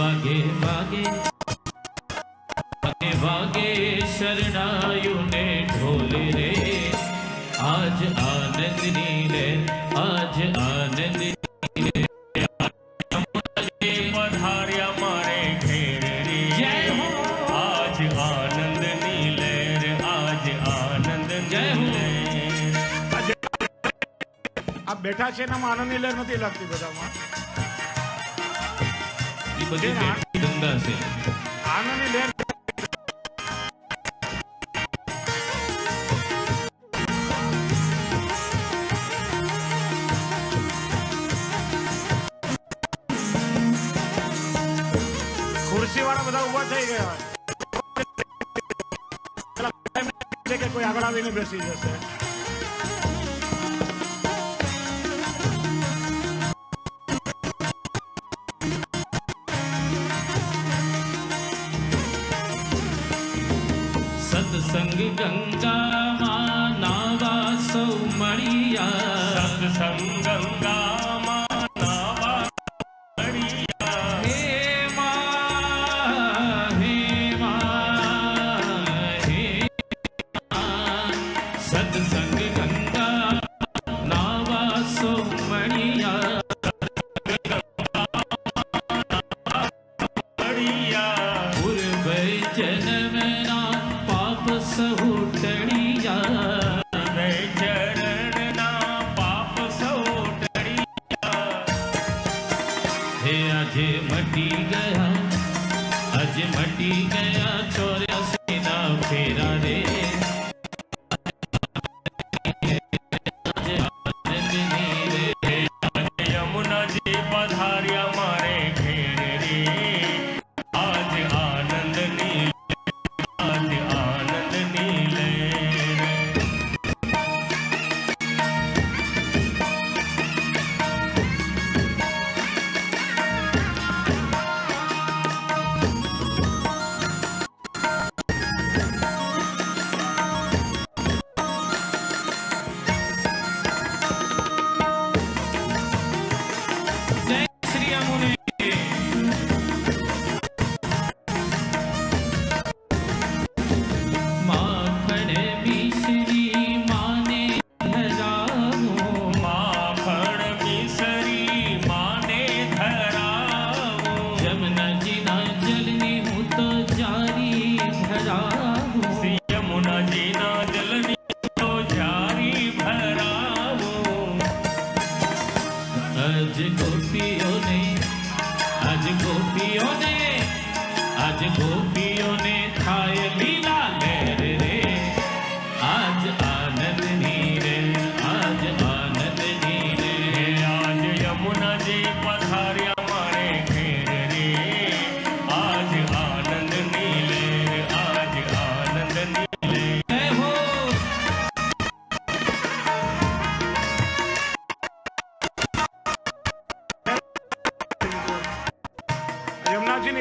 वागे वागे वागे वागे शरणायु ने ढोल रे, आज आनंद नीले, आज आनंद नीले, पधार्या मारे घेर रे, जय हो, आज आनंद नीले, आज आनंद नीले। આ બેઠા છે ને આનંદની લહેર નથી લાગતી બધામાં. ये बड़ी गंगा से આનંદની લહેર ખુરશી વાળા બધા ઉભા થઈ ગયા છે કે કોઈ આગળ આવીને બેસી જશે. सत्संग गंगा मां नावा सौ मणिया, सत्संग गंगा मां नावा मणिया, हे मां हे मां हे मां, सत्संग गंगा नावा सौ मणिया, मणिया, पूर्व जन्म ना पाप सहु टणिया, वे चरण ना पाप सौ टळिया। हे આજે મટી ગયા, આજે મટી ગયા 84 ના ફેરા રે, આજે આનંદની રે, यमुना जी पधार्या मारे घेर रे, आज आनंद नीले, आज आनंद नीले।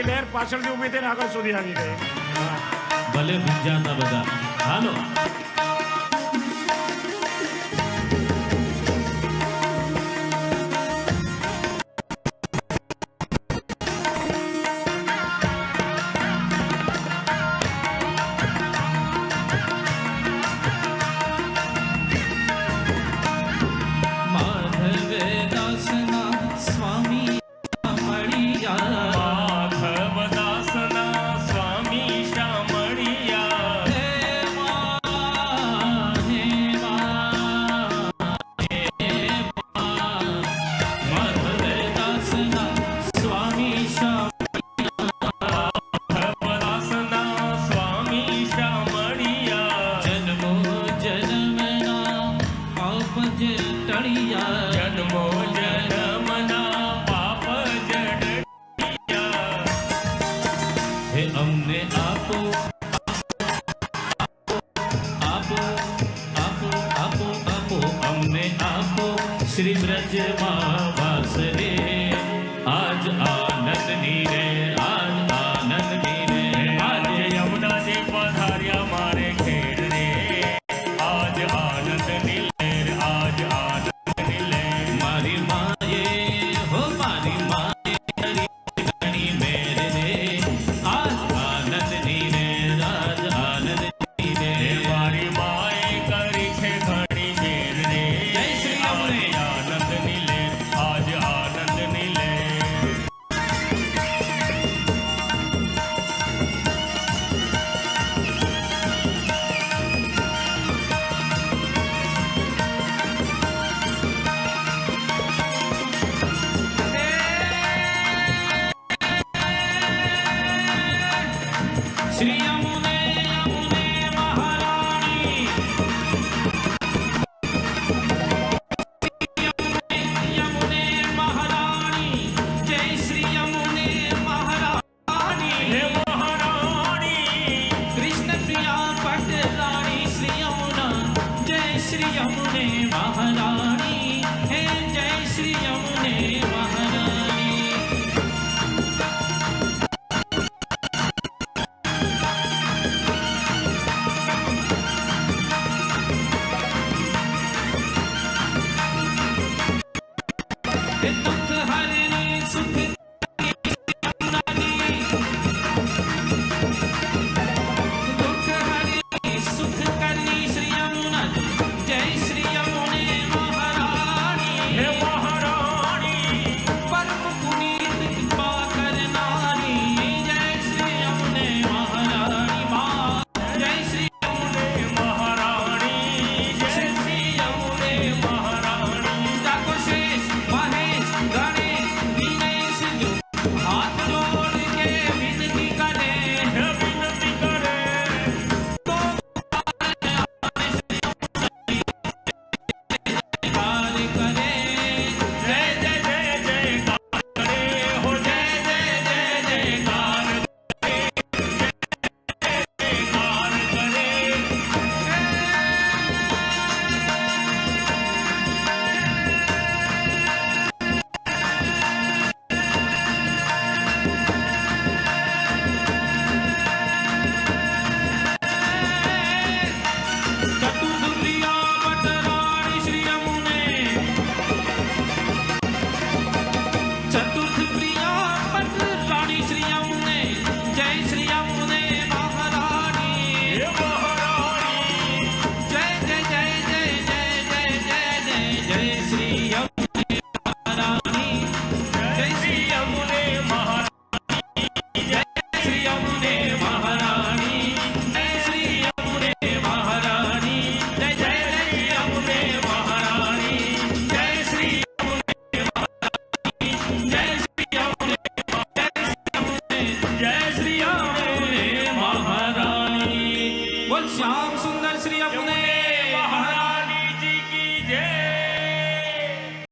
આખી લહેર પાછળથી ઊભી થઈને આગળ સુધી આવી ગઈ. ભલે ભૂંજાતા બધા. હાલો श्री ब्रज वास रे आज आनंद नीरे आज आनंद नीरे आज यमुना जी पधारिया मारे खेड़ रे आज आनंद नीलेर आज आनंद नीले मारी माये हो मारी माये हरी गणी मेरे रे आज आनंद नीरे आज आनंद नीरे मारी माए करी छे घणी मेर रे जय श्री यमुने आनंद नीले आज आनंद नीले श्री यमुने यमुने महारानी यमुने महारानी जय श्री यमुने महारानी हे महारानी कृष्ण प्रिया पटरानी श्री यमुना जय श्री यमुने महारानी हे जय श्री यमुने महारानी तुम